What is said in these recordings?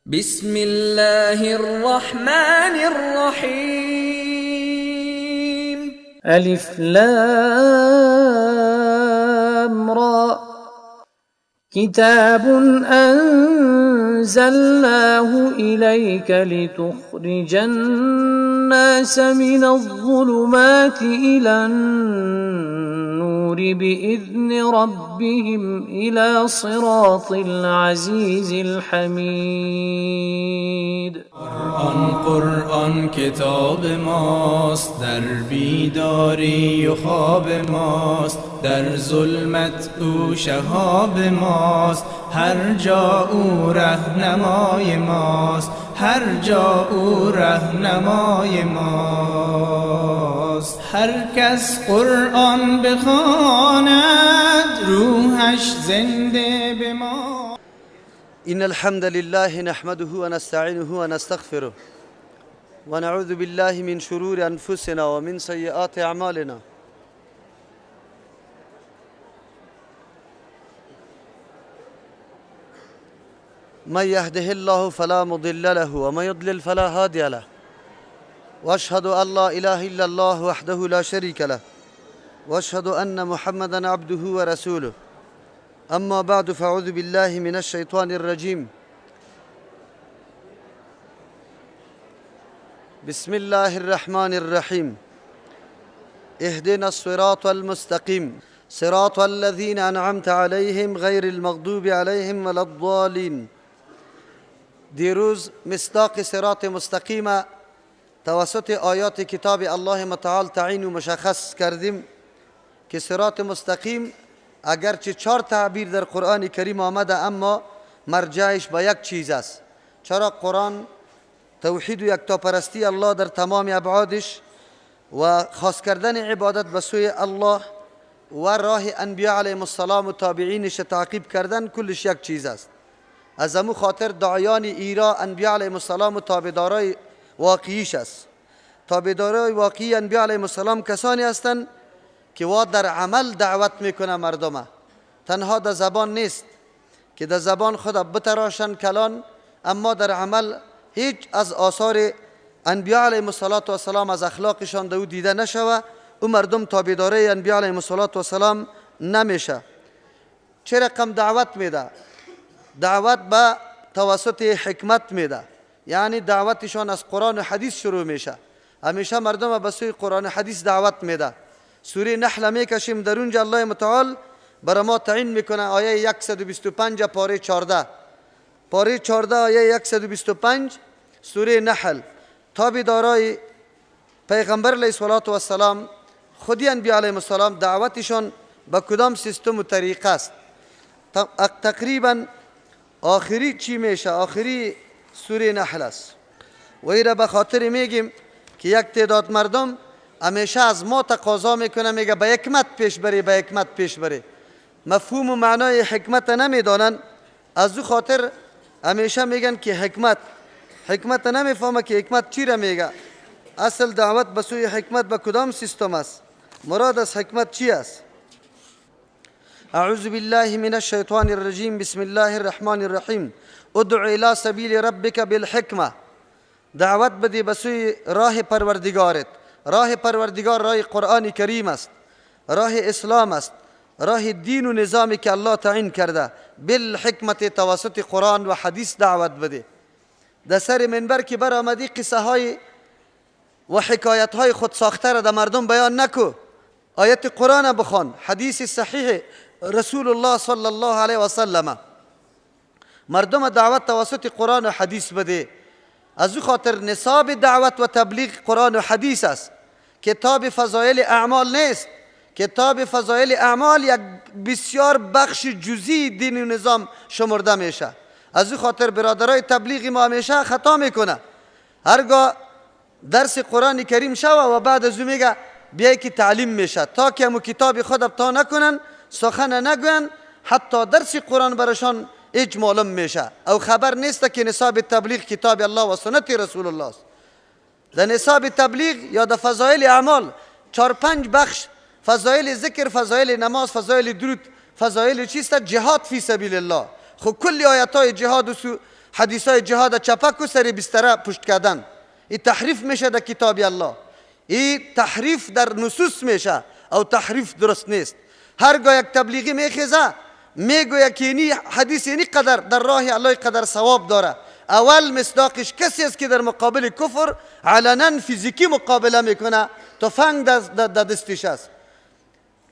بسم الله الرحمن الرحيم ألف لام را كتاب أنزلناه إليك لتخرج الناس من الظلمات إلى النور بإذن ربهم إلى صراط العزيز الحميد. قرآن کتاب ماست، در بیداری و خواب ماست، در ظلمت او شهاب ماست، هر جا او رهنمای ماست، هر جا او رهنمای ماست. هر کس قرآن بخواند روحش زنده به ما. إن الحمد لله نحمده ونستعينه ونستغفره ونعوذ بالله من شرور أنفسنا ومن سيئات أعمالنا. من يهده الله فلا مضل له ومن يضلل فلا هادي له، وأشهد أن لا إله إلا الله وحده لا شريك له، وأشهد أن محمدا عبده ورسوله. أما بعد فأعوذ بالله من الشيطان الرجيم. بسم الله الرحمن الرحيم. اهدنا الصراط المستقيم صراط الذين أنعمت عليهم غير المغضوب عليهم ولا الضالين. دیروز مصداق صراط مستقیم توسط آیات کتاب الله متعال تعیین و مشخص کردیم که صراط مستقیم اگرچه 4 تعبیر در قرآن کریم آمده، اما مرجعش به یک چیز است. چرا قرآن توحید و یکتاپرستی الله در تمام ابعادش و خاص کردن عبادت به سوی الله و راه انبیاء علیهم السلام و تابعینش تعقیب کردن کلش یک چیز است. از امو خاطر داعیان ایرا انبیاء علیهم السلام و تابعدارای واقعیش است. تابعدارای واقعی انبیاء علیهم السلام کسانی هستند که وا در عمل دعوت میکنه مردمه، تنها در زبان نیست که در زبان خود بتراشن کلان، اما در عمل هیچ از آثار انبیاء علیهم السلام از اخلاقشان دو دیده نشوه و مردم تابعدارای انبیاء علیهم السلام نمیشه. چه رقم دعوت میده؟ دعوت به توسط حکمت میده، یعنی دعوتشان از قرآن و حدیث شروع میشه. همیشه مردم به سوی قرآن و حدیث دعوت میده. سوره نحل میکشیم، در اونجا الله متعال برای ما تعیین میکنه آیه 125 پاره 14 پاره 14 آیه 125 سوره نحل. تابعدارای پیغمبر علیه السلام خودی انبیاء علیهم السلام دعوتشان به کدام سیستم و طریقه است؟ تقریبا آخری چی میشه؟ آخری سوره نحل است. و ایره به خاطر میگیم که یک تعداد مردم همیشه از ما تقاضا میکنه، میگه به حکمت پیش بری، به حکمت پیش بری. مفهوم و معنای حکمت نمیدانن، از او خاطر همیشه میگن که حکمت نمیفهمه که حکمت چی را میگه. اصل دعوت به سوی حکمت به کدام سیستم است؟ مراد از حکمت چی است؟ اعوذ بالله من الشیطان الرجیم. بسم الله الرحمن الرحیم. ادع الى سبیل ربک بالحکمه. دعوت بدی به سوی راه پروردگارت. راه پروردگار راه قرآن کریم است، راه اسلام است، راه دین و نظامی که الله تعیین کرده. بالحکمت توسط قرآن و حدیث دعوت بده. در سر منبر که برآمدی قصه های و حکایت های خود ساخته را در مردم بیان نکو، آیت قرآن بخوان، حدیث صحیح رسول الله صلی الله علیه و سلم. مردم دعوت توسط قرآن و حدیث بده. از او خاطر نصاب دعوت و تبلیغ قرآن و حدیث است. کتاب فضایل اعمال نیست. کتاب فضایل اعمال یک بسیار بخش جزئی دین و نظام شمرده میشه. از او خاطر برادرای تبلیغی ما همیشه خطا میکنه. هرگاه درس قرآن کریم شوه و بعد از او میگه بیای که تعلیم میشه، تا که همو کتاب خود ابتا نکنن، سخن نگوین، حتی درس قرآن برشان هیچ معلوم میشه. او خبر نیست که نصاب تبلیغ کتاب الله و سنت رسول الله است. در نصاب تبلیغ یا در فضایل اعمال 4-5 بخش، فضایل ذکر، فضایل نماز، فضایل درود، فضایل چیست؟ جهاد فی سبیل الله. خب کل آیات های جهاد حدیثای جهاد چپک و سر بستر پشت کردن. این تحریف میشه در کتاب الله، این تحریف در نصوص میشه او تحریف درست نیست. هرگاه یک تبلیغی میخیزه میگویه که اینی حدیث اینی قدر در راه الله قدر ثواب داره، اول مصداقش کسی است که در مقابل کفر علنا فیزیکی مقابله میکنه، تفنگ در دستش است.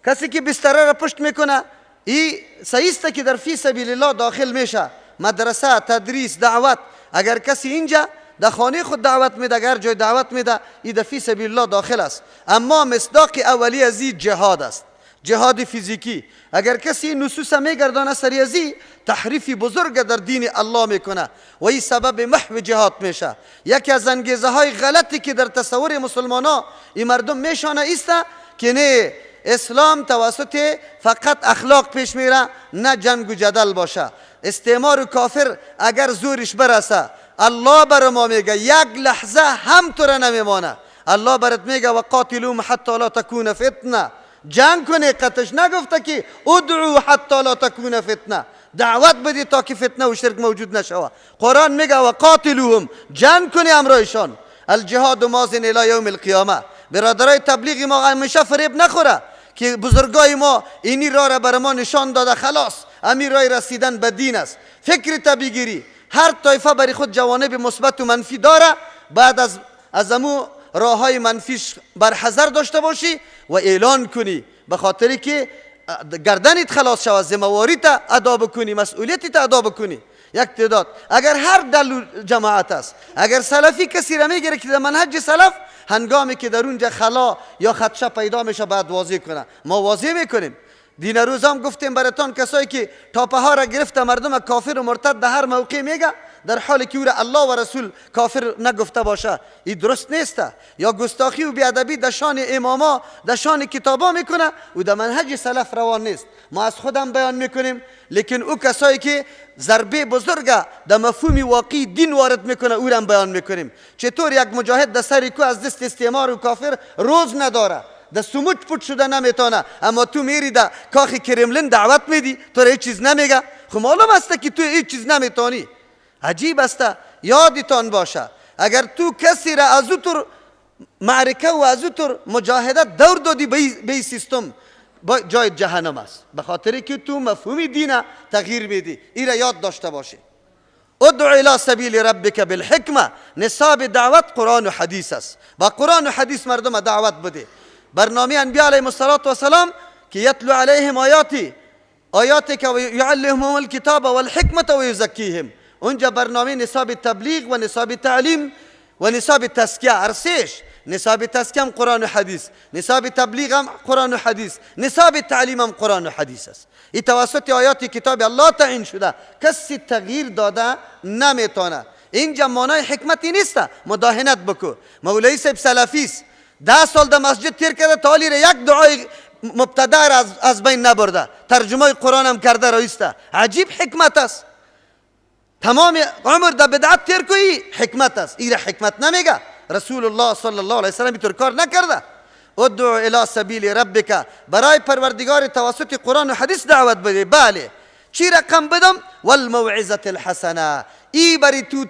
کسی که بستره را پشت میکنه این سیسته که در فی سبیل الله داخل میشه. مدرسه، تدریس، دعوت، اگر کسی اینجا در خانه خود دعوت میده، اگر جای دعوت میده، این در فی سبیل الله داخل است. اما مصداق اولی از این جهاد است، جهاد فیزیکی. اگر کسی نصوص میگردانه سری از این تحریفی بزرگ در دین الله میکنه و این سبب محو جهاد میشه. یکی از انگیزه های غلطی که در تصور مسلمان ها این مردم میشانه ایست که نه اسلام توسط فقط اخلاق پیش میره، نه جنگ و جدل باشه. استعمار و کافر اگر زورش برسه، الله بر ما میگه یک لحظه هم تو را نمیمانه. الله برات میگه و قاتلوهم حتی لا تکون فتنه، جنگ کنی. قطش نگفته که ادعو حتی لا تکون فتنه، دعوت بدی تا که فتنه و شرک موجود نشوه. قرآن میگه و قاتلوهم، جنگ کنی امرایشان. الجهاد ماضن الی یوم القیامه. برادرای تبلیغی ما همیشه فریب نخوره که بزرگای ما اینی راه را بر ما نشان داده، خلاص امیر راه رسیدن به دین است. فکر تبیگیری، هر طایفه برای خود جوانب مثبت و منفی داره، بعد از امو راه های منفیش برحذر داشته باشی و اعلان کنی، به خاطری که گردنت خلاص شود، ذمه‌واریت ادا بکنی، مسئولیتت ادا بکنی. یک تعداد اگر هر دل جماعت است، اگر سلفی کسی را میگیره که در منهج سلف، هنگامی که در اونجا خلا یا خدشه پیدا میشه بعد واضح کنه، ما واضح میکنیم. دین روز هم گفتیم براتون کسایی که تاپه ها را گرفته مردم کافر و مرتد در هر موقع میگه، در حالی که او را الله و رسول کافر نگفته باشه، این درست نیست. یا گستاخی و بیادبی در شان اماما، در شان کتابا میکنه و در منهج سلف روان نیست. ما از خودم بیان میکنیم، لیکن او کسایی که ضربه بزرگ در مفهوم واقعی دین وارد میکنه او را هم بیان میکنیم. چطور یک مجاهد در سر کو از دست استعمار و کافر روز نداره، در سموج پوت شده نمیتونه، اما تو میری در کاخ کرملین دعوت میدی، تو را هیچ چیز نمیگه. خب معلوم است که تو هیچ چیز نمیتونی. عجیب است. یادتان باشه اگر تو کسی را از طور معرکه و از طور مجاهدت دور دادی به این سیستم، جای جهنم است، به خاطری که تو مفهوم دین تغییر میدی. این را یاد داشته باشی. ادعو الى سبیل ربک بالحکمه. نصاب دعوت قرآن و حدیث است. با قرآن و حدیث مردم دعوت بده. برنامه انبیاء علیهم السلام که یتلو علیهم آیاتی که یعلمهم الکتاب والحکمه و یزکیهم، اونجا برنامه نصاب تبلیغ و نصاب تعلیم و نصاب تزکیه ارسش. نصاب تزکیه هم قرآن و حدیث، نصاب تبلیغ هم قرآن و حدیث، نصاب تعلیم هم قرآن و حدیث است. این توسط آیات کتاب الله تعیین شده، کسی تغییر داده نمیتونه. اینجا مانای حکمتی نیست مداهنت بکو. مولوی صاحب سلفی است، 10 سال در مسجد تیر کرده، تا حالی یک دعای مبتدع از بین نبرده، ترجمه قرآن هم کرده رایسته. عجیب حکمت است. تمام عمر در بدعت تیر کوی حکمت است. این حکمت نمیگه. رسول الله صلی الله علیه وسلم اینطور کار نکرده. ادعو الی سبیل ربک، برای پروردگار توسط قرآن و حدیث دعوت بده. بله، چی رقم بدم؟ والموعظه الحسنه. ای بری تو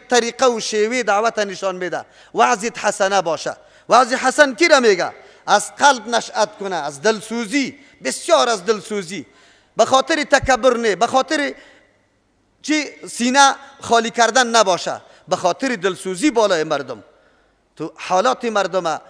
طریقه و شیوه دعوت نشان میده. وعظت حسنه باشه. وعظ حسن کی را میگه؟ از قلب نشأت کنه، از دلسوزی، بسیار از دلسوزی، به خاطر تکبر نه، به خاطر چی سینه خالی کردن نباشه، به خاطر دلسوزی بالای مردم. تو حالات مردم،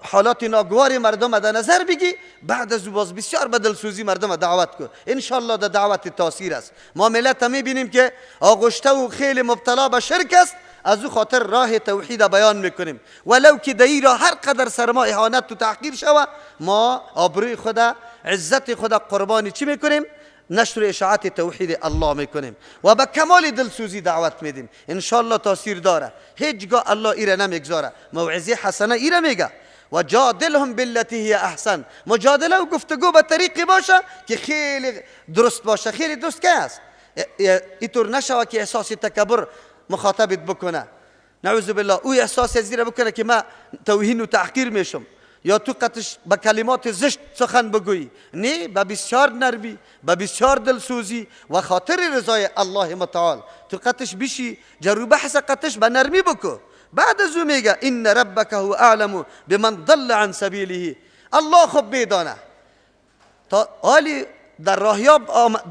حالات ناگوار مردم در نظر بگی، بعد از باز بسیار به دلسوزی مردم دعوت کن. انشالله در دعوت تاثیر است. ما ملت هم میبینیم که آغشته و خیلی مبتلا به شرک است، از او خاطر راه توحید بیان میکنیم. ولو که در این راه هر قدر سر ما اهانت و تحقیر شود، ما آبروی خدا، عزت خدا قربانی چی میکنیم؟ نشر اشاعت توحید الله میکنیم و با کمال دلسوزی دعوت میدیم. انشالله تاثیر داره. هیچگاه الله ایره نمیگذاره. موعظه حسنه ایره میگه و جادلهم بالتی هی احسن. مجادله و گفتگو به طریقی باشه که خیلی درست باشه. خیلی درست که است، اینطور نشوه که احساس تکبر مخاطبت بکنه. نعوذ بالله، او احساس زیره بکنه که ما توهین و تحقیر میشم، یا تو قطش به کلمات زشت سخن بگویی، نه، به بسیار نرمی، به بسیار دلسوزی و خاطر رضای الله متعال تو قطش بشی، جرو بحث قطش به نرمی بکو. بعد از او میگه ان ربک هو اعلم بمن ضل عن سبیله. الله خب میدانه تا حالی در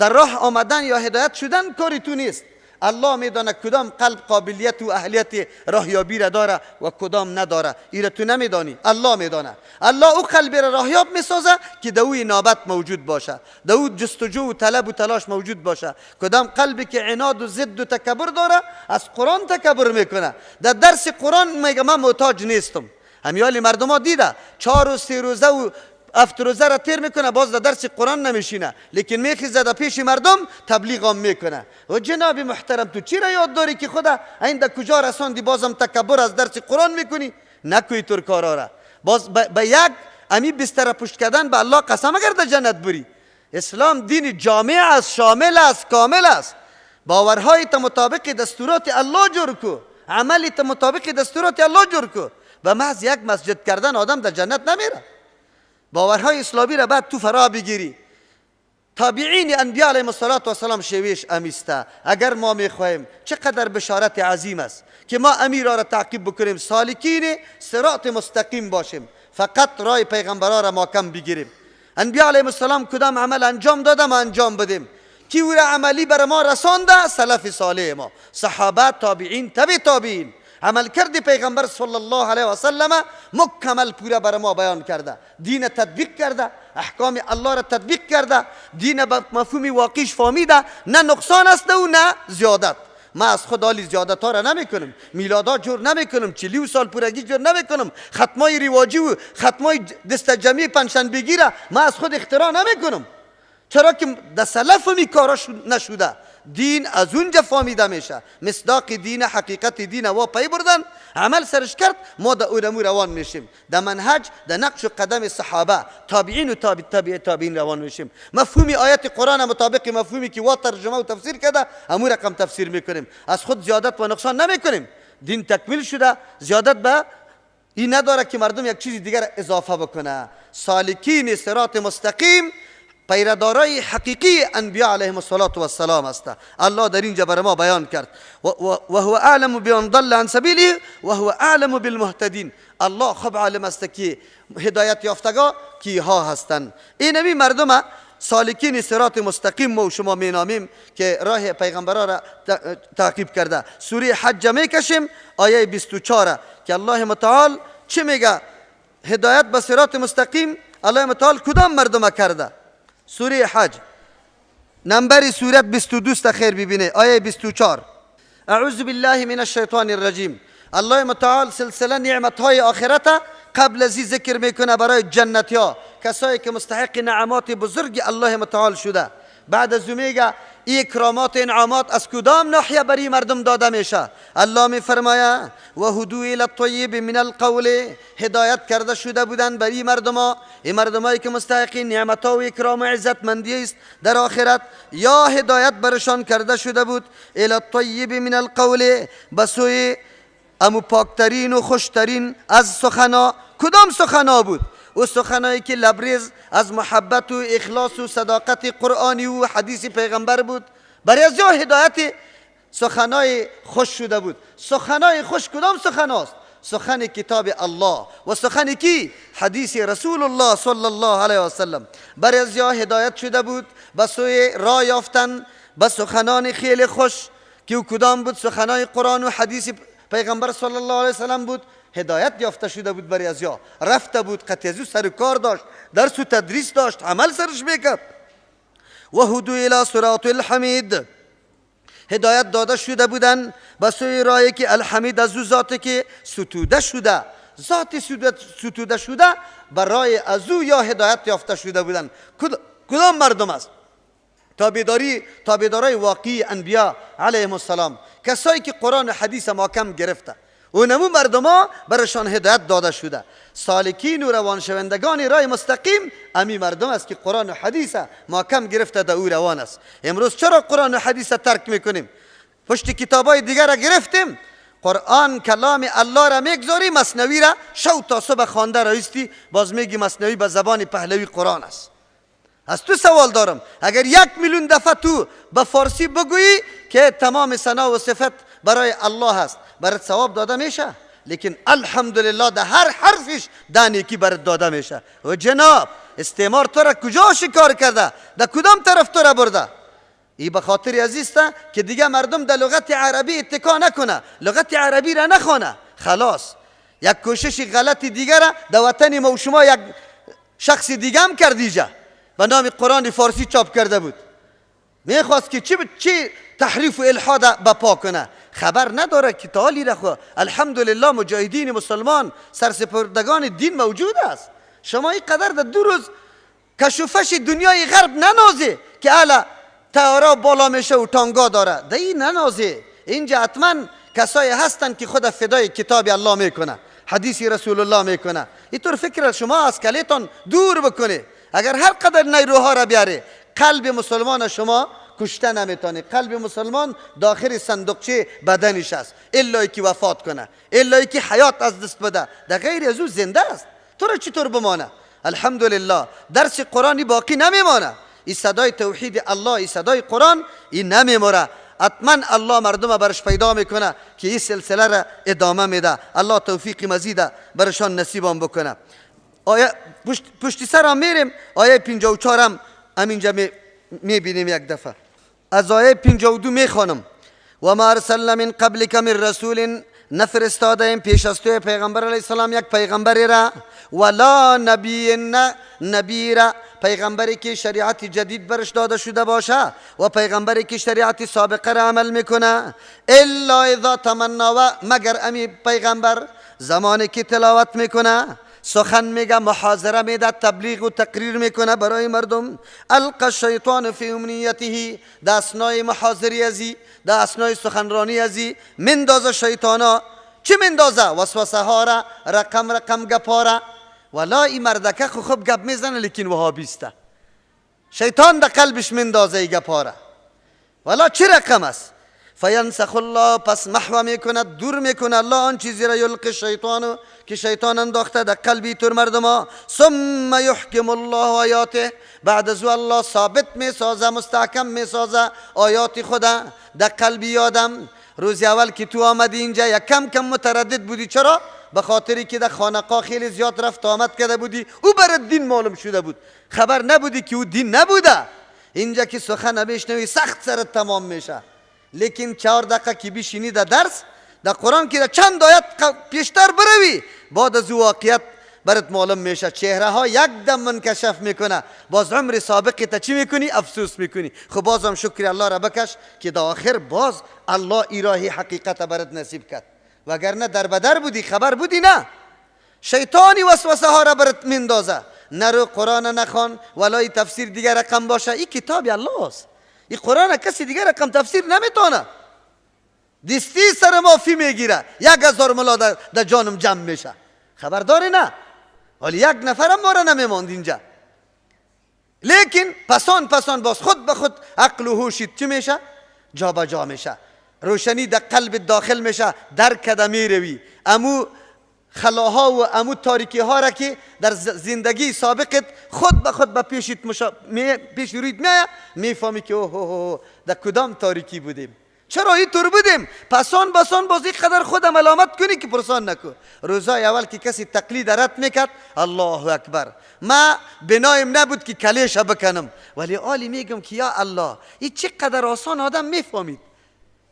راه آمدن یا هدایت شدن کاری تو نیست. الله میدانه کدام قلب قابلیت و اهلیت راهیابی را داره و کدام نداره. این را تو نمیدانی، الله میدانه. الله او قلب را راهیاب میسازه که دوی نابت موجود باشه، دو جستجو و طلب و تلاش موجود باشه. کدام قلبی که عناد و ضد و تکبر داره از قرآن تکبر میکنه. در درس قرآن میگه من محتاج نیستم. همیالی مردم ها دیده 4 و 3 روزه و 7 روزه را تیر میکنه، باز در درس قرآن نمیشینه، لیکن میخیزه در پیش مردم تبلیغ هم میکنه. و جناب محترم تو چی را یاد داری که خدا اینده کجا رساندی بازم تکبر از درس قرآن میکنی؟ نکوی تر کارا را. باز به یک امی بستر پشت کردن به الله قسم اگر در جنت بری. اسلام دین جامع است، شامل است، کامل است. باورهای تا مطابق دستورات الله جور کو، عملی تا مطابق دستورات الله جور کو. و محض یک مسجد کردن آدم در جنت نمیره. باورهای اسلامی را بعد تو فرا بگیری. تابعین انبیاء علیهم السلام شویش امیسته. اگر ما میخواهیم چقدر بشارت عظیم است که ما امیر را تعقیب بکنیم، سالکین صراط مستقیم باشیم، فقط راه پیغمبران را محکم بگیریم. انبیاء علیهم السلام کدام عمل انجام داده ما انجام بدیم. کی او را عملی بر ما رسانده؟ سلف صالح ما، صحابه، تابعین، تبع تابعین. عمل کرد پیغمبر صلی الله علیه و سلم مکمل پورا بر ما بیان کرده. دین تطبیق کرده، احکام الله را تطبیق کرده، دین به مفهوم واقعیش فهمیده، نه نقصان است و نه زیادت. ما از خود حالی زیادت ها را نمی کنم، میلادا جور نمی کنم، 40 سال پورگی جور نمی کنم، ختمای رواجی و ختمای دست جمعی پنجشنبگی را ما از خود اختراع نمی کنم. چرا که در سلف می کارا نشده. دین از اونجا فهمیده میشه. مصداق دین، حقیقت دین و پی بردن، عمل سرش کرد، ما در اونمو روان میشیم. در منهج، در نقش و قدم صحابه، تابعین و تابعین روان میشیم. مفهوم آیت قرآن مطابق مفهومی که وا ترجمه و تفسیر کرده همون رقم تفسیر میکنیم. از خود زیادت و نقصان نمیکنیم. دین تکمیل شده، زیادت به این نداره که مردم یک چیز دیگر اضافه بکنه. سالکین صراط مستقیم پیرادارای حقیقی انبیاء علیهم السلام است. الله در اینجا بر ما بیان کرد و هو اعلم بمن ضل عن سبیله و هو اعلم بالمهتدین. الله خب عالم است که هدایت یافتگان کیها هستند. اینمی مردم سالکین صراط مستقیم ما و شما مینامیم که راه پیغمبران را تعقیب کرده. سوره حج میکشیم آیه 24 که الله متعال چه میگه؟ هدایت به صراط مستقیم الله متعال کدام مردم کرده؟ سوره حج نمبر سوره 22 خیر ببینه آیه 24. اعوذ بالله من الشیطان الرجیم. الله متعال سلسله نعمتهای آخرت قبل از ذکر میکنه برای جنتی ها، کسایی که مستحق نعمات بزرگ الله متعال شده. بعد از میگه این اکرامات انعامات از کدام ناحیه بری مردم داده میشه؟ الله میفرماید و هدو الی الطیب من القول، هدایت کرده شده بودن بری مردما، این مردمایی که مستحق نعمتها و اکرام و عزت مندی است در آخرت، یا هدایت برشان کرده شده بود الی الطیب من القول، بسوی امو پاکترین و خوشترین از سخنا. کدام سخنا بود؟ و سخنایی که لبریز از محبت و اخلاص و صداقت قرآنی و حدیث پیغمبر بود. برای از هدایت سخنای خوش شده بود. سخنای خوش کدام سخناست؟ سخن کتاب الله و سخن کی؟ حدیث رسول الله صلی الله علیه و سلم. برای از هدایت شده بود به سوی راه یافتن به سخنان خیلی خوش که کدام بود؟ سخنای قرآن و حدیث پیغمبر صلی الله علیه و سلم بود. هدایت یافته شده بود برای از رفته بود، قطعی سر کار داشت، درس و تدریس داشت، عمل سرش میکرد. و هدو الی صراط الحمید، هدایت داده شده بودن به سوی راهی که الحمید از او ذاتی که ستوده شده، ذات ستوده شده برای از او یا هدایت یافته شده بودن. کدام مردم است؟ تابعدارای واقعی انبیاء علیهم السلام، کسایی که قرآن و حدیث محکم گرفته، اونمو مردما برشان هدایت داده شده. سالکین و روان شوندگان راه مستقیم امی مردم است که قرآن و حدیث محکم گرفته در او روان است. امروز چرا قرآن و حدیث ترک میکنیم؟ پشت کتابای دیگر را گرفتیم قرآن کلام الله را میگذاری، مثنوی را شو تا صبح خوانده رایستی، باز میگی مثنوی به زبان پهلوی قرآن است. از تو سوال دارم، اگر 1,000,000 دفعه تو به فارسی بگویی که تمام ثنا و صفت برای الله است، برات ثواب داده میشه. لیکن الحمدلله در هر حرفش ده نیکی برات داده میشه. و جناب استعمار تو را کجا شکار کرده؟ در کدام طرف تو را برده؟ ای به خاطر عزیزته که دیگه مردم در لغت عربی اتکا نکنه، لغت عربی را نخونه. خلاص یک کوشش غلط دیگر را در وطن ما و شما یک شخص دیگه هم کردیجه به نام قرآن فارسی چاپ کرده بود، میخواست که چی تحریف و الحاد بپا کنه. خبر نداره که تعالی رخوا الحمدلله مجاهدین مسلمان سرسپردگان دین موجود است. شما این قدر در 2 روز کشوفش دنیای غرب ننازه که الا تیاره بالا میشه و تانگا داره، در این ننازه. اینجا حتما کسایی هستن که خود فدای کتاب الله میکنه، حدیث رسول الله میکنه. اینطور فکر شما از کلیتان دور بکنه. اگر هر قدر نیروها را بیاره، قلب مسلمان شما کشته نمیتونه. قلب مسلمان داخل صندوقچه بدنش است، الا که وفات کنه، الا که حیات از دست بده، در غیر از او زنده است. تو را چطور بمانه؟ الحمدلله درس قرآنی باقی نمیمانه. این صدای توحید الله، این صدای قرآن این نمیموره. حتما الله مردم برش پیدا میکنه که این سلسله را ادامه میده. الله توفیق مزید برشان نصیبان بکنه. آیه پشت سر هم میریم، آیه 54 هم همینجا میبینیم. یک دفعه از آیه 52 میخوانم: و ما ارسلنا من قبلک من رسول، نفرستاده ایم پیش از تو پیغمبر علیه السلام یک پیغمبری را، ولا نبی را، پیغمبری که شریعت جدید برش داده شده باشه و پیغمبری که شریعت سابقه را عمل میکنه، الا اذا تمنا، مگر امی پیغمبر زمانی که تلاوت میکنه، سخن میگه، محاضره میده، تبلیغ و تقریر میکنه برای مردم، القى الشیطان فی امنیته، در اسنای محاضری ازی، در اسنای سخنرانی ازی مندازه شیطانا. چه مندازه؟ وسوسه ها را، رقم گپا را. ولا این مردکه خوب گپ میزنه لیکن وهابیسته، شیطان در قلبش مندازه ای گپا را. ولا چه رقم است؟ فینسخ الله، پس محو میکنه، دور میکنه الله آن چیزی را یلقی شیطانو که شیطان انداخته در قلبی تور مردم. ثم یحکم الله آیاته، بعد از الله ثابت میسازه، مستحکم میسازه آیات خدا در قلبی آدم. روز اول که تو آمدی اینجا یک کم متردد بودی. چرا؟ به خاطری که در خانقاه خیلی زیاد رفت آمد کرده بودی، او برات دین معلوم شده بود، خبر نبودی که او دین نبوده. اینجا که سخن بشنوی سخت سرت تمام میشه. لیکن 4 دقیقه که بشینی در درس در قرآن که در چند آیت پیشتر بروی، بعد از واقعیت برات معلوم میشه. چهره ها یک دم منکشف میکنه، باز عمر سابقی تا چی میکنی؟ افسوس میکنی. خب بازم شکر الله را بکش که در آخر باز الله ایراهی حقیقت برات نصیب کرد، وگرنه در بدر بودی، خبر بودی نه. شیطانی وسوسه ها را برات میندازه، نرو قرآن نخوان، ولای تفسیر دیگر رقم باشه. این کتاب الله است، این قرآن کسی دیگر رقم تفسیر نمیتونه. دستی سر مافی میگیره، 1000 ملا در جانم جمع میشه، خبرداری نه. ولی 1 نفرم ما را نمیماند اینجا. لیکن پسان باز خود به خود عقل و هوشت چی میشه؟ جا به جا میشه، روشنی در قلب داخل میشه، در کدمی روی امو خلاها و امو تاریکی ها را که در زندگی سابقت خود به خود به پیش روید میفهمی که اوه در کدام تاریکی بودیم، چرا اینطور بودیم. پسان باز این قدر خود ملامت کنی که پرسان نکو. روزای اول که کسی تقلید رد میکرد، الله اکبر، ما بنایم نبود که کلیش بکنم، ولی آلی میگم که یا الله این چقدر آسان آدم میفهمید،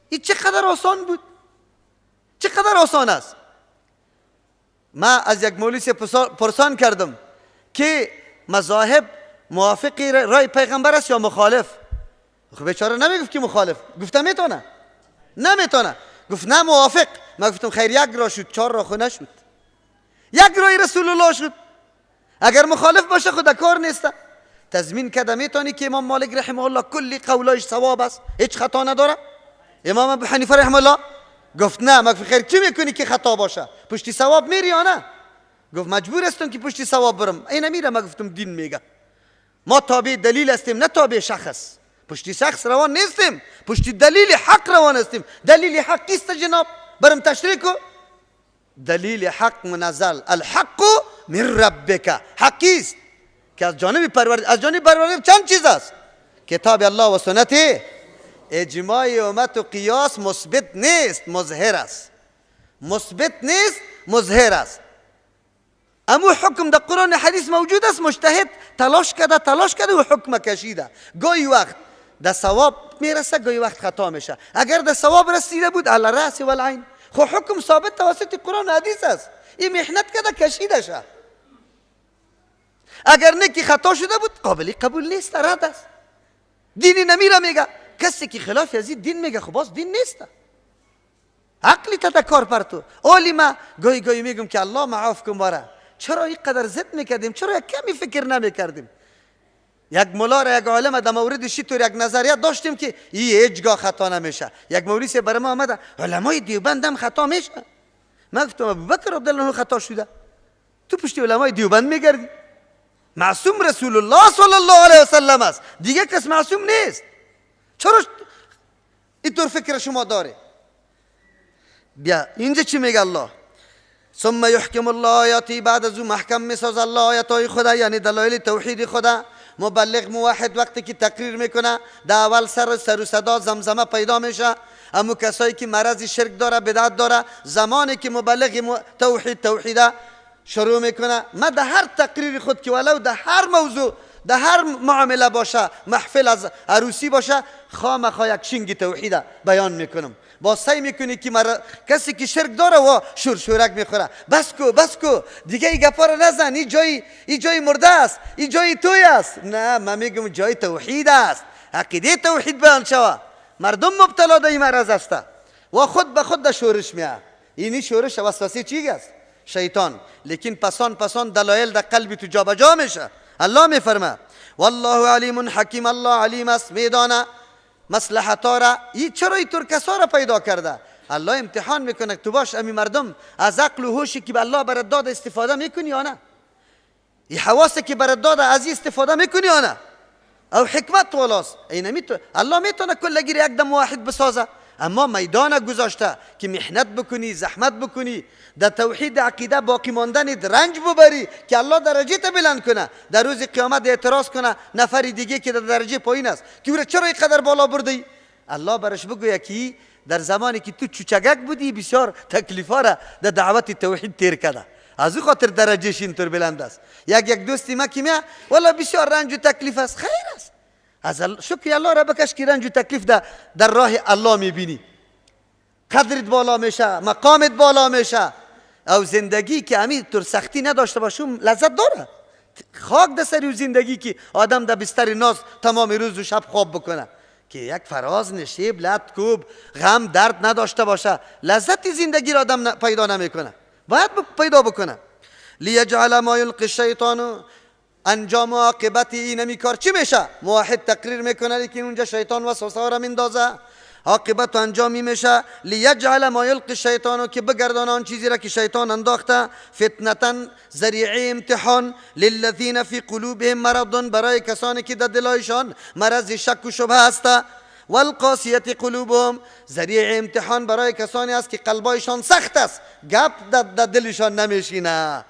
این چقدر آسان بود، چقدر آسان است. ما از یک مولوی پرسان کردم که مذاهب موافق رای پیغمبر است یا مخالف؟ خب بیچاره نمیگفت که مخالف، گفتم میتونه، نمیتونه، گفت نه موافق. ما گفتم خیر 1 راه شد، 4 راه خود نشد، 1 راه رسول الله شد. اگر مخالف باشه خود کار نیست. تضمین کده میتونی که امام مالک رحمه الله کلی قولایش ثواب است، هیچ خطا نداره؟ امام ابو حنیفه رحمه الله گفت نه. ما گفت خیر چی میکنی که خطا باشه؟ پشتی ثواب میری یا نه؟ گفت مجبور هستم که پشتی ثواب برم. این میرم. ما گفتم دین میگه ما تابع دلیل هستیم نه تابع شخص. پشتی شخص روان نیستیم، پشتی دلیل حق روان هستیم. دلیل حق است جناب، برم تشریح کو. دلیل حق منزل، الحق من ربک، حقیست که از جانب پروردگار چند چیز است؟ کتاب الله و سنت. اجماع امت و قیاس مثبت نیست، مظهر است. مثبت نیست، مظهر است. اما حکم در قرآن حدیث موجود است. مجتهد تلاش کرده و حکم کشیده. گاهی وقت در ثواب میرسه، گاهی وقت خطا میشه. اگر در ثواب رسیده بود علی الراس و العین، خب حکم ثابت توسط قرآن و حدیث است. این محنت کرده کشیده شه. اگر نکی خطا شده بود قابل قبول نیست، رد است. دینی نمیره میگه. کسی که خلاف از دین میگه خب باز دین نیست. عقلی تا کار پر تو. اولی ما گاهی میگم که الله معاف کن ماره، چرا اینقدر ضد میکردیم؟ چرا یک کمی فکر نمیکردیم؟ یک مولا را، یک عالم در مورد شیطور یک نظریه داشتیم که این هیچگاه خطا نمیشه. یک مولیسی برای ما آمده علمای دیوبند هم خطا میشه. من گفتم ابوبکر عبدالله خطا شده، تو پشتی علمای دیوبند میگردی؟ معصوم رسول الله صلی الله علیه و سلم است، دیگه کس معصوم نیست. چرا اینطور فکر شما داره؟ بیا اینجا چی میگه الله؟ ثم يحكم الله آیاتی، بعد از او محکم میساز الله آیاتای خدا، یعنی دلایل توحید خدا. مبلغ موحد وقتی که تقریر میکنه در اول سر و صدا زمزمه پیدا میشه. اما کسایی که مرض شرک داره، بدعت داره، زمانی که مبلغ توحیده شروع میکنه، ما در هر تقریر خود که ولو در هر موضوع، در هر معامله باشه، محفل از عروسی باشه، خامخا یک شنگ توحیده بیان میکنم. با سعی میکنی که کسی که شرک داره و شورک میخوره، بس کو دیگه این گپا رو نزن، این جای مرده است، این جای توی است. نه، من میگم جای توحید است. عقیده توحید بیان شوه. مردم مبتلا در این مرض است و خود به خود در شورش میاد. اینی شورش وسوسه چی است؟ شیطان. لیکن پسان دلایل در قلب تو جابجا میشه. الله میفرمه والله علیم حکیم، الله علیم است، میدانه مصلحت‌ها را. چرا اینطور کسا را پیدا کرده؟ الله امتحان میکنه تو باش امی مردم از عقل و هوشی که به الله برات داده استفاده میکنی یا نه؟ این حواسی که برات داده از این استفاده میکنی یا نه؟ او حکمت والاست. الله میتونه کلگی یک دم واحد بسازه، اما میدان گذاشته که محنت بکنی، زحمت بکنی، در توحید عقیده باقی ماندن رنج ببری که الله درجه تا بلند کنه. در روز قیامت اعتراض کنه نفر دیگه که در درجه پایین است که چرا اینقدر بالا بردی؟ الله برش بگوید که در زمانی که تو چوچگک بودی بسیار تکلیفا را در دعوت توحید تیر کرده، از او خاطر درجهش اینطور بلند است. یک دوستی ما که میاد والله بسیار رنج و تکلیف است، خیر است. از شکر الله را بکش که رنج و تکلیف در راه الله میبینی، قدرت بالا میشه، مقامت بالا میشه. او زندگی که همین طور سختی نداشته باشم لذت داره. خاک در سر زندگی که آدم در بستر ناز تمام روز و شب خواب بکنه، که یک فراز نشیب لط کوب غم درد نداشته باشه، لذت زندگی را آدم پیدا نمیکنه. باید پیدا بکنه. لیجعل ما یلقی الشیطان، انجام و عاقبت این کار چی میشه؟ موحد تقریر میکنه لیکن اونجا شیطان وسوسه را میندازه. عاقبت انجامی میشه لیجعل ما یلقی الشیطان، که بگردان آن چیزی را که شیطان انداخته، فتنة ذریعه امتحان، للذین فی قلوبهم مرض، برای کسانی که در دلایشان مرض شک و شبهه است، والقاسیة قلوبهم، ذریعه امتحان برای کسانی است که قلبایشان سخت است، گپ در دلشان نمیشینه.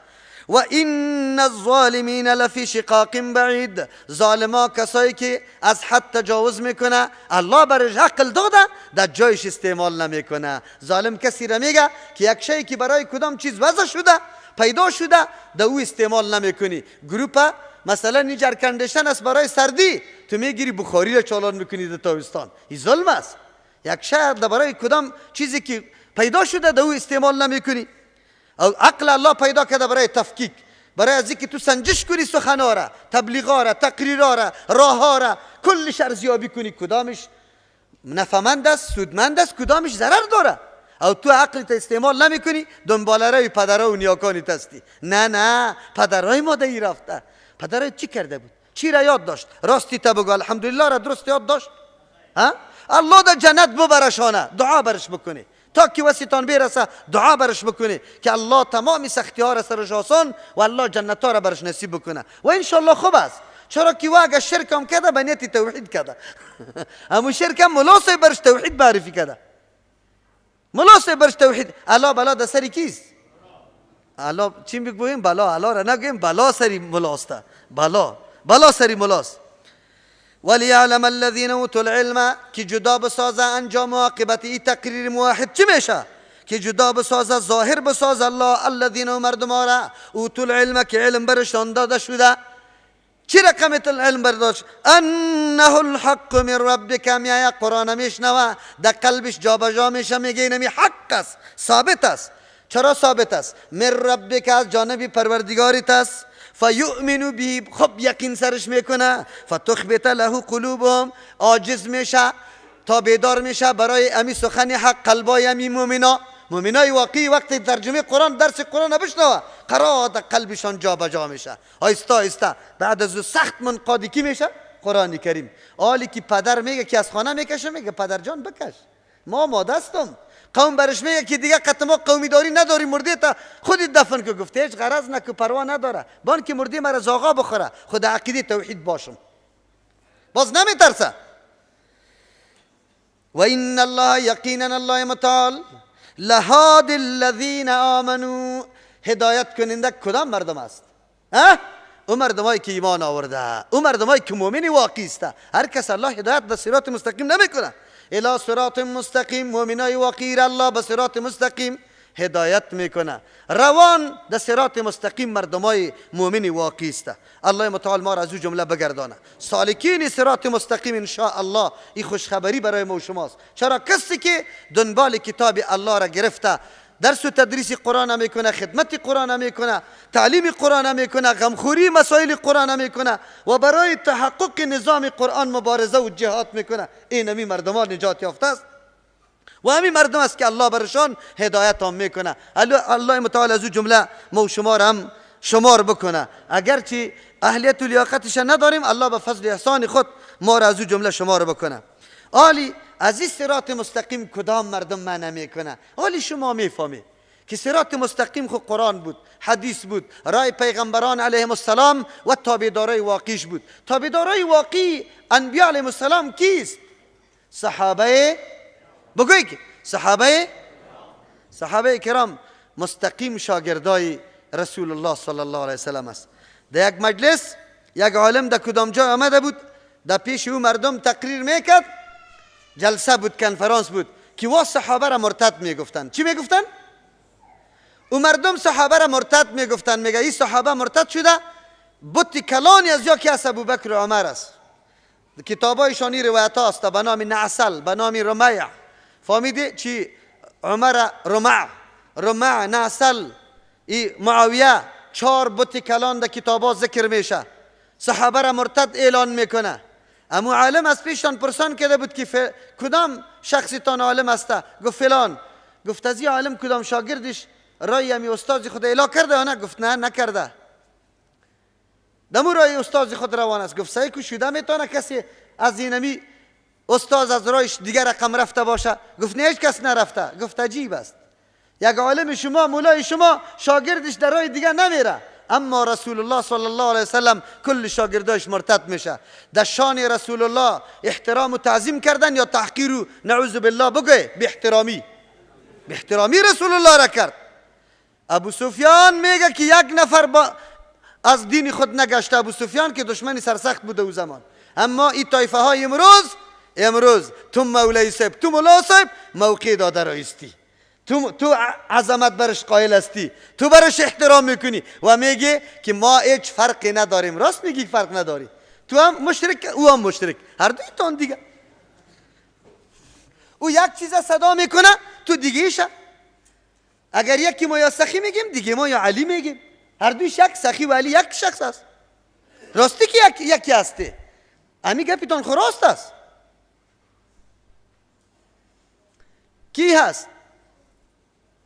و این الظالمین لفی شقاق بعید، ظالما کسایی که از حد تجاوز میکنه، الله برش عقل داده در جایش استعمال نمیکنه. ظالم کسی را میگه که یک شی که برای کدام چیز وضع شده، پیدا شده، در او استعمال نمیکنی. گروپ مثلا نیجر کندشن است برای سردی، تو میگیری بخاری را چالان میکنی در تابستان، این ظلم است. یک شی برای کدام چیزی که پیدا شده در او استعمال نمیکنی. او عقل الله پیدا کرده برای تفکیک، برای از اینکه تو سنجش کنی سخنها را، تبلیغها را، تقریرها را، راهها را، کلش ارزیابی کنی کدامش نفعمند است، سودمند است، کدامش ضرر داره. او تو عقل تا استعمال نمی کنی، دنبال روی پدرها و نیاکانی هستی. نه پدرهای ما دی رفته. پدرهای چی کرده بود؟ چی را یاد داشت؟ راستی تا بگو الحمدلله را درست یاد داشت؟ الله در جنت ببرشانه، دعا برش بکنی تا که وسیتان برسه، دعا برش بکنی که الله تمام سختی ها را سرش آسان و الله جنت ها را برش نصیب بکنه. و انشالله خوب است. چرا که اگر شرک هم کرده به نیت توحید کرده، اما شرک هم ملاسه برش توحید معرفی کرده. ملاست برش توحید الا بلا در سری کیست؟ الا چی بگوییم؟ بلا الا را نگوییم، بلا سری ملاسته، بلا سری ملاست. ولیعلم الذین اوتوا العلم، که جدا بسازه انجام و عاقبت این تقریر موحد چی میشه؟ که جدا بسازه، ظاهر بسازه الله الذین و مردم را اوتوا العلم، که علم برشان داده شده. چی رقم علم برداشت؟ انه الحق من ربک، میآید قرآن میشنوه در قلبش جابجا میشه، میگه اینمی حق است، ثابت است. چرا ثابت است؟ من ربک، از جانب پروردگاریت است. فیؤمنوا به، خب یقین سرش میکنه. فتخبت له قلوبهم، عاجز میشه تا بیدار میشه برای امی سخن حق قلبای امی مؤمنای واقعی. وقتی ترجمه قرآن، درس قرآن بشنوه، قرار قلبشان جا بجا میشه. آیسته آیسته بعد از سخت منقادی کی میشه؟ قرآن کریم. حالی که پدر میگه که از خانه میکشه، میگه پدر جان بکش، ما مادستم. قوم برش میگه که دیگه قط ما قومی داری نداری، مرده تا خودت دفن که. گفته هیچ غرض نکو، پروا نداره، بان که مرده مرا زاغا بخوره، خود عقیده توحید باشم، باز نمیترسه. و این الله، یقینا الله متعال، لهاد الذین آمنوا، هدایت کننده کدام مردم است؟ او مردمایی که ایمان آورده، او مردمایی که مؤمن واقعی است. هر کس الله هدایت به صراط مستقیم نمیکنه. الی صراط مستقیم، مؤمنای واقعی را الله به صراط مستقیم هدایت میکنه. روان در صراط مستقیم مردمای مؤمن واقعی است. الله متعال ما را از او جمله بگردانه. سالکین صراط مستقیم ان شاء الله. این خوشخبری برای ما و شماست. چرا کسی که دنبال کتاب الله را گرفته، درس و تدریس قرآن میکنه، خدمت قرآن میکنه، تعلیم قرآن میکنه، غمخوری مسائل قرآن میکنه و برای تحقق نظام قرآن مبارزه و جهاد میکنه، این همی مردمان نجات یافته است و همین مردم است که الله برشان هدایت هم میکنه. الله متعال از او جمله ما و شما را هم شمار بکنه. اگرچه اهلیت و لیاقتش نداریم، الله به فضل احسان خود ما را از او جمله شمار بکنه. آلی از این صراط مستقیم کدام مردم معنی میکنه؟ آلی شما میفهمی که صراط مستقیم خود قرآن بود، حدیث بود، رای پیغمبران علیهم السلام و تابعدارای واقعیش بود. تابعدارای واقعی انبیاء علیهم السلام کیست؟ صحابه، بگوی که صحابه کرام مستقیم شاگردای رسول الله صلی الله علیه وسلم است. در یک مجلس یک عالم در کدام جای آمده بود، در پیش او مردم تقریر میکرد، جلسه بود، کنفرانس بود که وا صحابه را مرتد میگفتن. چی میگفتن؟ او مردم صحابه را مرتد میگفتن. میگه این صحابه مرتد شده، بت کلانی از یا که از ابوبکر و عمر است. کتابایشانی روایت هاست به نام نعسل، به نام رمیع. فهمیدی چی؟ عمر رمع نعسل، معاویه، 4 بت کلان در کتابا ذکر میشه. صحابه را مرتد اعلان میکنه. اما عالم از پیشان پرسان کرده بود که کدام شخصی تان عالم است؟ گفت فلان. گفت از این عالم کدام شاگردش رای همی استاد خود اعلان کرده یا نه؟ گفت نه نکرده. دمو رای استاد خود روان است. گفت صحیح کو شده میتونه کسی از اینمی استاد از رایش دیگر رقم رفته باشه؟ گفت نه هیچ کس نرفته. گفت عجیب است، یک عالم شما، مولای شما، شاگردش در رای دیگر نمیره، اما رسول الله صلی الله علیه وسلم کل شاگرداش مرتد میشه. در شان رسول الله احترام و تعظیم کردن یا تحقیر و نعوذ بالله بگوی به احترامی رسول الله را کرد. ابو سفیان میگه که یک نفر از دین خود نگشته. ابو سفیان که دشمن سرسخت بوده او زمان. اما این طایفه های امروز تو مولای صاحب، تو مولا صاحب موقع داده رایستی، تو عظمت برش قائل هستی، تو برش احترام میکنی و میگه که ما هیچ فرقی نداریم. راست میگی فرق نداری، تو هم مشرک او هم مشرک، هر دوی تان دیگه. او یک چیز صدا میکنه تو دیگه ایشه. اگر یکی ما یا سخی میگیم دیگه ما یا علی میگیم، هر دوی شک سخی و علی یک شخص است. راستی که یکی هسته، امی گپیتان خو راست است. کی هست؟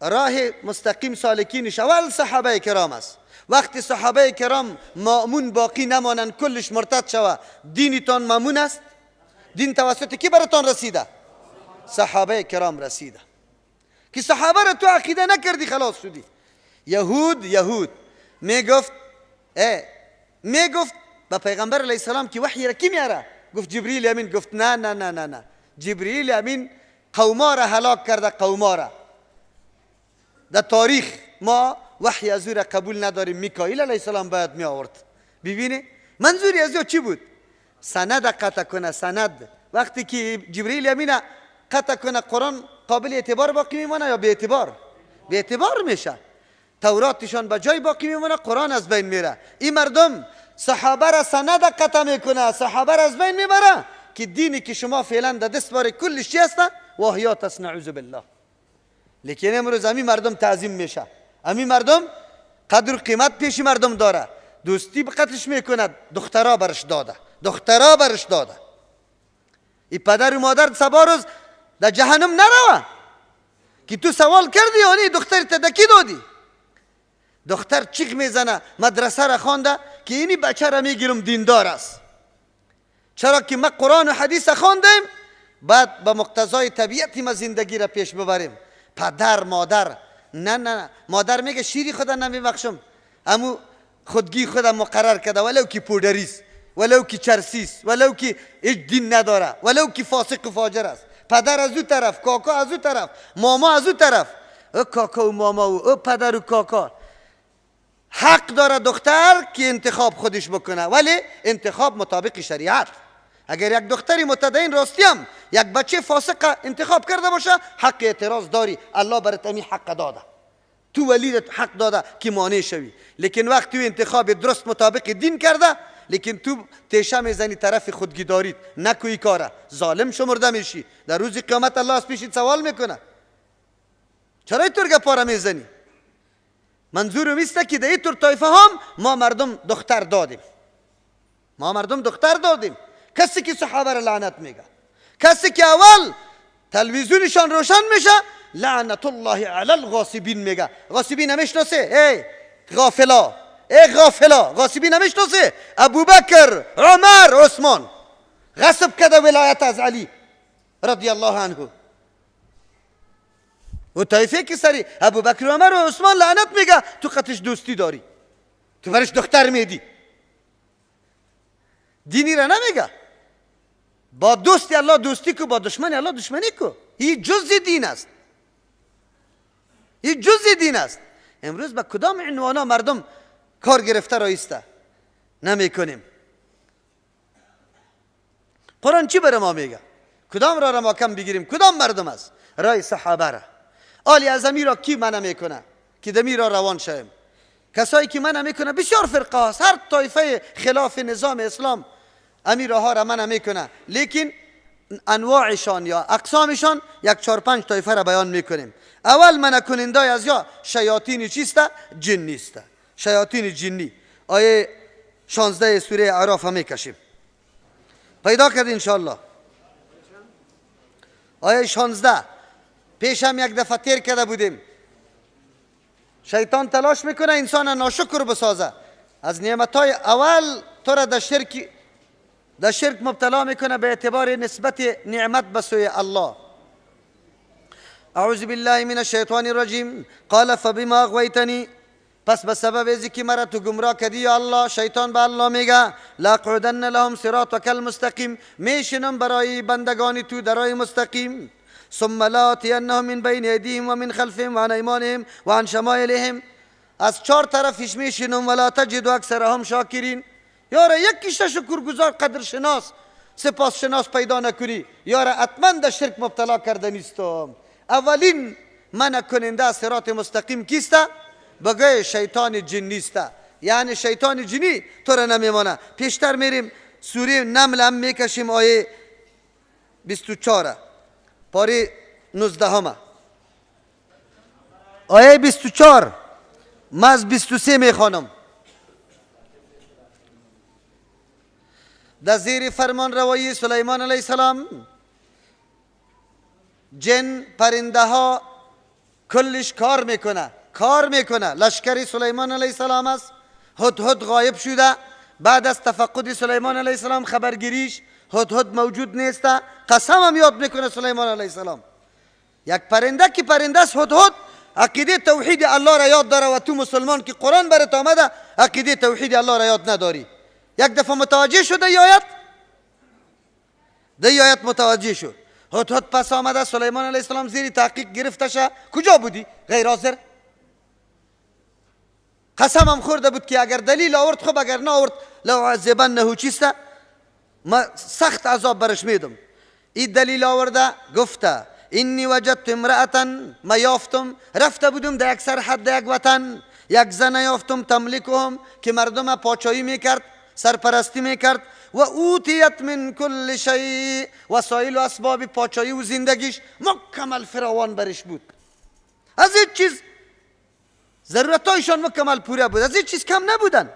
راه مستقیم سالکینش اول صحابه کرام است. وقتی صحابه کرام مأمون باقی نمانند، کلش مرتد شوه، دینتان مأمون است؟ دین توسط کی براتان رسیده؟ صحابه کرام رسیده. که صحابه را تو عقیده نکردی خلاص شدی. یهود میگفت به پیغمبر علیه السلام که وحی را کی میاره؟ گفت جبریل امین. گفت نه جبریل امین قوما را هلاک کرده. قوما را در تاریخ ما وحی از او را قبول نداریم. میکائیل علیه السلام باید می آورد. ببینه منظوری از او چی بود؟ سند قطع کنه. سند وقتی که جبرئیل امین قطع کنه قرآن قابل اعتبار باقی میمونه یا به اعتبار؟ به اعتبار میشه. توراتشان به جای باقی میمونه، قرآن از بین میره. این مردم صحابه را سند قطع میکنه، صحابه را از بین میبره که دینی که شما فعلا در دست باره کلش چی هسته؟ واهیات است، نعوذ بالله. لیکن امروز همین مردم تعظیم میشه، همین مردم قدر و قیمت پیش مردم داره. دوستی به قتلش میکنه، دخترها برش داده، دخترها برش داده. این پدر و مادر سبا روز در جهنم نروه که تو سوال کردی آنی دختر تدکی دادی. دختر چیخ میزنه مدرسه را خوانده که اینی بچه را میگیرم دیندار است. چرا که ما قرآن و حدیث خواندیم، بعد به مقتضای طبیعتی ما زندگی را پیش ببریم. پدر مادر نه مادر میگه شیری خدا نمیبخشم، امو خودگی خودم مقرر کرده، ولو که پودریست، ولو که چرسیست، ولو که هیچ دین نداره، ولو که فاسق و فاجر است. پدر از او طرف، کاکا از او طرف، ماما از او طرف. او کاکا و ماما و او پدر و کاکا. حق داره دختر که انتخاب خودش بکنه، ولی انتخاب مطابق شریعت. اگر یک دختری متدین راستیم یک بچه فاسق انتخاب کرده باشه، حق اعتراض داری، الله برات امی حق داده، تو ولیدت حق داده که مانع شوی. لیکن وقتی انتخاب درست مطابق دین کرده، لیکن تو تیشه میزنی طرف خودگی دارید، نکوی کاره، ظالم شمرده میشی. در روز قیامت الله از پیشت سوال میکنه چرا اینطور گپا را میزنی؟ منظورم است که در اینطور طایفه هم ما مردم دختر دادیم، ما مردم دختر دادیم. کسی که صحابه را لعنت میگه، کسی که اول تلویزیونشان روشن میشه لعنت الله علی الغاصبین میگه. غاصبین نمیشناسه؟ ای غافلا، ای غافلا، غاصبین نمیشناسه؟ ابوبکر، عمر، عثمان غصب کرده ولایت از علی رضی الله عنه. و طایفه که سری ابوبکر، عمر و عثمان لعنت میگه، تو قطعش دوستی داری، تو برش دختر میدی. دینی را نمیگه. با دوستی الله دوستی کو، با دشمنی الله دشمنی کو. این جزء دین است، این جزء دین است. امروز با کدام عنوانا مردم کار گرفته رایسته نمیکنیم. قرآن چی بر ما میگه؟ کدام را ما کم بگیریم؟ کدام مردم است؟ رای صحابه را. آلی اعظمی را کی منع میکنه که دمی را روان شویم؟ کسایی که منع میکنه بسیار فرقه است، هر طایفه خلاف نظام اسلام امیرها را منع میکنه، لیکن انواعشان یا اقسامشان یک 4-5 طایفه را بیان میکنیم. اول منع کننده از یا شیاطین چیست؟ جنی است. شیاطین جنی آیه 16 سوره اعراف میکشیم. پیدا کرد انشاءالله آیه 16. پیش هم یک دفعه تیر کرده بودیم. شیطان تلاش میکنه انسان ناشکر بسازه، از نعمتهای اول تو را در شرک مبتلا میکنه به اعتبار نسبت نعمت به سوی الله. اعوذ بالله من الشیطان الرجیم. قال فبما اغویتنی، پس به سبب ازی که مرا تو گمراه کردی یا الله، شیطان به الله میگه لاقعدن لهم صراطک المستقیم، میشنم برای بندگانی تو در راه مستقیم. ثم لآتینهم من بین ایدیهم و من خلفهم و عن ایمانهم و عن شمائلهم، از 4 طرفش میشنم. ولا تجد اکثرهم شاکرین، یارا یکیش شکرگزار قدرشناس سپاسشناس پیدا نکنی، یارا حتما در شرک مبتلا کرده نیستم. اولین منع کننده از صراط مستقیم کیست؟ بگه شیطان جنی است. یعنی شیطان جنی تو را نمیمانه. پیشتر میریم سوره نمل هم میکشیم آیه 24 پاره 19 آیه 24 من از 23 میخوانم. در زیر فرمان روایی سلیمان علیه السلام جن پرنده ها کلش کار میکنه. لشکر سلیمان علیه السلام است. هدهد غایب شده. بعد از تفقد سلیمان علیه السلام خبرگیریش هدهد موجود نیست. قسم هم یاد میکنه سلیمان علیه السلام. یک پرنده که پرنده است هدهد عقیده توحید الله را یاد داره، و تو مسلمان که قرآن برات آمده عقیده توحید الله را یاد نداری. یک دفعه متوجه شده ای آیت متوجه شد. هدهد پس آمده سلیمان علیه السلام زیر تحقیق گرفتشه. کجا بودی؟ غیر حاضر. قسم هم خورده بود که اگر دلیل آورد خوب، اگر نه آورد لأعذبنه چیسته، ما سخت عذاب برش میدم. این دلیل آورده گفته اینی وجدت امرأة، ما یافتم، رفته بودم در یک سرحد یک وطن، یک زن یافتم تملکهم که مردم پاچایی میکرد، سرپرستی میکرد، و اوتیت من کل شیء، وسایل و اسباب پاچایی و زندگیش مکمل فراوان برش بود. از این چیز ضرورتایشان مکمل پوره بود، از این چیز کم نبودن،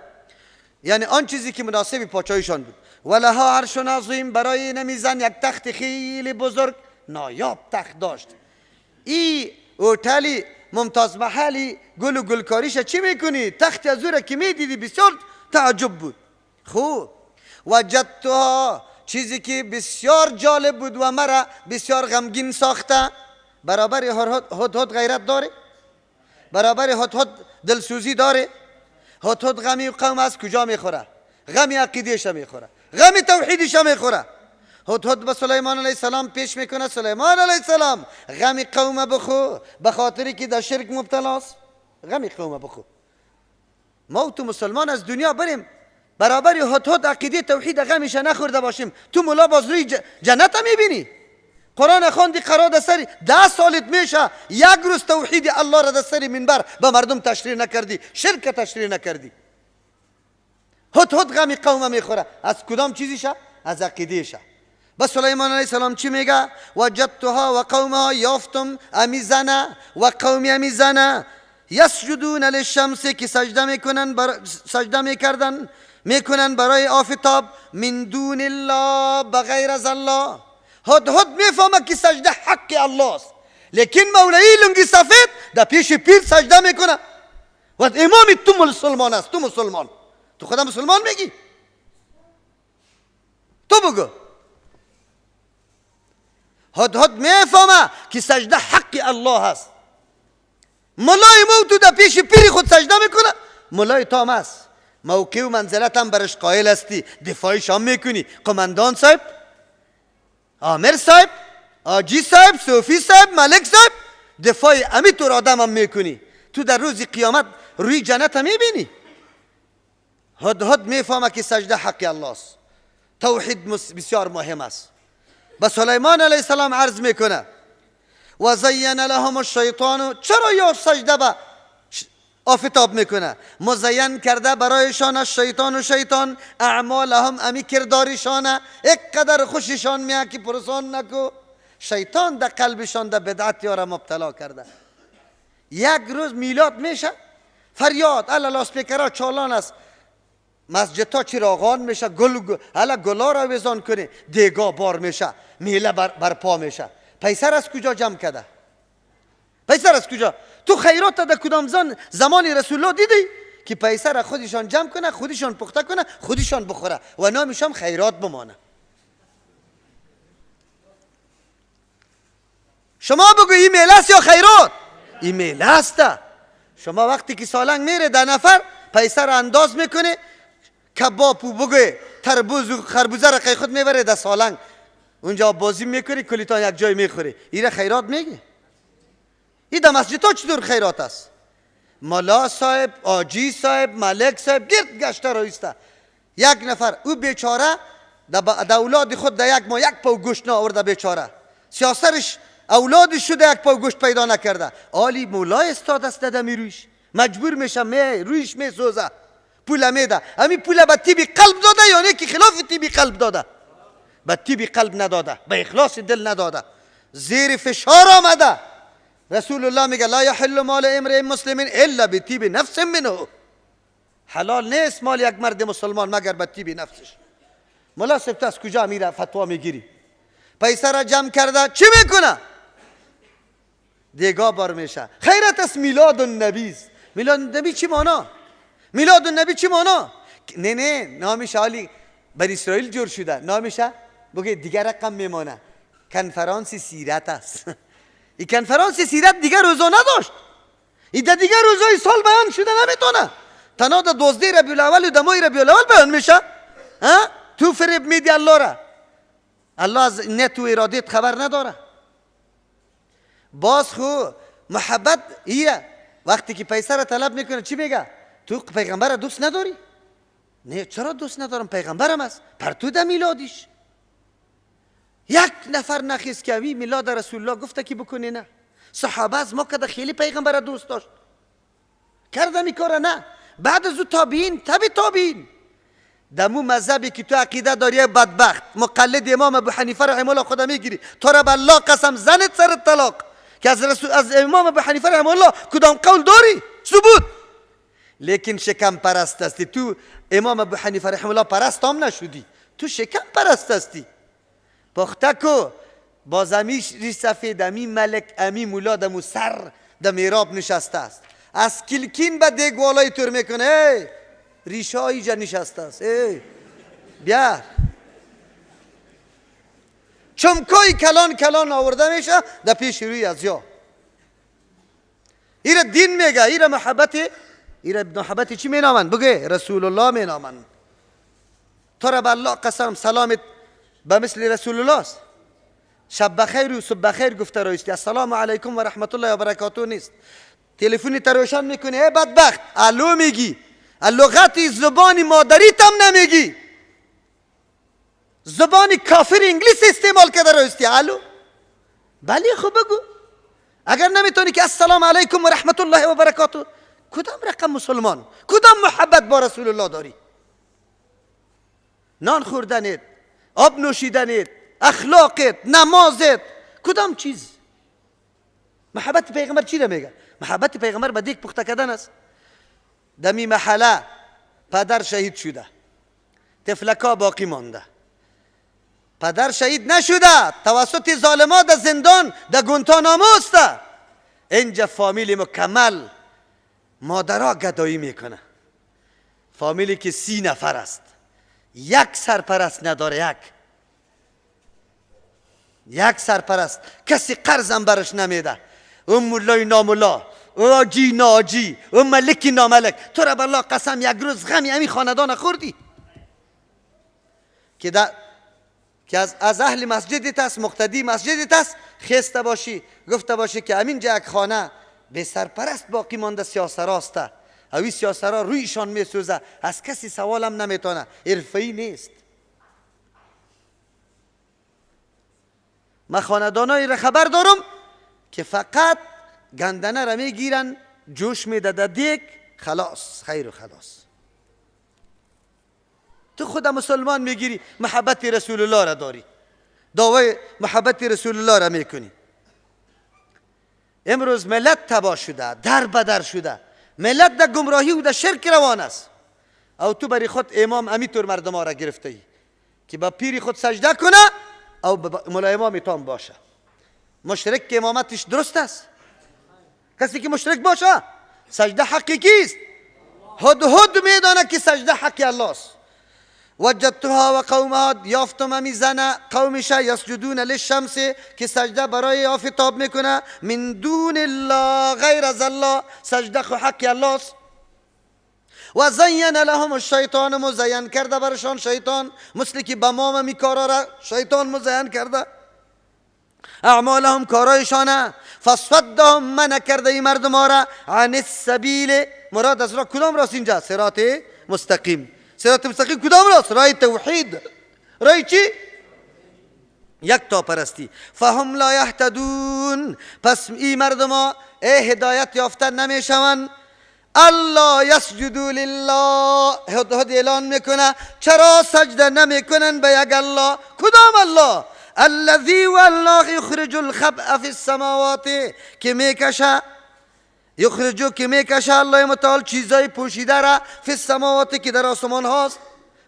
یعنی آن چیزی که مناسب پاچاییشان بود. ولها عرش عظیم، برای نمیزن یک تخت خیلی بزرگ نایاب تخت داشت. این هتلی ممتاز محلی گل و گلکاریش چی میکنی؟ تخت از او را که میدیدی بسیار تعجب بود. خوب وجدتها، چیزی که بسیار جالب بود و مرا بسیار غمگین ساخته. برابر هدهد غیرت داره؟ برابر هدهد دلسوزی داره؟ هدهد غمی قوم از کجا میخوره؟ غمی عقیدهش میخوره، غمی توحیدش میخوره. هدهد به سلیمان علیه السلام پیش میکنه سلیمان علیه السلام غمی قوم بخو، به خاطری که در شرک مبتلاست. غمی قوم بخو. ما و تو مسلمان از دنیا بریم برابر هدهد عقیده توحید غمش نخورده باشیم، تو ملا باز روی جنت میبینی؟ قرآن خواندی قرار در سری 10 سالت میشه یک روز توحید الله را در سری منبر به مردم تشریح نکردی، شرک تشریح نکردی. هدهد غمی قوم میخوره. از کدام چیزیشه؟ از عقیدهشه. بس سلیمان علیه السلام چی میگه؟ وجدتها و قومها، یافتم امی زنه و قومی امی زنه، یسجدون للشمس، که سجده میکنن برای آفتاب، من دون الله، بغیر از الله. هدهد میفهمه که سجده حق الله است، لیکن مولایی لنگی سفید در پیش پیر سجده میکنه و امام تو مسلمان است. تو مسلمان، تو خدا مسلمان میگی؟ تو بگو. هدهد میفهمه که سجده حق الله است. مولای تو در پیش پیر خود سجده میکنه، مولای تو هم است، موقع و منزلت هم برش قائل هستی، دفاعش هم میکنی. قماندان صاحب، آمر صاحب، آجی صاحب، صوفی صاحب، ملک صاحب، دفاع امی طور آدم هم میکنی. تو در روز قیامت روی جنت هم میبینی. هدهد میفهمه که سجده حق الله است، توحید بسیار مهم است. به سلیمان علیه السلام عرض میکنه و زین لهم الشیطان، چرا یا سجده به آفتاب میکنه؟ مزین کرده برایشان الشیطان و شیطان اعمالهم، امی کرداریشانه، یک قدر خوششان میاد که پرسان نکو. شیطان در قلبشان در بدعت یاره مبتلا کرده. یک روز میلاد میشه، فریاد الا لاسپیکرها چالان است، مسجد ها چراغان میشه، گلا را وزان کنه، دیگا بار میشه، میله برپا میشه. پیسر از کجا جمع کرده؟ پیسر از کجا؟ تو خیرات در کدام زمان رسول الله دیدی که پیسر خودشان جمع کنه، خودشان پخته کنه، خودشان بخوره و نامش هم خیرات بمانه؟ شما بگو این میله است یا خیرات؟ این میله است. شما وقتی که سالنگ میره 10 نفر پیسر انداز میکنه، کباب و بگو تربوز و خربوزه را خود میبره در سالنگ، اونجا بازی میکنی، کلیتان یک جای میخوری. این خیرات میگه؟ این در مسجد ها چطور خیرات است؟ ملا صاحب، آجی صاحب، ملک صاحب گرد گشته رایسته. یک نفر او بیچاره در اولاد خود در یک ماه 1 پاو گوشت نآورده، بیچاره سیاسرش اولادش شده 1 پاو گوشت پیدا نکرده. آلی مولای استاد است دمی رویش، مجبور میشه رویش میسوزه، پول میده. همین پول به تیبی قلب داده یا نه که خلاف تیبی قلب داده؟ به تیبی قلب نداده، به اخلاص دل نداده، زیر فشار آمده. رسول الله میگه لا یحل مال امرئ مسلم الا بطیب نفس منه، حلال نیست مال یک مرد مسلمان مگر به طیب نفسش. ملا صاحب از کجا میره فتوا میگیری؟ پیسه را جمع کرده چی میکنه؟ دیگا بار میشه. خیرت است میلاد النبی. میلاد النبی چی معنا؟ میلاد النبی چی معنا؟ نه نامش حالی بر اسرائیل جور شده، نامش بگه دیگر رقم میمانه، کنفرانس سیرت است. این کنفرانس سیرت دیگر روزا نداشت، این در دیگر روزای سال بیان شده نمیتونه. تنها در 12 ربیع الاول و 10 ربیع الاول بیان میشه. تو فریب میدی الله را، الله از نیت و ارادت خبر نداره. باز خو محبت ایه وقتی که پیسه را طلب میکنه چی میگه؟ تو پیغمبر دوست نداری؟ نه چرا دوست ندارم؟ پیغمبرم است. پر تو ده میلادیش یک نفر نخیست که اوی میلاد رسول الله گفته که بکنی؟ نه. صحابه از ما که خیلی پیغمبر دوست داشت کردن این کار؟ نه. بعد از او تابعین دمو مذهبی که تو عقیده داری بدبخت مقلد امام ابو حنیفه رحمه الله خدا میگیری تو را بالله قسم زنت سر طلاق که از امام ابو حنیفه رحمه الله کدام قول داری؟ ثبوت. لیکن شکم پرست هستی. تو امام ابو حنیفه رحمه الله پرست هم نشدی، تو شکم پرست هستی. پخته کو با زمیش سفید امی ملک امی مولا دمو سر دم میراب نشسته است، از کلکین به دیگوالای تور میکنه ریشه هایی جا نشسته است. بیار چمکای کلان آورده میشه در پیش روی از یا ایره دین میگه، ایره محبت چی مینامن؟ بگه رسول الله مینامن. تو را بالله قسم سلامت به مثل رسول الله است. شب بخیر و صبح بخیر گفته رایستی، السلام علیکم و رحمت الله و برکاته نیست. تلفنی روشن میکنی ای بدبخت الو میگی، لغتی زبانی مادری تم نمیگی، زبانی کافر انگلیس استعمال کرده رایستی الو. بله خب بگو. اگر نمیتونی که السلام علیکم و رحمت الله و برکاته، کدام رقم مسلمان، کدام محبت با رسول الله داری؟ نان خوردنت، آب نوشیدنت، اخلاقت، نمازت، کدام چیز؟ محبت پیغمبر چی میگه؟ محبت پیغمبر به دیگ پخته کردن است. دمی محله پدر شهید شده، تفلکا باقی مانده. پدر شهید نشده، توسط ظالما در زندان در گونتانامو است. اینجا فامیلی مکمل مادرها گدایی میکنه. فامیلی که 30 نفر است، یک سرپرست نداره، یک سرپرست، کسی قرضم برش نمیده. اون مولای نامولا، اون آجی ناجی، اون ملکی ناملک. تو را بالله قسم یک روز غمی امی خاندان خوردی که از اهل مسجدت است، مقتدی مسجدت است، خسته باشی گفته باشی که امین جا یک خانه به سرپرست باقی مانده سیاسراسته، اوی سیاسرا رویشان میسوزه، از کسی سوالم نمیتونه، حرفه‌ای نیست. من خاندانایی را خبر دارم که فقط گندنه را میگیرن، جوش میده در دیگ، خلاص خیر و خلاص. تو خود مسلمان میگیری محبت رسول الله را داری، دعوی محبت رسول الله را میکنی. امروز ملت تباه شده، در بدر شده، ملت در گمراهی و در شرک روان است. او تو بری خود امام امیتور مردم ها را گرفته ای که با پیری خود سجده کنه او مولا امام تام باشه. مشرک که امامتش درست است؟ کسی که مشرک باشه سجده حقیقی است. هد میدانه که سجده حقی الله است. وجدتها و قومها، یافتم امی زن قومش یسجدون للشمس که سجده برای آفتاب میکنه، من دون الله غیر از الله، سجده خو حقی الله است. و زین لهم الشیطان، مزین کرده برشان شیطان، مثل که بمام می کارا را شیطان مزین کرده اعمالهم کارایشانه. فصدهم، من کرده ای مردم را عن السبیل، مراد از را کدام راست اینجا؟ صراط مستقیم. صراط مستقیم کدام راست؟ رای توحید، رای چی؟ یک تا پرستی. فهم لا یهتدون، پس ای مردم ها هدایت یافته نمیشوند. الله یسجدوا لله، هد اعلان میکنه چرا سجده نمیکنن به یک الله؟ کدام الله؟ الذی والله یخرج الخبأ فی السماوات، که میکشه، یخرجو که میکشه الله متعال چیزای پوشیده را فی السماوات که در آسمان هاست.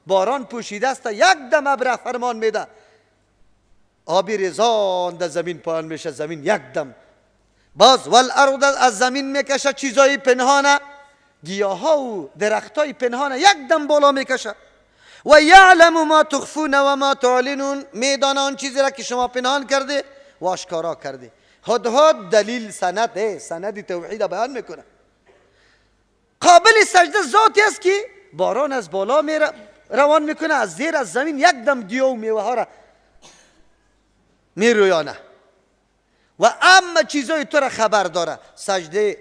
باران پوشیده است، یک دم ابر فرمان میده، آبی ریزان در زمین پایان میشه، زمین یک دم. باز والارض، از زمین میکشه چیزای پنهانه، گیاها و درختای پنهانه یک دم بالا میکشه. و یعلم ما تخفون و ما تعلنون، میدانه آن چیزی را که شما پنهان کرده و آشکارا کرده. هدهد دلیل سند، سند توحید بیان میکنه. قابل سجده ذاتی است که باران از بالا روان میکنه، از زیر از زمین یک دم گیاه و میوه ها را میرو یا نه. و اما چیزای تو را خبر داره. سجده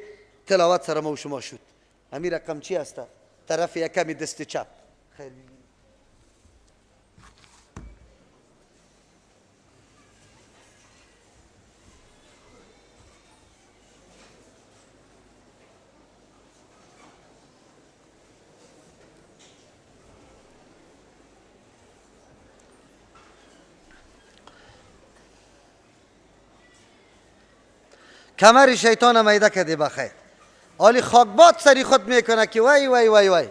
تلاوت سر ما و شما شد. همین رقم چی هسته؟ طرف یکمی دست چپ. خیر کمر شیطان میده کده بخیر. حالی خاکباد سری خود میکنه که وای وای وای وای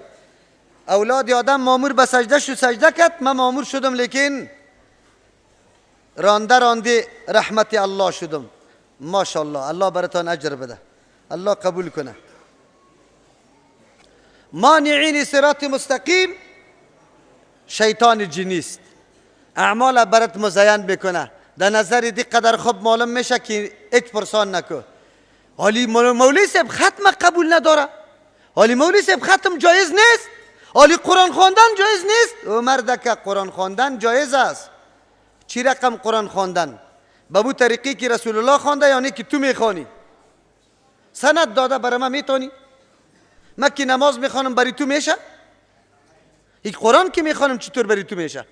اولاد آدم مامور به سجده شد، سجده کرد، من مامور شدم لیکن رانده رحمت الله شدم. ماشاءالله، الله براتان اجر بده، الله قبول کنه. مانعین صراط مستقیم شیطان جنی است. اعمال برات مزین میکنه، در نظر دی قدر خوب معلوم میشه که 1% نکو. حالی مولوی صاحب ختم قبول نداره، حالی مولوی صاحب ختم جایز نیست، حالی قرآن خواندن جایز نیست. او مرد که قرآن خواندن جایز است. چی رقم قرآن خواندن؟ به بو طریقی که رسول الله خوانده یعنی که تو میخوانی؟ سند داده برای من میتونی؟ من که نماز میخوانم بری تو میشه؟ یک قرآن که میخوانم چطور بری تو میشه؟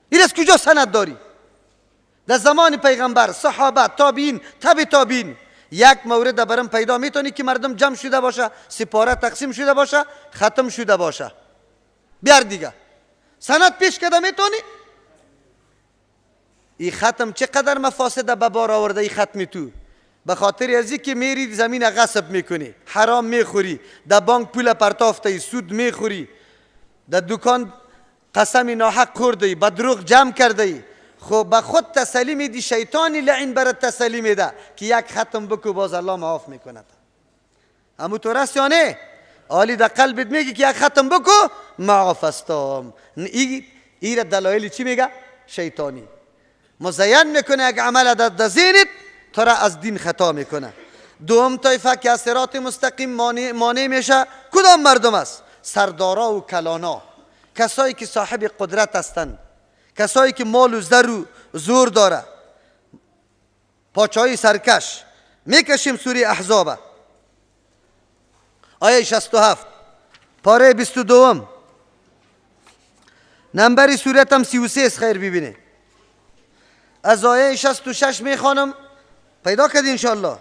این از کجا سند داری؟ در زمان پیغمبر، صحابه، تابعین، تبع تابعین یک مورد برام پیدا میتونی که مردم جمع شده باشه، سپاره تقسیم شده باشه، ختم شده باشه؟ بیار دیگه سند پیش کده میتونی؟ این ختم چقدر مفاسد به بار آورده. این ختم تو به خاطر ازی که میری زمین غصب میکنی، حرام میخوری، در بانک پول پرتافتی، سود میخوری، در دکان قسم ناحق خوردی، به دروغ جمع کردی. خب به خود تسلی میدی، شیطانی لعین برات تسلی میده که یک ختم بکو باز الله معاف میکند. اما تو راست یا نه؟ حالی در قلبت میگی که یک ختم بکو معاف استم. این دلایل چی میگه؟ شیطانی مزین میکنه یک عمل در ذهنت، تو را از دین خطا میکنه. دوم طایفه که از صراط مستقیم مانع میشه کدام مردم است؟ سردارا و کلانا، کسایی که صاحب قدرت هستند، کسایی که مال و زر و زور داره، پاچهای سرکش. میکشیم سوره احزاب آیه 67 پاره 22 نمبری سورت هم 33 است. خیر ببینه از آیه 66 میخوانم، پیدا کردی انشاءالله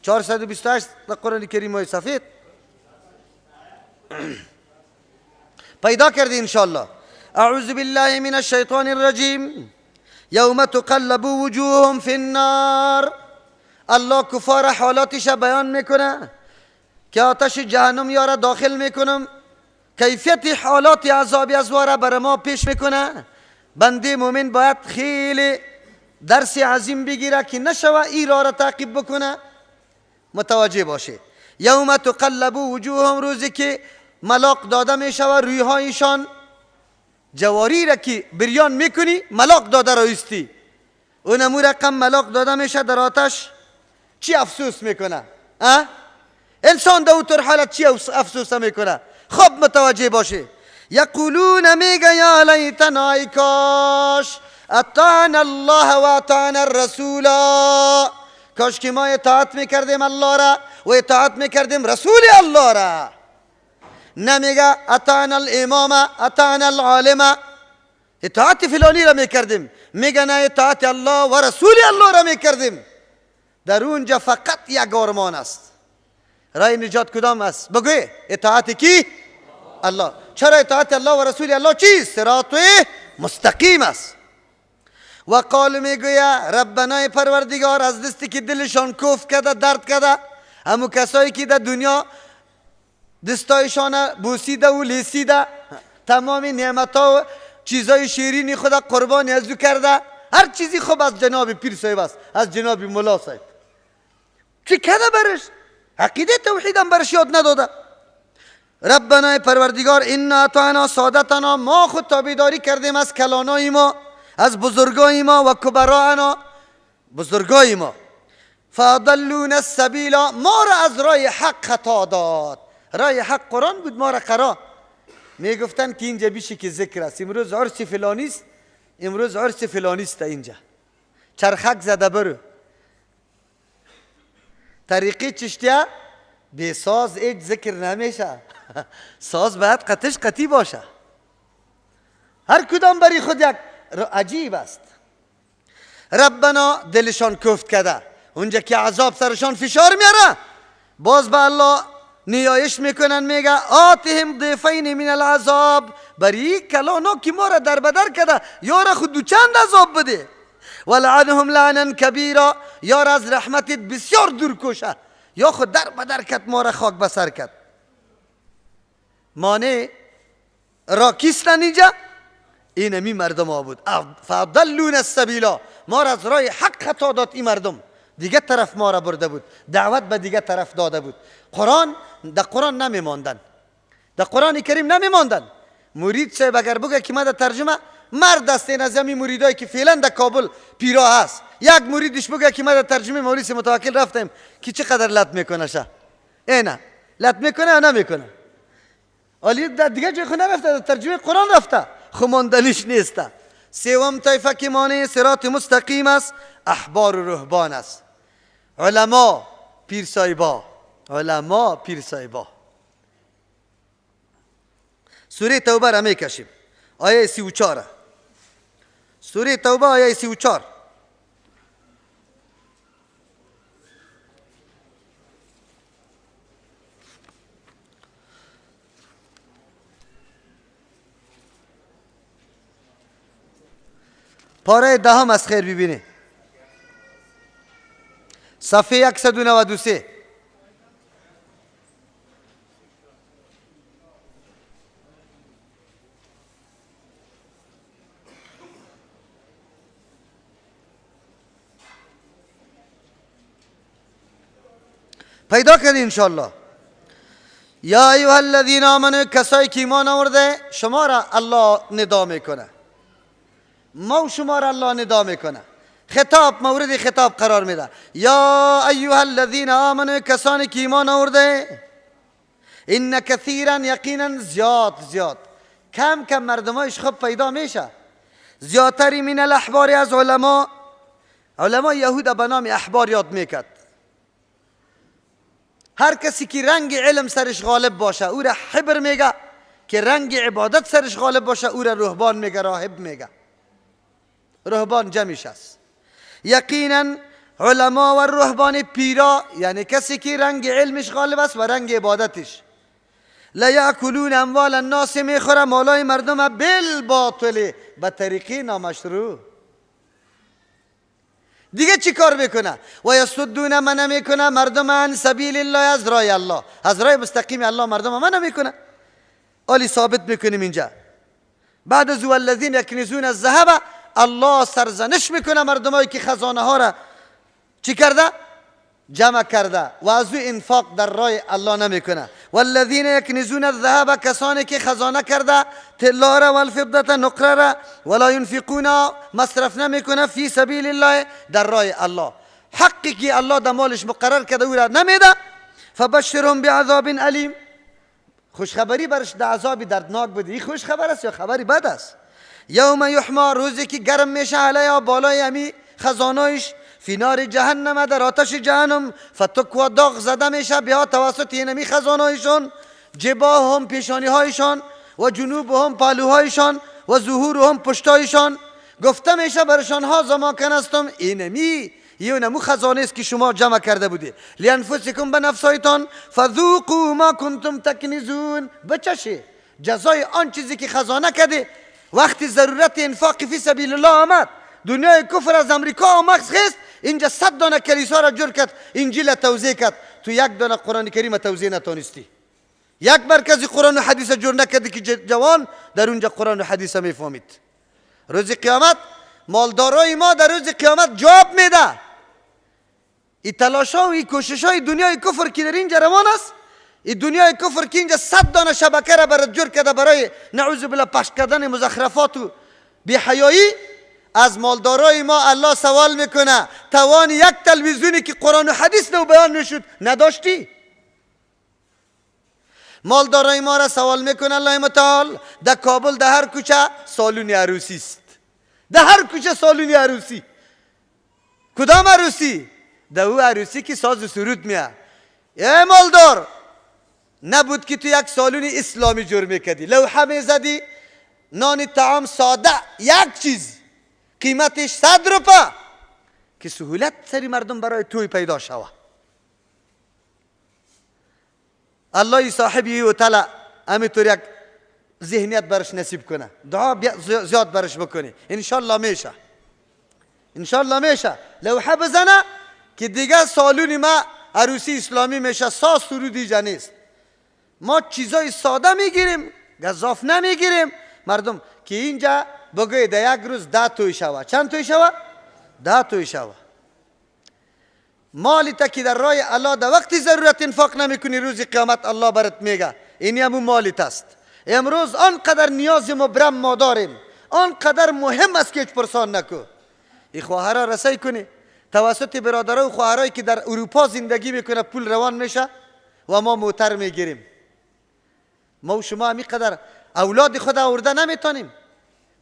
428 در قرآن کریم های سفید پیدا کردی انشاءالله. اعوذ بالله من الشیطان الرجیم یوم تقلب وجوههم فی النار. الله کفار حالاتش بیان میکنه که آتش جهنم یاره داخل میکنم. کیفیت حالات عذاب ازواره بر ما پیش میکنه. بنده مومن باید خیلی درس عظیم بگیره که نشوه ای را تعقیب بکنه، متوجه باشه. یوم تقلب وجوههم، روزی که ملاق داده میشوه روی هایشان. جواری را که بریان میکنی ملاق داده رایستی، اونمو رقم ملاق داده میشه در آتش، چی افسوس میکنه؟ انسان در اون حالت چی افسوس میکنه؟ خب متوجه باشه. یقولون میگه یا لیتنا ای کاش اطعنا الله و اطعنا الرسول، کاش که ما اطاعت میکردیم الله را و اطاعت میکردیم رسول الله را. نمیگه اطعنا الامام اطعنا العالم، اطاعت فلانی را میکردیم، میگه نه اطاعت الله و رسول الله را میکردیم. در اونجا فقط یک آرمان است. رای نجات کدام است؟ بگوی اطاعت کی؟ الله. چرا اطاعت الله و رسول الله چیست؟ صراط مستقیم است. و قال میگویا ربنا پروردگار از دستی که دلشان کوف کرده، درد کرده، همو کسایی که در دنیا دستایشان بوسیده و لیسیده، تمام نعمتها و چیزای شیرینی خدا قربانی از او کرده، هر چیزی خوب از جناب پیر صاحب است، از جناب ملا صاحب. چی کرده برش؟ عقیده توحید هم برش یاد نداده. ربنا پروردگار انا اطعنا سادتنا، ما خود تابعداری کردیم از کلانای ما، از بزرگای ما و کبرانا، بزرگای ما. فاضلون السبیل، ما را از راه حق خطا داد. راه حق قرآن بود، ما را قرا. میگفتن که اینجا بیشه که ذکر است، امروز عرس فلانی است، امروز عرس فلانیست اینجا، چرخک زده برو. طریقی چشتیا به ساز ایج ذکر نمیشه. ساز باید قطش قطی باشه. هر کدام بری خود یک عجیب است. ربنا دلشان کفت کده، اونجا که عذاب سرشان فشار میاره باز به الله نیایش میکنن، میگه آتهم ضعفین من العذاب، بری کلانو که ما را در بدر کده یارا خود دو چند عذاب بده. ولعنهم لعنا کبیرا، یار از رحمتت بسیار دور کشه، یا خود در بدر کد ما را خاک بسر کد. مانه را کیستن اینجا؟ اینمی مردم ها بود. فضلون السبیلا، ما را از راه حق خطا داد. این مردم دیگه طرف ما را برده بود، دعوت به دیگه طرف داده بود. در قرآن نمیماندن، در قرآن کریم نمیماندن. مرید صاحب اگر بگه که ما در ترجمه مرد است، این از همین مریدایی که فعلا در کابل پیرا هست، یک مریدش بگه که ما در ترجمه مولوی متوکل رفتیم که چقدر لط میکنه شه، اینا لط میکنه یا نمیکنه. ولی در دیگه جای خود نرفته، در ترجمه قرآن رفته، خماندنیش نیسته. سوم طایفه که مانع صراط مستقیم است احبار و رهبان است. علما پیرسایبا، علما پیرسایبا. سوره توبه را میکشیم، آیه 34. سوره توبه آیه 34. پاره دهم از خیر ببینه، صفحه 193. پیدا کردی انشاءالله. یا ایها الذین آمنوا، کسایی که ایمان آورده شما را الله ندا میکنه، ما و شما را الله ندا میکنه. خطاب مورد خطاب قرار میده. یا ایها الذین آمنوا، کسانی که ایمان آورده. ان کثیرا، یقینا زیاد کم مردمایش خب پیدا میشه. زیادتری من الاحبار، از علما یهود به نام احبار یاد میکرد. هر کسی که رنگ علم سرش غالب باشه او را حبر میگه، که رنگ عبادت سرش غالب باشه او را رهبان میگه، راهب میگه. رهبان جمعش است. یقینا علما و رهبان پیرا، یعنی کسی که رنگ علمش غالب است و رنگ عبادتش. لا یاکلون اموال الناس، میخوره مالای مردم بالباطل، به طریقی نامشروع. دیگه چی کار میکنه؟ و یصدون، منع میکنه مردم عن سبیل الله، از راه الله، از راه مستقیم الله مردم منع میکنه. علی ثابت میکنیم اینجا. بعد از الذین یکنزون الذهب، الله سرزنش میکنه مردمایی که خزانه ها را چی کرده؟ جمع کرده و از او انفاق در راه الله نمیکنه. والذین یکنزون الذهب، کسانی که خزانه کرده طلا را و الفضه نقره را، ولا ينفقون، مصرف نمیکنه فی سبیل الله، در راه الله. حقی که الله در مالش مقرر کرده او را نمیده. فبشرهم بعذاب علیم، خوشخبری برش در عذاب دردناک بده. این خوش خبر است یا خبری بد است؟ یوم یحما، روزی که گرم میشه علیها، بالای امی خزانایش، فی نار جهنم، در آتش جهنم، فتکوا، داغ زده میشه بها، توسط اینمی خزانایشان، جباههم، پیشانی هایشان، و جنوبهم، پالوهایشان، و ظهورهم، پشتایشان. گفته میشه برشان ها زما کنستم، اینمی یه نمو خزانه است که شما جمع کرده بودی. لانفسکم، به نفسایتان، فذوقوا ما کنتم تکنزون، بچشه جزای آن چیزی که خزانه کرده. وقتی ضرورت انفاق فی سبیل الله آمد، دنیای کفر از امریکا آمد خست، اینجا 100 دانه کلیسا را جور کرد، انجیل توزیع کرد، تو یک دانه قرآن کریم توزیع نتونستی. یک مرکزی قرآن و حدیث جور نکردی که جوان در اونجا قرآن و حدیث میفهمید. روز قیامت مالدارای ما در روز قیامت جواب میده. این تلاشا و این کوششای دنیای کفر که در اینجا روان است، این دنیای کفر که اینجا 100 دانه شبکه را برات جور کرده برای نعوذ بالله پخش کردن مزخرفات و بی‌حیایی، از مالدارای ما الله سوال میکنه توان یک تلویزیونی که قرآن و حدیث نو بیان میشد نداشتی؟ مالدارای ما را سوال میکنه الله متعال، در کابل در هر کوچه سالون عروسی است. در هر کوچه سالونی عروسی. کدام عروسی؟ در او عروسی که ساز و سرود میه. ای مالدار، نبود که تو یک سالونی اسلامی جور میکردی، لوحه میزدی نان طعام ساده یک چیز قیمتش 100 روپه که سهولت سری مردم برای توی پیدا شوه. الله صاحبی و تعالی همینطور یک ذهنیت برش نصیب کنه، دعا زیاد برش بکنه، انشالله میشه، انشالله میشه. لوحه بزنه که دیگه سالونی ما عروسی اسلامی میشه، ساز سرود اینجا نیست. ما چیزای ساده میگیریم، گزاف نمیگیریم. مردم که اینجا بگوی در یک روز 10 توی شوه. چند توی شوه؟ 10 توی شوه. مالی تا که در راه الله در وقتی ضرورت انفاق نمیکنی، روز قیامت الله برات میگه اینی همون مالیت است. امروز آنقدر نیاز مبرم ما داریم، آنقدر مهم است که هیچ پرسان نکو. این خواهرها رسای کنی توسط برادرها و خواهرایی که در اروپا زندگی میکنه، پول روان میشه و ما موتر میگیریم. ما و شما همیقدر اولاد خود آورده نمیتونیم.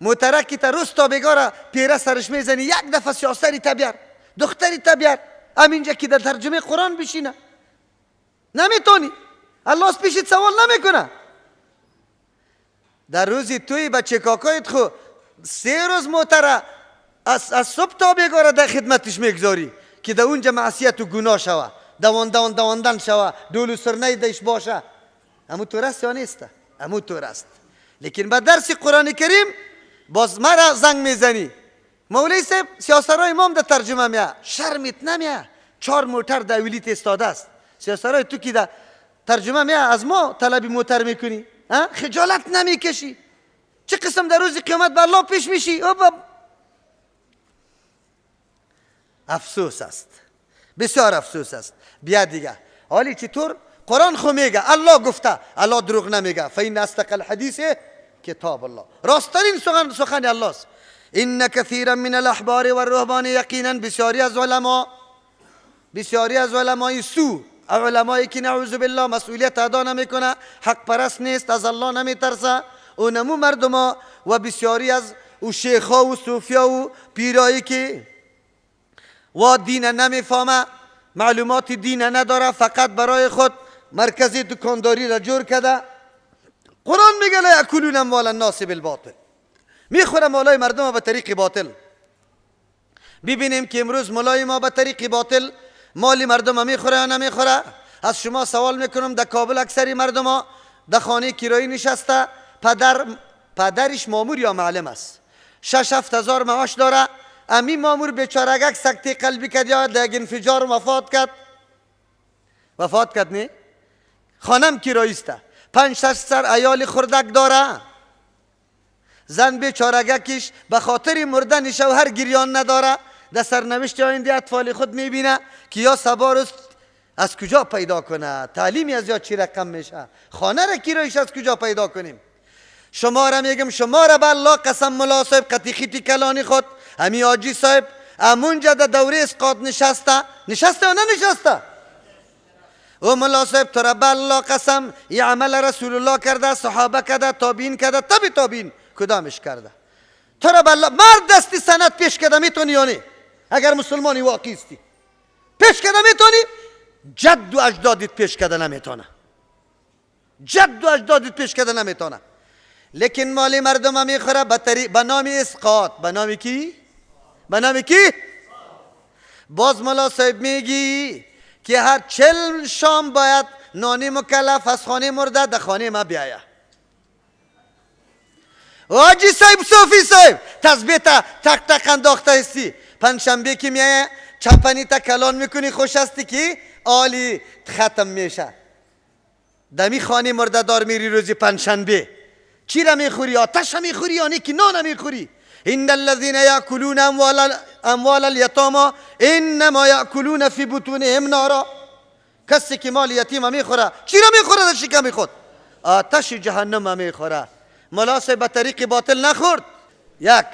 موترکی تا روز تا بگاره پیره سرش میزنی، یک دفعه سیاسری تبیار، دختری تبیار، همینجا که در ترجمه قرآن بشینه نمیتونی. الله از پیشت سوال نمیکنه. در روزی توی بچه کاکایت خو 3 روز موتره از صبح تا بگاره در خدمتش میگذاری که در اونجا معصیت و گناه شوه، دواندن شوه، دول و سرنه دایش باشه. همون طور است یا نیست؟ همون طور است. لیکن با درس قرآن کریم باز مرا زنگ میزنی، مولوی صاحب سیاسرهای امام در ترجمه میه، شرمت نمیه 4 موتر در ولیت استاده است. سیاسرهای تو که در ترجمه میه از ما طلبی موتر میکنی، خجالت نمیکشی؟ چه قسم در روز قیامت به الله پیش میشی؟ افسوس است، بسیار افسوس است. بیا دیگه حالی چطور قرآن خو میگه، الله گفته، الله دروغ نمیگه. فین اصدق الحدیث کتاب الله، راستترین سخن الله است. ان کثیرا من الاحبار والرهبان، یقینا بسیاری از علمای سو، علمایی که نعوذ بالله مسئولیت ادا نمیکنه، حق پرست نیست، از الله نمیترسه، و نمو مردما و بسیاری از او شیخا و صوفیا و پیرایی که و دین نمیفهمه، معلومات دین نداره، فقط برای خود مرکزی دکانداری را جور کرده. قرآن میگه لا یاکلون اموال الناس بالباطل، میخوره مالای مردم به طریق باطل. ببینیم که امروز مالای ما به طریق باطل مالی مردم میخوره یا نمیخوره. از شما سوال میکنم، در کابل اکثری مردم ها در خانه کرایی نشسته، پدرش مامور یا معلم است، 6-7 هزار معاش داره. امی مامور بیچارگک سکته قلبی کرد یا در انفجار وفات کرد نه، خانم کراییسته، 5-6 سر عیال خردک داره. زن بیچارگکش به خاطر مردن شوهر گریان نداره، در سرنوشت آینده اطفال خود میبینه که یا سبا از کجا پیدا کنه، تعلیمی از یا چی رقم میشه، خانه را کراییش از کجا پیدا کنیم. شما را میگم، شما را به الله قسم، ملا صاحب قطیخیتی کلانی خود، همی آجی صاحب امونجا در دوره اسقاط نشسته یا ننشسته؟ او ملا صاحب تو را به الله قسم ای عمل رسول الله کرده، صحابه کرده، تابعین کرده، تبی تابعین کدامش کرده؟ تو را به الله مرد دستی سند پیش کرده میتونی یا نه؟ اگر مسلمانی واقعی استی پیش کرده میتونی؟ جد و اجدادیت پیش کرده نمیتونه، جد و اجدادیت پیش کرده نمیتونه. لیکن مالی مردم هم میخوره به نام اسقاط. به نام کی؟ به نام کی؟ باز ملا صاحب میگی که هر 40 شام باید نانی مکلف از خانه مرده در خانه ما بیایه. آجی صاحب، صوفی صاحب، تسبیح تا تک تک انداخته هستی، پنجشنبه که میایه چپنی تا کلان میکنی، خوش هستی که آلی ختم میشه. دمی خانه مرده دار میری روزی پنجشنبه، چی را میخوری؟ آتش میخوری یا نیکی نان میخوری؟ ان الذين ياكلون اموال اليتامى انما ياكلون في بطونهم نارا. کسی که مال یتیم میخوره، چی را میخوره در شکم خود؟ آتش جهنم میخوره. ملا صاحب به طریق باطل نخورد. یک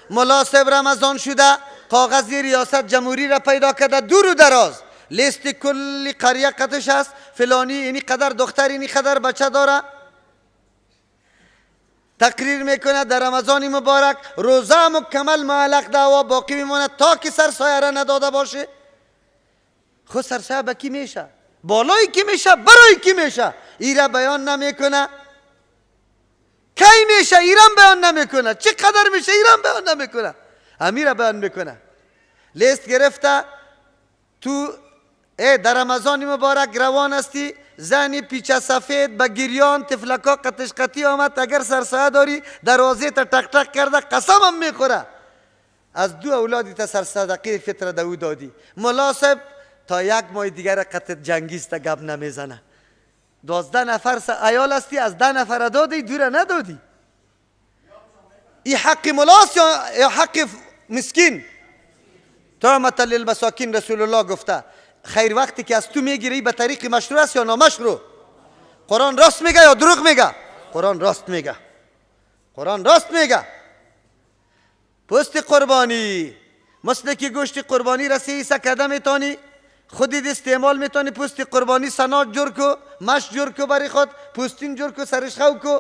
ملا صاحب رمضان شده، کاغذی ریاست جمهوری را پیدا کرده، دور و دراز لیست کل قریه قدش است، فلانی اینی قدر دختر، اینی قدر بچه داره. تقریر میکنه در رمضان مبارک روزه مکمل معلق دعوا باقی میمونه تا که سرسایه را نداده باشه. خود سرسایه به کی میشه؟ بالای کی میشه؟ برای کی میشه؟ ایره بیان نمیکنه. کی میشه؟ ایران بیان نمیکنه. چقدر میشه؟ ایران بیان نمیکنه. امیر بیان میکنه. لیست گرفته تو در رمضان مبارک روان استی، زنی پیچه سفید به گریان تفلکا قطش قطی آمد، اگر سرسایه داری دروازه تا تق تق کرده قسم هم میخوره از 2 اولادی تا سرصدقه فطر دو دادی. ملا صاحب تا 1 ماه دیگر قطع جنگیست گپ نمیزنه. 12 نفر ایال استی، از 10 نفر دادی، دوره ندادی. این حق ملاست یا حق مسکین؟ طعمة للمساکین رسول الله گفته خیر وقتی که از تو میگیری به طریق مشروع است یا نامشروع؟ قرآن راست میگه یا دروغ میگه؟ قرآن راست میگه. قرآن راست میگه. پوست قربانی مثل که گوشت قربانی را 3 حصه کده میتونی خودت استعمال میتونی. پوست قربانی سنات جور کو، مش جور کو، برای خود پوستین جور کو، سرش خو کو.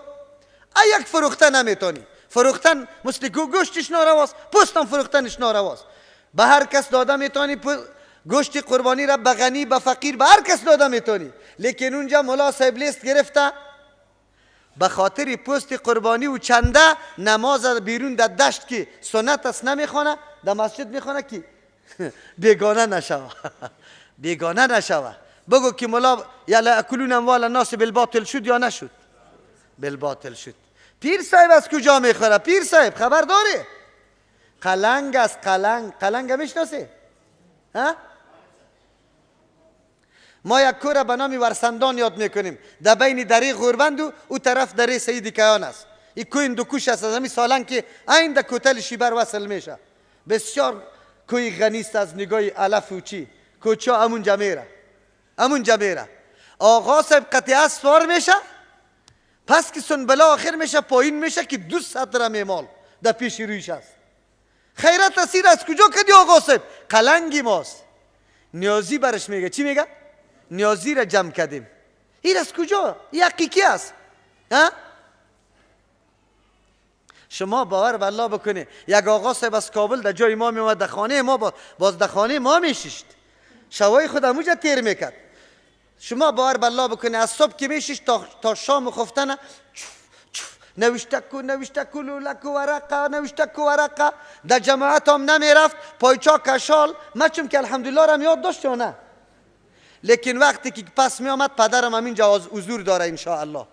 یک فروختن نمیتونی. فروختن مثل که گوشتش نارواست، پوستم فروختنش نارواست. به هر کس داده میتونی گوشت قربانی را به غنی، به فقیر، به هر کس داده میتونی. لیکن اونجا ملا صاحب لیست گرفته به خاطر پوست قربانی و چنده نماز بیرون در دشت که سنت است نمیخونه، در مسجد میخونه که بیگانه نشوه. بیگانه نشوه. بگو که ملا یلا اکلون اموال الناس بالباطل شد یا نشد؟ بالباطل شد. پیر صاحب از کجا میخوره؟ پیر صاحب خبر داره؟ قلنگ است. قلنگ میشناسی؟ ها؟ ما یک کور به نام ورسندان یاد میکنیم. در بین دره غوربند و او طرف دره سید کیان است. این کوی اندوکوش است از همین سالن که این در کوتل شیبر وصل میشه. بسیار کوی غنیست از نگاه علف و چی. کوچا امونجا میره. امونجا میره. آقا صاحب قطعه سوار میشه. پس که سنبلا آخر میشه پایین میشه که 200 را میمال در پیش رویش است. خیرت اسیر از کجا کدی آقا صاحب؟ قلنگی ماست. نیازی برش میگه. چی میگه؟ نیازی را جمع کردیم. این از کجا؟ این حقیقی است. شما باور به الله بکنه یک آقا صاحب از کابل در جای ما میومد در خانه ما، باز در خانه ما میشیشت، شوای خود اموجا تیر میکرد. شما باور به الله بکنه از صبح که میشیشت تا شام خفتنه نوشته کو لولک و ورقه، نوشته کو ورقه. در جماعت هم نمیرفت، پایچا کشال. من چون که الحمدلله را میاد داشت یا نه. لیکن وقتی که پس می آمد پدرم همین جواز حضور داره انشاءالله.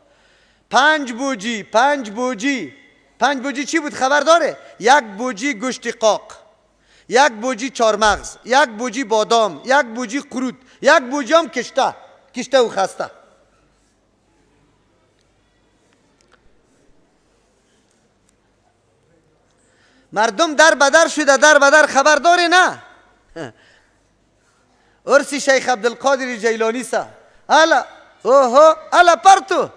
5 بوجی چی بود خبر داره؟ 1 بوجی گوشت قاق، 1 بوجی چارمغز، 1 بوجی بادام، 1 بوجی قروت، 1 بوجی هم کشته و خسته. مردم در بدر شده، در بدر خبر داره نه؟ ارسی شیخ عبدالقادر جیلانی سا الا پرتو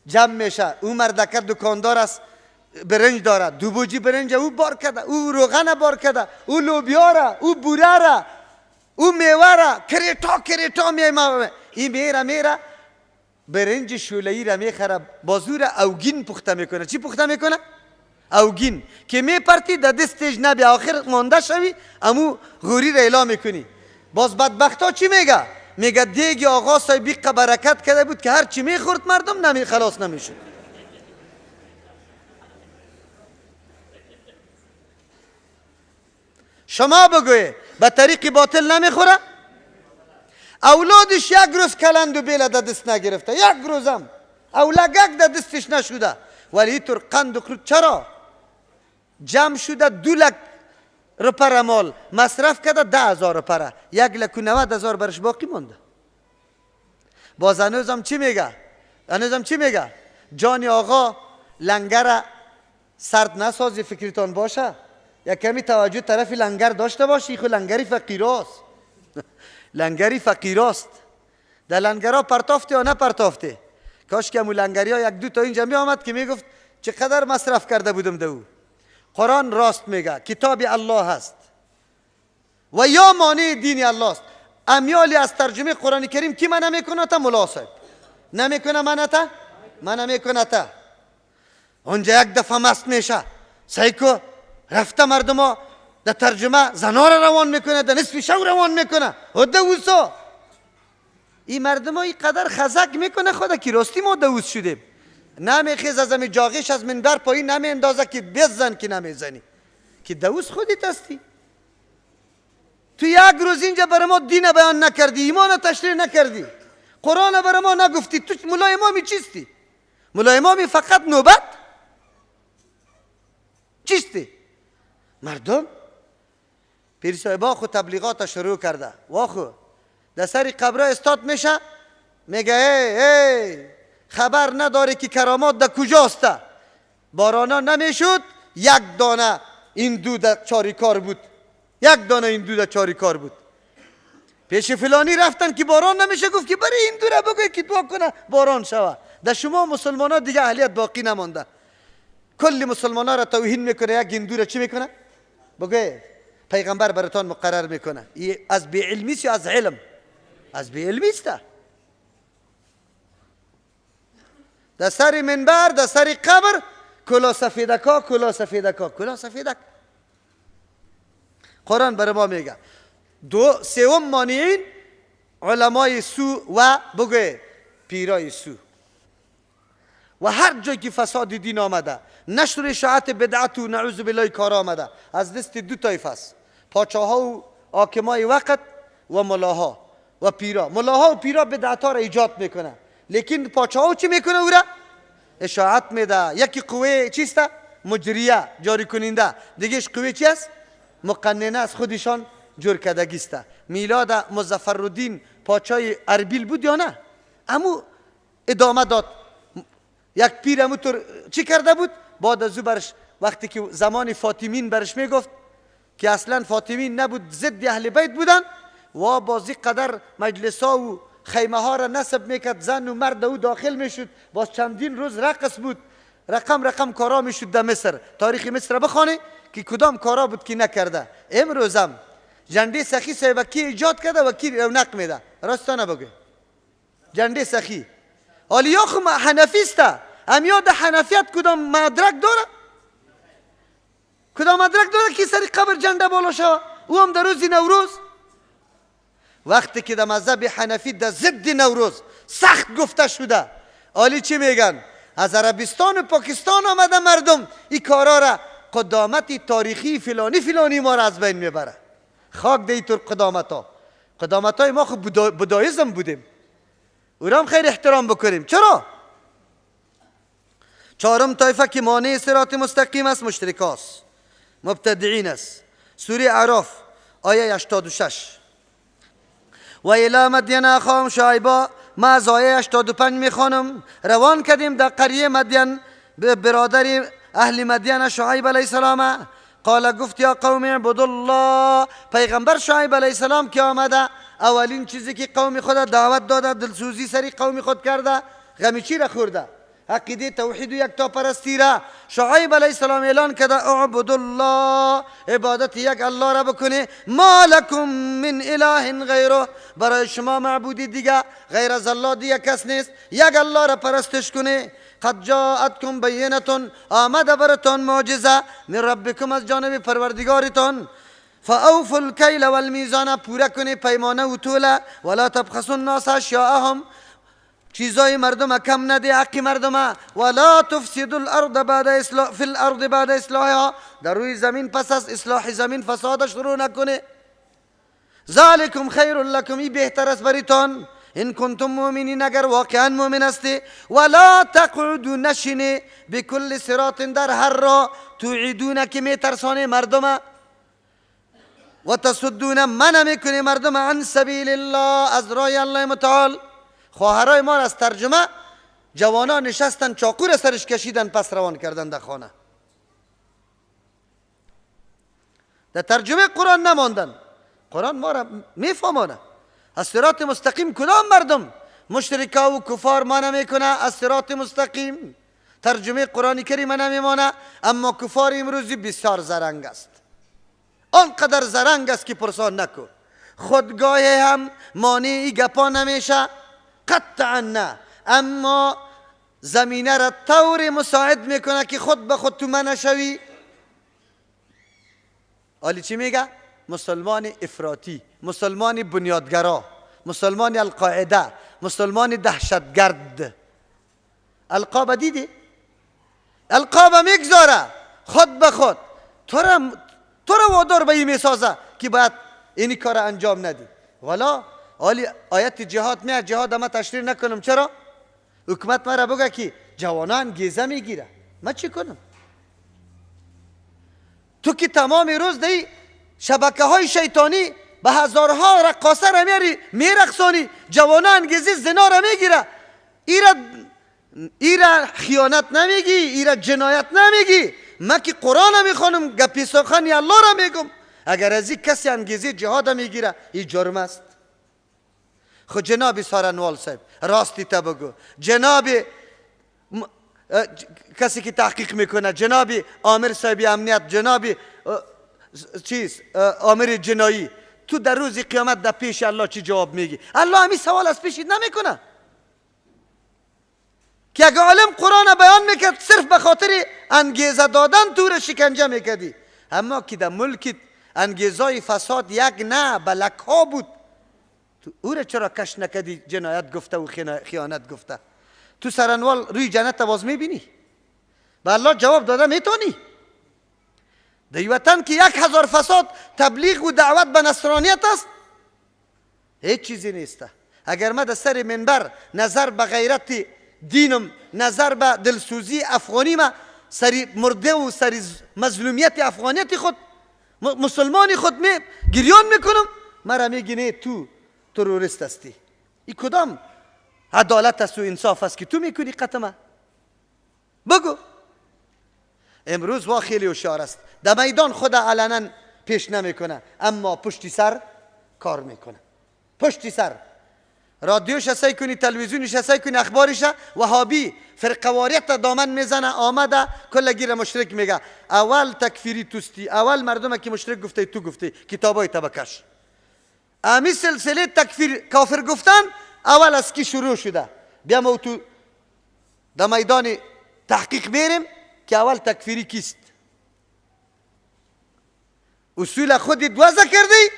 جمع میشه. او مردکر دکاندار است، برنج داره، 2 بوجی برنج او بار کرده، او روغن بار کرده، او لوبیا را، او بوره را، او میوه را، کریتا میمه. این میره برنج شوله‌ای را میخره، بازور اوگین پخته میکنه. چی پخته میکنه؟ اوگین که میپرتی در دستش نبی آخر مانده شوی امو غوری را اعلام میکنی. باز بدبختا چی میگه؟ میگه دیگه آقا صاحبی برکت کرده بود که هر چی میخورد مردم خلاص نمیشد. شما بگوی به طریق باطل نمیخوره؟ اولادش 1 روز کلند و بیل در دست نگرفته، 1 روزم او لگک در دستش نشده، ولی طور قند و قرود چرا؟ جمع شده 2 لک روپره مال مصرف کرده، 10,000 روپره، 1,90,000 برش باقی مونده. باز هنوزم چی میگه؟ جان آقا لنگر سرد نسازی، فکرتان باشه. یک کمی توجه طرف لنگر داشته باشی. خو لنگری فقیراست. لنگری فقیراست. در لنگرها پرتافته یا نه پرتافته؟ کاش که امو لنگری ها 1-2 تا اینجا می آمد که میگفت چقدر مصرف کرده بودم دو. قرآن راست میگه، کتاب الله هست و یا مانع دین الله است. امیالی از ترجمه قرآن کریم کی من نمیکنه؟ تا ملا صاحب نمیکنه، من نمیکنه. تا اونجا یک دفعه مست میشه. سایکو رفته مردم ها در ترجمه زنا را روان میکنه، در نصف شو روان میکنه. دوزا این مردم ها این قدر خزک میکنه خدا که راستی ما دوز شدیم. نمیخیز از همین جاغیش از منبر پایین نمی اندازه که بزن که نمیزنی، که دوز خودت هستی. تو یک روز اینجا برای ما دین بیان نکردی، ایمان تشریح نکردی، قرآن برای ما نگفتی. تو مولای امامی چیستی؟ مولای امامی فقط نوبت چیستی؟ مردم پیر صاحبا خود تبلیغات شروع کرده. واخو در سر قبره استاد میشه، میگه ای خبر نداری که کرامات در کجاست؟ بارانا نمیشد، یک دانه این دو در چاریکار بود، یک دانه این دو در چاریکار بود. پیش فلانی رفتن که باران نمیشه، گفت که برای این دو را بگوی که دعا کنه باران شوه. در شما مسلمان ها دیگه اهلیت باقی نمانده. کل مسلمان ها را توهین میکنه، یک این دو را چی میکنه؟ بگوی پیغمبر براتان مقرر میکنه. از بی علمی یا از علم؟ از بی علمی است. در سر منبر، در سر قبر کلا سفیدکا، کلا سفیدکا، کلا سفیدک. قرآن برای ما میگه سوم مانعین علمای سو و بگوی پیرای سو. و هر جایی که فساد دین آمده، نشر اشاعت بدعت و نعوذ بالله کار آمده، از دست دو طایفه است: پاچاها و حاکمای وقت و ملاها و پیرا. ملاها و پیرا بدعت ها را ایجاد میکنه، لیکن پاچاها چی میکنه؟ او را اشاعت میده. یکی قوه چیست؟ مجریه، جاری کننده. دیگهش قوه چی است؟ مقننه، از خودشان جور کردگی است. میلاد مظفرالدین پاچای اربیل بود یا نه؟ امو ادامه داد. یک پیر امو طور چی کرده بود؟ بعد از او برش وقتی که زمان فاطمین برش میگفت که اصلا فاطمین نبود، ضد اهل بیت بودن، و بازی قدر مجلس ها و خیمه ها را نصب میکرد، زن و مرد او داخل میشد، باز چندین روز رقص بود، رقم کارا میشد در مصر. تاریخ مصر بخوانه که کدام کارا بود که نکرده. امروزم جنده سخی صاحب کی ایجاد کرده و کی رونق میده؟ راستانه بگو. جنده سخی حالی خو حنفی است، امیا در حنفیت کدام مدرک داره؟ کدام مدرک داره که سری قبر جنده بالا شوه؟ او هم در روز نوروز. وقتی که در مذهب حنفی در ضد نوروز سخت گفته شده، حالی چی میگن؟ از عربستان و پاکستان آمده مردم این کارا را، قدامت تاریخی فلانی ما را از بین میبره. خاک دی طور قدامت های ما خود بودایزم بودیم، او را هم خیر احترام بکنیم. چرا؟ چهارم طایفه که مانع صراط مستقیم است مشرکاست، مبتدعین است. سوره اعراف آیه 86. و الی مدین اخاهم شعیبا، ما از آیه 85 میخوانم. روان کردیم در قریه مدین به برادر اهل مدین شعیب علیه السلام. قال گفت یا قوم اعبدوا الله. پیغمبر شعیب علیه السلام که آمده، اولین چیزی که قوم خود دعوت داده، دلسوزی سری قوم خود کرده، غمی چی را خورده؟ عقیده توحید و یکتا پرستی را. شعیب علیه السلام اعلان کرده اعبدوا الله، عبادت یک الله را بکنه. ما لکم من اله غیره، برای شما معبودی دیگه غیر از الله دیگه کس نیست، یک الله را پرستش کنه. قد جاءتکم بینه، آمده براتون معجزه من ربکم، از جانب پروردگارتان. فاوفوا الکیل والمیزان، پورا کنه پیمانه و طوله. ولا تبخسوا الناس اشیاءهم، چیزای مردم کم نده، حق مردم. ولا تفسدوا الارض بعد اصلاحها، در روی زمین پس از اصلاح زمین فساد شروع نکنه. ذالکم خیر لکم، این بهتر است بریتان، ان کنتم مؤمنین، اگر واقعا مؤمن هستی. ولا تقعدوا، نشینه، بكل صراط، در هر راه، توعدون که می ترسانه مردم، و تصدون، منع میکنه مردم، عن سبیل الله، از راه الله متعال. خواهرای ما از ترجمه جوانان نشستن چاقو سرش کشیدن، پس روان کردن در خانه. در ترجمه قرآن نماندن. قرآن ما را میفهمانه. از صراط مستقیم کدام مردم؟ مشرکا و کفار ما نمیکنه از صراط مستقیم. ترجمه قرآن کریم نمیمانه. اما کفار امروزی بسیار زرنگ است، آنقدر زرنگ است که پرسان نکن. خودگاه هم مانعی گپا نمیشه، قطعا نه. اما زمینه را طور مساعد میکنه که خود به خود تو من شوی. حالی چی میگه؟ مسلمان افراطی، مسلمان بنیادگرا، مسلمان القاعده، مسلمان دهشتگرد. القاب دیدی؟ القاب میگذاره خود به خود تو را وادار به این میسازه که باید اینی کار انجام ندی. والا حالی آیت جهاد میاد، جهاد ما تشریح نکنم. چرا؟ حکومت مرا بگه که جوانان انگیزه میگیره، من چی کنم؟ تو که تمام روز دی شبکه های شیطانی به هزارها رقاصه را میاری میرقصانی، جوانان انگیزه زنا را میگیره. ایرا خیانت نمیگی، ایرا جنایت نمیگی. من که قرآن میخوانم، گپی سخن الله را میگم. اگر از این کسی انگیزه جهاد میگیره این جرم است. خود جناب سارنوال صاحب راستی تا بگو، جناب کسی که تحقیق میکنه، جناب آمر صاحب امنیت، جناب آمر جنایی، تو در روز قیامت در پیش الله چی جواب میگی؟ الله همین سوال از پیشت نمیکنه که اگه عالم قرآن بیان میکرد صرف به خاطر انگیزه دادن تو را شکنجه میکردی. اما که در ملک انگیزای فساد یک نه بلک ها بود، تو او را چرا کش نکردی؟ جنایت گفته و خیانت گفته. تو سرنوال روی جنت باز میبینی؟ به الله جواب داده میتونی؟ در وطن که 1000 فساد تبلیغ و دعوت به نصرانیت است، هیچ چیزی نیسته. اگر من در سر منبر نظر به غیرت دینم، نظر به دلسوزی افغانی، ما سری مرده و سری مظلومیت افغانیت خود مسلمانی خود گریان میکنم، مرا میگی نه تو تروریست هستی. این کدام عدالت است و انصاف است که تو میکنی قطمه؟ بگو. امروز وا خیلی هوشیار است، در میدان خود علنا پیش نمیکنه، اما پشتی سر کار میکنه. پشتی سر رادیوش سعی کنی، تلویزیونش سعی کنی، اخبارش وهابی فرقواریت دامن میزنه، آمده کلگی را مشرک میگه. اول تکفیری توستی، اول مردم که مشرک گفته تو گفته، کتابای تبکش. امی سلسله تکفیر کافر گفتن اول از کی شروع شده؟ بیا ما تو در میدان تحقیق بریم که اول تکفیری کیست. اصول خودت وضع کردی،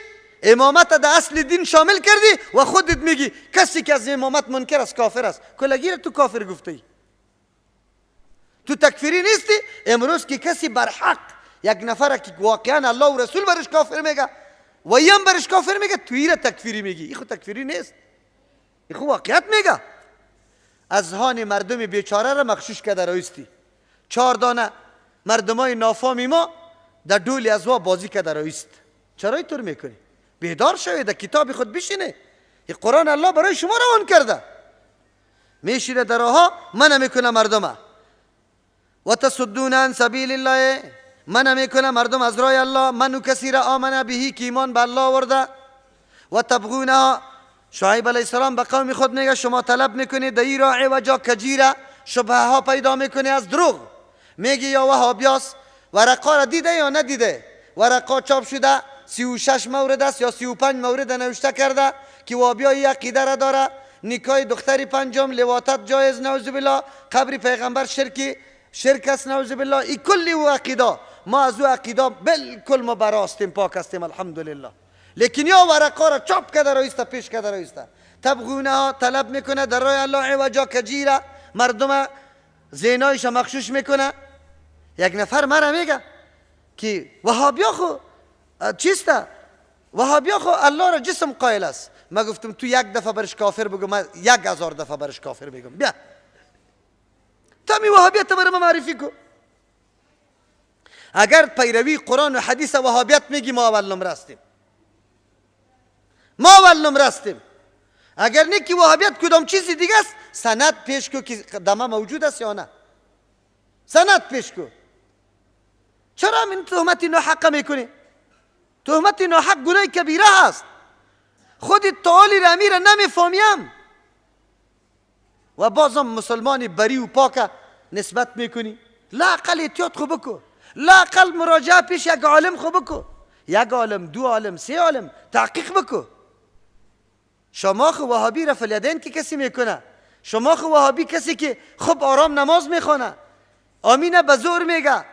امامت در اصل دین شامل کردی و خودت میگی کسی که از امامت منکر است کافر است. کلگی را تو کافر گفتی، تو تکفیری نیستی. امروز که کسی بر حق یک نفر که واقعا الله و رسول برش کافر میگه و یم برش کافر میگه، توی را تکفیری میگی. این خود تکفیری نیست، این خود واقعیت میگه. اذهان مردم بیچاره را مغشوش کرده رایستی. 4 دانه مردمای نافامی ما در دولی از وا بازی کرده رایست. چرا اینطور میکنی؟ بیدار شوید، در کتاب خود بشینه. این قرآن الله برای شما روان کرده. میشینه در راها منع میکنه مردم. و تصدون عن سبیل الله، منع میکنه مردم از راه الله. منو کسی را آمنه بهی که ایمان به الله ورده. و تبغونها، شعیب علیه السلام به قوم خود میگه شما طلب میکنید در این راه عوجا کجیره، شبهه ها پیدا میکنی از دروغ. میگی یا وهابیاست. ورقا را دیده یا ندیده؟ ورقا چاپ شده 36 مورد است یا 35 مورد نوشته کرده که وهابیای عقیده را داره. نکاح دختری 5، لواطت جایز نعوذ بالله، قبر پیغمبر شرک است نعوذ بالله. این کلی و عقیده ما از او عقیده بالکل ما براستیم، پاک هستیم الحمدلله. لیکن یا ورقا را چاپ کرده رایسته، پیش کرده رایسته. تبغونه ها طلب میکنه در راه الله عوجا کجیره، مردم زینایش مخشوش میکنه. یک نفر مرا میگه که وهابیا خو چیسته؟ وهابیا خو الله را جسم قائل است. من گفتم تو 1 دفعه برش کافر بگو، من 1000 دفعه برش کافر بگم. بیا تا می وهابیت برای ما معرفی کو. اگر پیروی قرآن و حدیث وهابیت میگی ما اول نمره هستیم، ما اول نمره هستیم. اگر نه که وهابیت کدام چیزی دیگه است، سند پیش کو که دمه موجود است یا نه. سند پیش کو. چرا من تهمت ناحق میکنی؟ تهمت ناحق گناه کبیره هست. خودت تعالی را امیر نمیفهمیم و بازم مسلمانی بری و پاک نسبت میکنی. لا اقل احتیاط خوب بکو، لا اقل مراجعه پیش یک عالم خوب بکو، 1 عالم 2 عالم 3 عالم تحقیق بکو. شماخ وهابی رفع الیدین که کسی میکنه، شما خو وهابی کسی که خب آرام نماز میخونه، آمینه به زور میگه،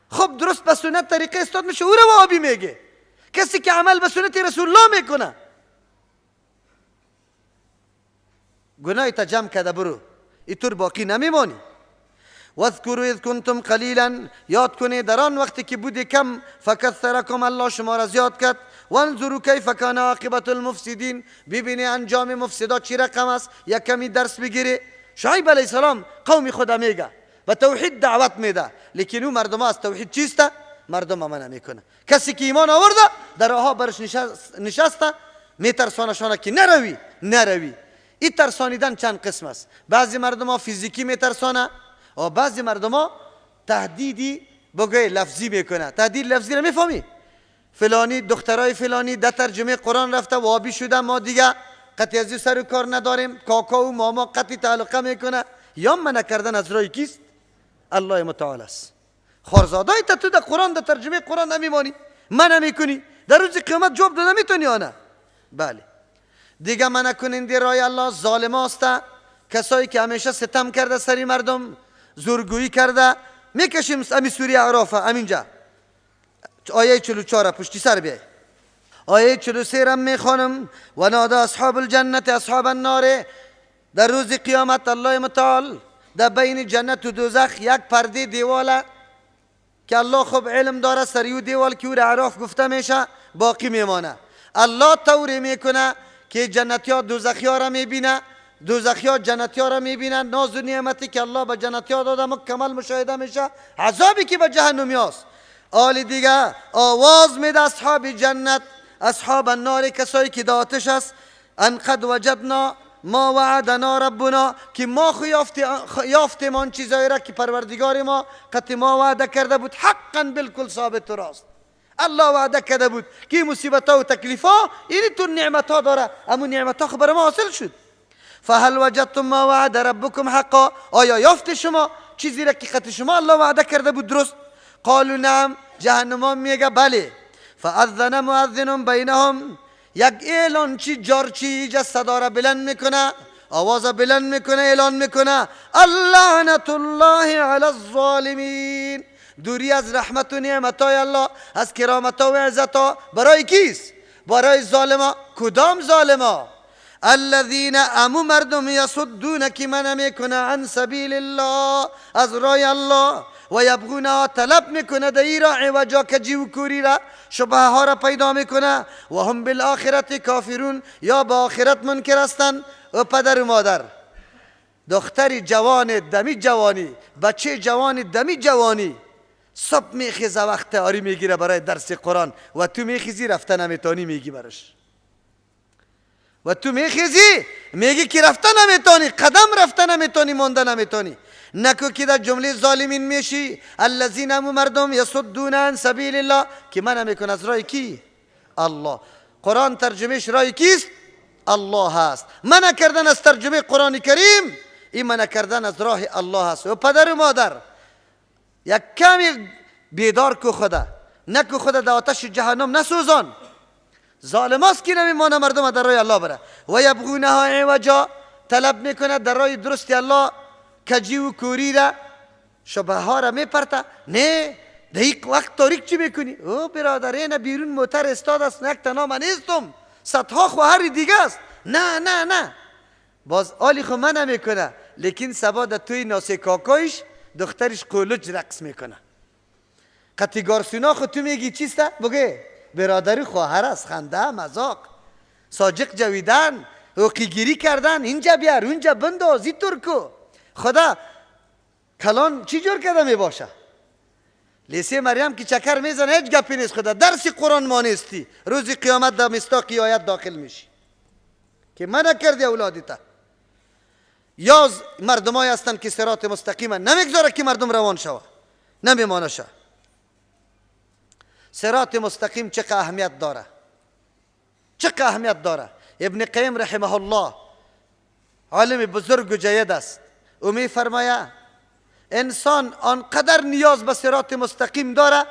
خب درست به سنت طریقه استاد میشه، او رو وهابی میگه. کسی که عمل به سنت رسول الله میکنه، گناهی تا جمع کرده برو، اینطور باقی نمیمانی. واذکروا اذ کنتم قلیلا، یاد کنید در آن وقتی که بودی کم، فکثرکم، الله شما را زیاد کرد. وانظروا کیف کان عاقبت المفسدین، ببینی انجام مفسدا چی رقم است، یک کمی درس بگیری. شعیب علیه السلام قومی خدا میگه به توحید دعوت میده، لیکن اون مردم از توحید چیسته؟ مردم من نمیکنه. کسی که ایمان آورده در راه برش نشسته، میترسانشانه که نروی. این ترسانیدن چند قسم است. بعضی مردم ها فیزیکی میترسانه و بعضی مردم ها تهدیدی بگوی لفظی میکنه. تهدید لفظی رو میفهمی؟ فلانی دخترای فلانی در ترجمه قرآن رفته وابی شده، ما دیگه قطعی از سر و کار نداریم، کاکا و ماما قطعی تعلقه میکنه. یا منع کردن از رای کیست؟ الله متعال است. خارزادای تو در قرآن در ترجمه قرآن نمیمانی، منع میکنی، در روز قیامت جواب داده میتونی یا نه؟ بله. دیگه منع کننده رای الله ظالم است، کسایی که همیشه ستم کرده سری مردم، زورگویی کرده. میکشیم امی سوره اعراف، همینجا آیه 44 پشتی سر بیای. آیه 43 را میخوانم. و نادى اصحاب الجنت اصحاب النار، در روز قیامت الله متعال در بین جنت و دوزخ یک پرده دیواله که الله خوب علم داره، سریو دیوال که او را اعراف گفته میشه باقی میمانه. الله طوری میکنه که جنتی ها دوزخی ها را میبینه، دوزخی ها جنتی ها را میبینن. ناز و نعمتی که الله به جنتی ها داده مکمل مشاهده میشه، عذابی که به جهنمی هاست. آل دیگه آواز میده اصحاب جنت اصحاب النار، کسایی که در آتش است، ان قد وجدنا ما وعدنا ربنا، که ما خو یافتیم آن چیزایی را که پروردگار ما قطع ما وعده کرده بود، حقا بالکل ثابت راست. الله وعده کرده بود که مصیبت ها و تکلیف ها اینی تو نعمت ها داره، اما نعمت ها خبر ما حاصل شد. فهل وجدتم ما وعد ربکم حقا، آیا یافت شما چیزی را که قطع شما الله وعده کرده بود درست؟ قالوا نعم، جهنم میگه بله. فاذن مؤذن بینهم، یک اعلان چی جارچی جا صدا را بلند میکنه، آواز بلند میکنه، اعلان میکنه اللعنت الله علی الظالمین، دوری از رحمت و نعمت های الله، از کرامت و عزت ها برای کیست؟ برای ظالما. کدام ظالما؟ الذین، امو مردم یصدون که منع میکنه عن سبیل الله، از راه الله، و یبغونها، طلب میکنه دایی را عوجا، کجی و کوری را، شبه ها را پیدا میکنه. و هم بالآخرت کافرون، یا با آخرت منکر هستن. و پدر و مادر، دختری جوان دمی جوانی، بچه جوان دمی جوانی، صبح میخیزه وقت آری میگیره برای درس قرآن، و تو میخیزی رفته نمیتانی میگی برش، و تو میخیزی میگی که رفته نمیتانی، قدم رفته نمیتانی، مانده نمیتانی. نکو که در جمله ظالمین میشی. الذین، امو مردم یصدون عن سبیل الله، که منع میکنه از راه کی؟ الله. قرآن ترجمهش راه کیست؟ الله هست. منع کردن از ترجمه قرآن کریم، این منع کردن از راه الله هست. و پدر و مادر، یک کمی بیدار کو خدا، نکو خدا در آتش جهنم نسوزان. ظالم است که نمیمانه مردم در راه الله بره. و یبغونها عوجا، طلب میکنه در راه درست الله کجی و کوری را، شبه ها را میپرته. نه دقیق وقت تاریک چی میکنی؟ او برادرین بیرون موتر استاد است، یک تنها من نیستم، صدها خواهر دیگه است. نه نه نه، باز آلی خو من نمیکنه، لیکن سبا در توی ناسه کاکایش دخترش قولج رقص میکنه. قطعی گارسونا خود تو میگی چیسته؟ بگه برادری خواهر است، خنده مزاق، ساجق جویدن، حقیگیری کردن، اینجا بیار اونجا بنداز، این ترکو. خدا کلان چی جور کرده می باشه؟ لیسه مریم که چکر میزنه هیچ گپی نیست. خدا درس قرآن ما نیستی، روز قیامت در مستاقی آیت داخل میشی که منع کردی اولادی تا. یا مردم های هستن که صراط مستقیم نمیگذاره که مردم روان شوه، نمیمانه شه. صراط مستقیم چقدر اهمیت داره، چقدر اهمیت داره. ابن قیم رحمه الله عالم بزرگ و جید است، او می فرماید انسان آنقدر نیاز به صراط مستقیم داره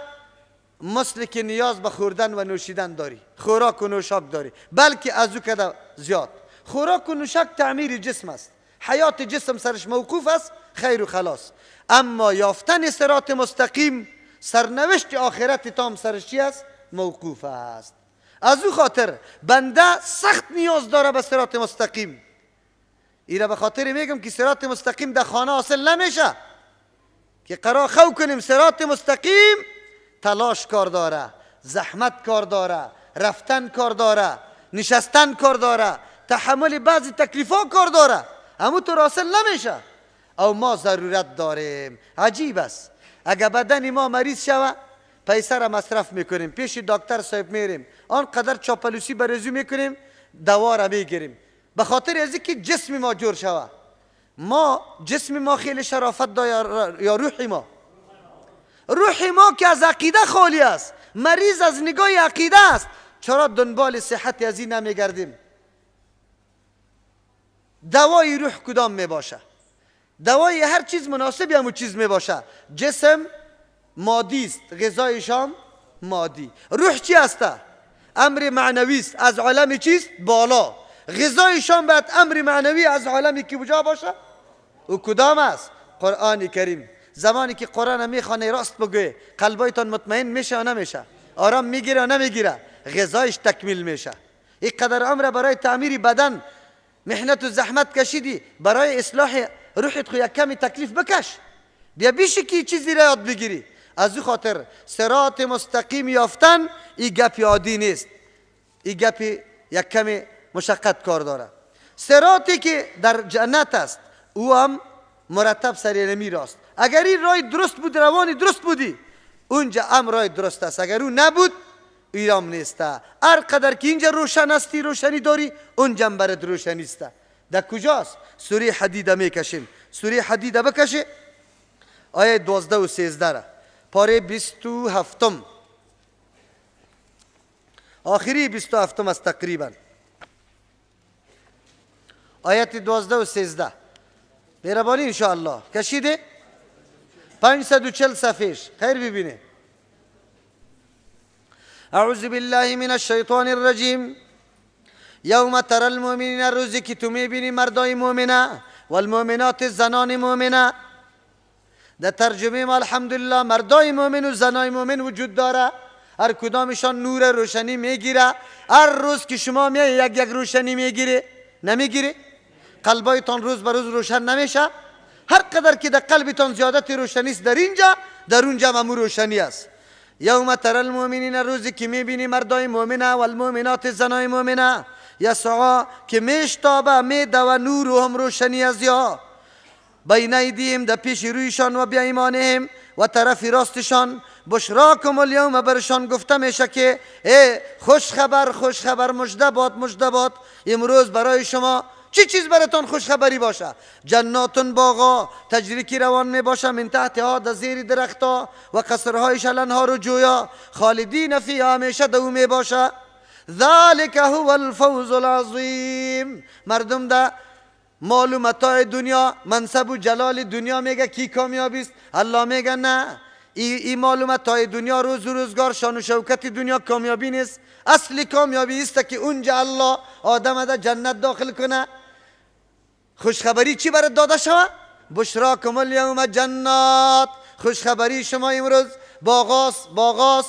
مثل که نیاز به خوردن و نوشیدن داری، خوراک و نوشاک داری، بلکه از او کده زیاد. خوراک و نوشاک تعمیر جسم است. حیات جسم سرش موقوف است، خیر و خلاص. اما یافتن صراط مستقیم، سرنوشت آخرت تام سرش چی است؟ موقوف است. از او خاطر بنده سخت نیاز داره به صراط مستقیم. اینا به خاطر میگم که صراط مستقیم در خانه حاصل نمیشه، که قرار خو کنیم صراط مستقیم تلاش کار داره، زحمت کار داره، رفتن کار داره، نشستن کار داره، تحمل بعضی تکلیفا کار داره، همو تو حاصل نمیشه. او ما ضرورت داریم. عجیب است، اگر بدن ما مریض شوه پیسه را مصرف میکنیم، پیش دکتر صاحب میریم، آنقدر چاپلوسی برزو میکنیم، دوا را میگیریم، به خاطر از اینکه جسم ما جور شوه. ما جسم ما خیلی شرافت داره یا روح ما؟ روح ما که از عقیده خالی است، مریض از نگاه عقیده است. چرا دنبال صحت از این نمیگردیم؟ دوای روح کدام میباشه؟ دوای هر چیز مناسبی همون چیز میباشه. جسم مادی است، غذایشان مادی. روح چی است؟ امر معنوی است، از عالم چیست؟ بالا. غذایشان باید امر معنوی از عالمی که کجا باشه؟ او کدام است؟ قرآن کریم. زمانی که قرآن میخوانه راست بگوی، قلبایتان مطمئن میشه و نمیشه؟ آرام میگیره و نمیگیره؟ غذایش تکمیل میشه. این قدر عمر برای تعمیر بدن محنت و زحمت کشیدی، برای اصلاح روحت خو یک کمی تکلیف بکش، بیا بیشی که چیزی را یاد بگیری. از او خاطر صراط مستقیم یافتن این گپی عادی نیست، این گپی یک کمی مشقت کار داره. صراطی که در جنت است او هم مرتب سری نمیراست. اگر این راه درست بود، روانی درست بودی، اونجا هم راه درست است. اگر اون نبود ایرام نیسته. هر قدر که اینجا روشن هستی، روشنی داری، اونجا برد روشنی است. در کجاست؟ سوره حدیده میکشیم. سوره حدیده بکشه، آیه 12 و 13 را، پاره 27، آخری 27 است تقریبا، آیت 12 و 13. مهربانی انشاءالله کشیده 540 صفحش، خیر ببینه. اعوذ بالله من الشیطان الرجیم. یوم تر المؤمنین، روزی که تو میبینی مردای مؤمنه و المؤمنات، زنان مؤمنه. در ترجمه ما الحمدلله مردای مؤمن و زنای مؤمن وجود داره، هر کدامشان نور روشنی میگیره. هر روز که شما میای یک روشنی میگیره، نمیگیره؟ قلبایتان روز به روز روشن نمیشه؟ هر قدر که در قلبتان زیادت روشنی است در اونجا هم روشنی است. یوم تر المؤمنین، روزی که میبینی مردای مؤمنه و المؤمنات، زنای مؤمنه، یسعا که میشتابه میدوه نورهم، روشنی از یا بین ایدیهم، در پیش رویشان، و بیایمانهم، و طرف راستشان. بشراکم اليوم، برشان گفته میشه که ای خوش خبر، خوش خبر، مژده باد، مژده باد. امروز برای شما چی چیز براتون خوش خبری باشه؟ جناتون، باغا، تجری که روان می باشه، من تحتها، در زیر درختا، و قصرهایش الانهار و جویا، خالدین فیها، همیشه دو می باشه. ذالک هو الفوز العظیم. مردم ده مال و متاع دنیا، منصب و جلال دنیا میگه کی کامیابی است؟ الله میگه نه، این مال و متاع دنیا، روز و روزگار، شان و شوکت دنیا کامیابی نیست. اصلی کامیابی است که اونجا الله آدم ده جنت داخل کنه. خوشخبری چی برات داده شود؟ بشراکم اليوم جنات، خوشخبری شما امروز باغاس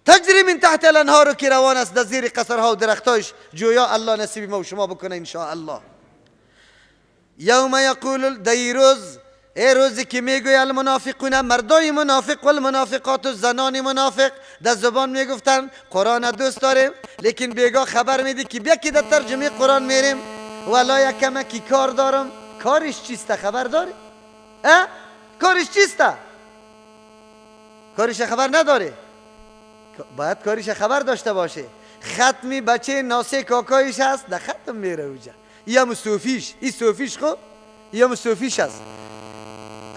تجری من تحت الانهار، که روان است در زیر قصرها و درختایش جویا. الله نصیب ما و شما بکنه ان شاء الله. یوم یقول، در روز، ای روزی که میگوی المنافقون، مردای منافق و المنافقات، و زنان منافق، در زبان میگفتن قرآن دوست داریم، لیکن بیگاه خبر میدی که بیا که در ترجمه قرآن میریم ولا یکمه کی کار دارم. کارش چیسته؟ خبر داری؟ کارش چیسته؟ کارش خبر نداره؟ باید کارش خبر داشته باشه. ختمی بچه ناسه کاکایش هست، در ختم میره اوجا. یا مصوفیش، این صوفیش خب یا مصوفیش هست.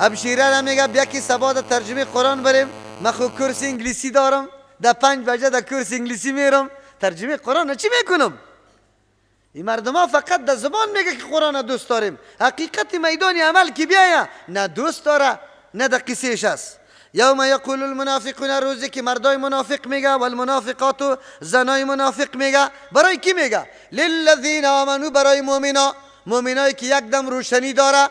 ابشیره را میگه بیا که سبا در ترجمه قرآن بریم، من خود کورس انگلیسی دارم، در 5 بجه در کورس انگلیسی میرم، ترجمه قرآن چی میکنم؟ این مردم ها فقط در زبان میگه که قرآن دوست داریم، حقیقت میدان عمل که بیاید نه دوست داره نه در قصهش است. یوم یقول المنافقون، روزی که مردای منافق میگه و المنافقات، و زنای منافق میگه. برای کی میگه؟ للذین آمنوا، برای مؤمنا، مؤمنایی که یک دم روشنی داره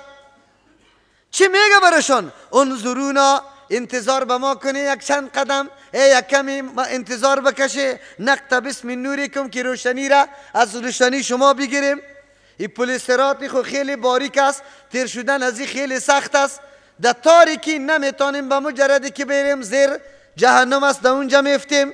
چی میگه برشان؟ انظرونا، انتظار به ما کنه یک چند قدم، یک کمی انتظار بکشه، نقتبس من نورکم که روشنی را از روشنی شما بگیریم. این پل صراطی خو خیلی باریک است، تیر شدن از این خیلی سخت است، در تاریکی نمیتونیم به مجردی که بریم زیر جهنم است در اونجا میفتیم.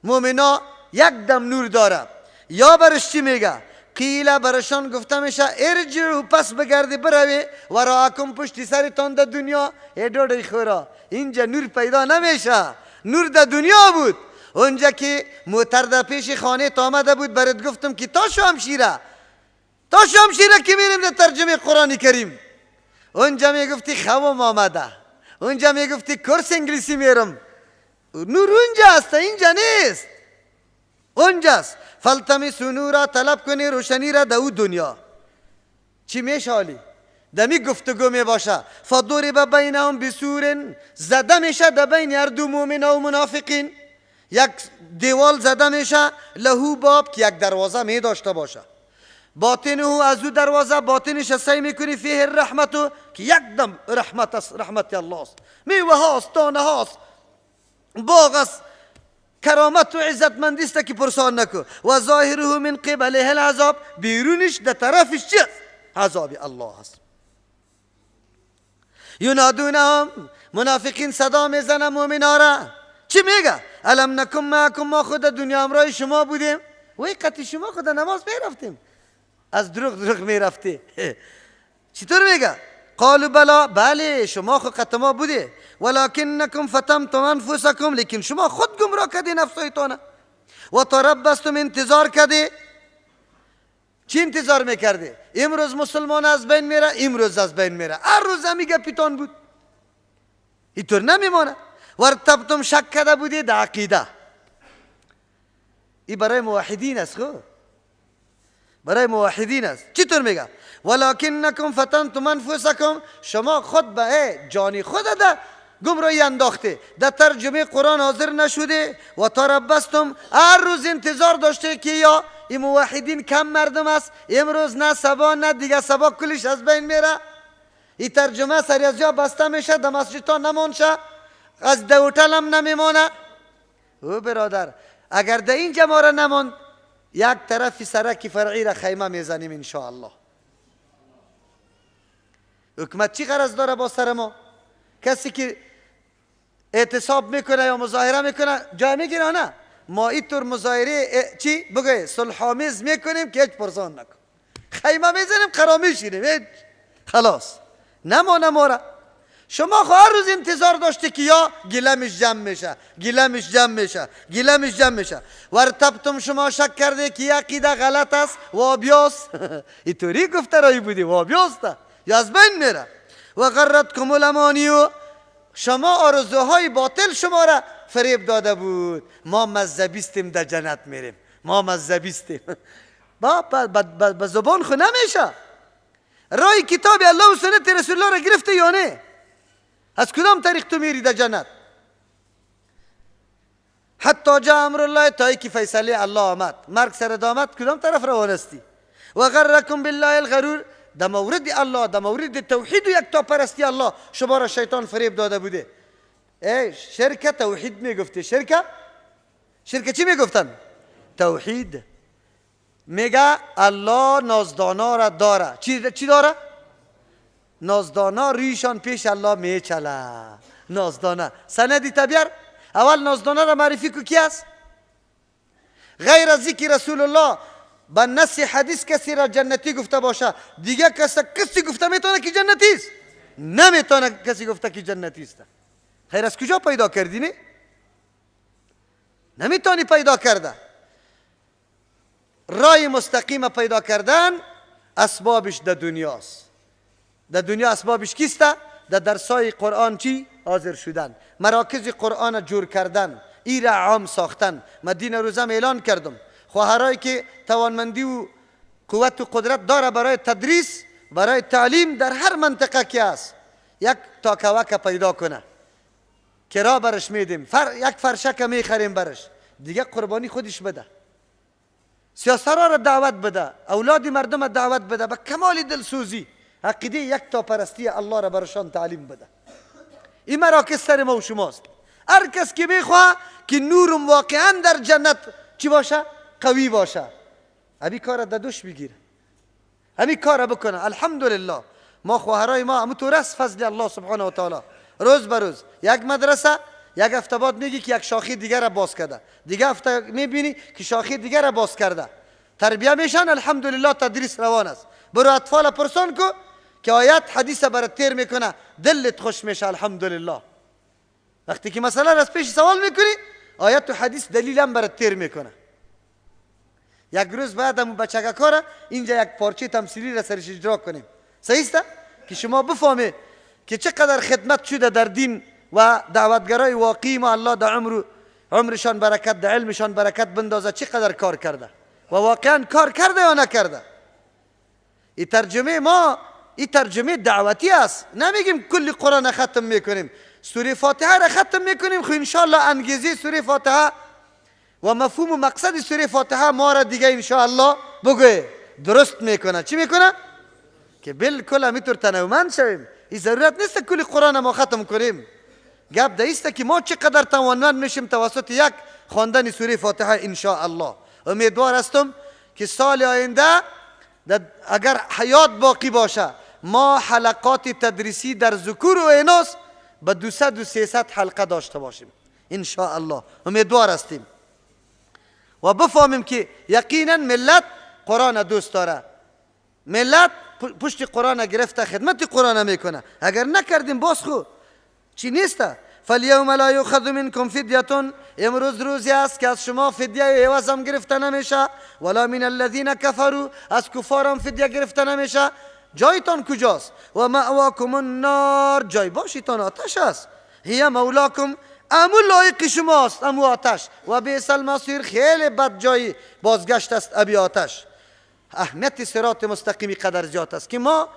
مؤمنا یک دم نور داره. یا برش چی میگه؟ قیل برشان گفته میشه ارجعوا، پس بگردی بروی وراءکم، پشت سرتان در دنیا. ای دوڑی خورا، اینجا نور پیدا نمیشه. نور در دنیا بود، اونجا که موتر در پیش خانه آمده بود برات گفتم که تا شمشیره که میریم در ترجمه قرآن کریم، اونجا میگفتی خوام آمده، اونجا میگفتی کورس انگلیسی میرم. نور اونجا است، اینجا نیست، اونجاست. فالتمسوا نورا، طلب کنی روشنی را در او دنیا. چی میشه حالی؟ دمی گفتگو می باشه. فضرب بینهم بسور، زده میشه در بین هر دو مؤمن و منافقین یک دیوال زده میشه، له باب، که یک دروازه می داشته باشه، باطنه از او دروازه باطنش سعی میکنی فیه الرحمت، که یک دم رحمت است، رحمت الله است، میوه هاست، دانه هاست، باغ است، کرامت و عزتمندی است که پرسان نکو. و ظاهره من قبله العذاب، بیرونش در طرفش چی است؟ عذاب الله است. ینادونهم، منافقین صدا میزنن مؤمنا را. چی میگه؟ الم نکن معکم، ما خود دنیا همراه شما بودیم. وی قطع شما خود نماز میرفتیم، از دروغ میرفتی. چطور میگه؟ قالوا بلا، بله شما خود قطع ما بوده، ولکنکم فتمتم انفسکم، لیکن شما خود گمراه کردی نفسایتان. و تربستم، انتظار کردی. چی انتظار میکردی؟ امروز مسلمان از بین میره، امروز از بین میره، هر روز میگه پیتان بود، اینطور نمیمانه. ورتبتم، شک کرده بودی در عقیده. این برای موحدین است، خو برای موحدین است. چطور میگه؟ ولکنکم فتنتم انفسکم، شما خود به جانی خود ده گمراهی انداخته، در ترجمه قرآن حاضر نشده. و تربستم، هر روز انتظار داشته که یا این موحدین کم مردم است، امروز نه سبا نه دیگه سبا کلش از بین میره. این ترجمه سری از جا بسته میشه، در مسجد ها نمانشه، از دوتل هم نمیمانه. او برادر اگر در این جماره نماند، یک طرف سرک فرعی را خیمه میزنیم انشاءالله. حکومت چی غرض داره با سر ما؟ کسی که اعتصاب میکنه یا مظاهره میکنه جای میگیره؟ نه، ما اینطور مظاهره چی بگه صلح‌آمیز میکنیم که هیچ پرسان نکن، خیمه میزنیم قرار میشینیم، خلاص نمانه ما را. شما خو هر روز انتظار داشته که یا گلمش جمع میشه. ورتبتم، شما شک کرده که عقیده غلط است، وابیاست. اینطوری گفته رایی بودی، وابیاست یا از بین میره. و غرتکم الامانی، شما آرزوهای باطل شما را فریب داده بود. ما مذهبیستیم در جنت میریم، ما مذهبیستیم. با زبان خو نمیشه. رای کتاب الله و سنت رسول الله را گرفته یا نه؟ از کدام طریق تو میری در جنت؟ حتی جاء امر الله، تا که فیصله الله آمد، مرگ سر آمد، کدام طرف روانستی؟ و غرکم بالله الغرور، در مورد الله، در مورد توحید و یکتا پرستی الله شما را شیطان فریب داده بوده. شرک توحید میگفته، شرک چی میگفتن؟ توحید. میگه الله نازدانا را داره. چی داره؟ نازدانا ریشان پیش الله میچله. نازدانا سندی تبیر. اول نازدانا را معرفی کو کی است؟ غیر از ذکر رسول الله با نص حدیث کسی را جنتی گفته باشه، دیگه کسی گفته میتونه که جنتی است؟ نمیتونه کسی گفته که جنتی است. خیر از کجا پیدا کردی؟ نه نمیتونی پیدا کرده. رای مستقیم پیدا کردن اسبابش در دنیاست. در دنیا اسبابش کیسته؟ در درسای قرآن چی؟ حاضر شدن، مراکز قرآن جور کردن، ایره عام ساختن. مدین روزم اعلان کردم خواهرایی که توانمندی و قوت و قدرت داره برای تدریس، برای تعلیم در هر منطقه که است، یک تاکوک پیدا کنه، کرا برش میدیم، یک فرشک میخریم برش، دیگه قربانی خودش بده. سیاست‌ها را دعوت بده، اولاد مردم دعوت بده به کمال دلسوزی، عقیده یک تا پرستی الله را برشان تعلیم بده. این مراکز سر ما و شماست. هر کس که بخواه که نورم واقعا در جنت چی باشه؟ قوی باشه، ابی کار در دوش بگیره، ابی کار بکنه. الحمدلله ما خواهرای ما همونطور است، فضل الله سبحانه و تعالی. روز به روز یک مدرسه یک هفته بعد میگی که یک شاخه دیگر را باز کرده، دیگه هفته میبینی که شاخه دیگر را باز کرده. تربیه میشن، الحمدلله تدریس روان است. برو اطفال پرسان کو که آیت حدیث برات تیر میکنه، دلت خوش میشه. الحمدلله وقتی که مثلا از پیش سوال میکنی آیت و حدیث دلیل هم برات تیر میکنه. یک روز بعد همون بچگه کاره اینجا یک پارچه تمثیلی را سرش اجرا کنیم، صحیح است که شما بفهمید که چقدر خدمت شده در دین و دعوتگرای واقعی ما. الله در عمرشان برکت، در علمشان برکت بندازه، چقدر کار کرده و واقعا کار کرده یا نکرده. این ترجمه ما این ترجمه دعوتی است. نمیگیم کلی قرآن ختم میکنیم، سوره فاتحه را ختم میکنیم، خو انشاءالله انگیزه سوره فاتحه و مفهوم و مقصد سوره فاتحه ما را دیگه انشاءالله بگوی درست میکنه. چی میکنه؟ که بالکل همینطور تنومند شویم. این ضرورت نیست کلی قرآن ما ختم کنیم. گپ ده که ما چقدر توانمند میشیم توسط یک خواندن سوره فاتحه. انشاءالله امیدوار هستم که سال آینده اگر حیات باقی باشه ما حلقات تدریسی در ذکور و اناث به 200 و 300 حلقه داشته باشیم انشاءالله. امیدوار هستیم و بفهمیم که یقینا ملت قرآن دوست داره، ملت پشت قرآن گرفته خدمت قرآن میکنه. اگر نکردیم باز خو چی نیسته. فالیوم لا یؤخذ منکم فدیه، امروز روزی است که از شما فدیه عوض هم گرفته نمیشه، ولا من الذین کفروا، از کفار هم فدیه گرفته نمیشه. جایتان کجاست؟ و مأواکم النار، جای باشیتان آتش است. هی مولاکم، امو لایق شماست، امو آتش. و بیس المصیر، خیلی بد جای بازگشت است ابی آتش. اهمیت صراط مستقیمی قدر زیاد است که ما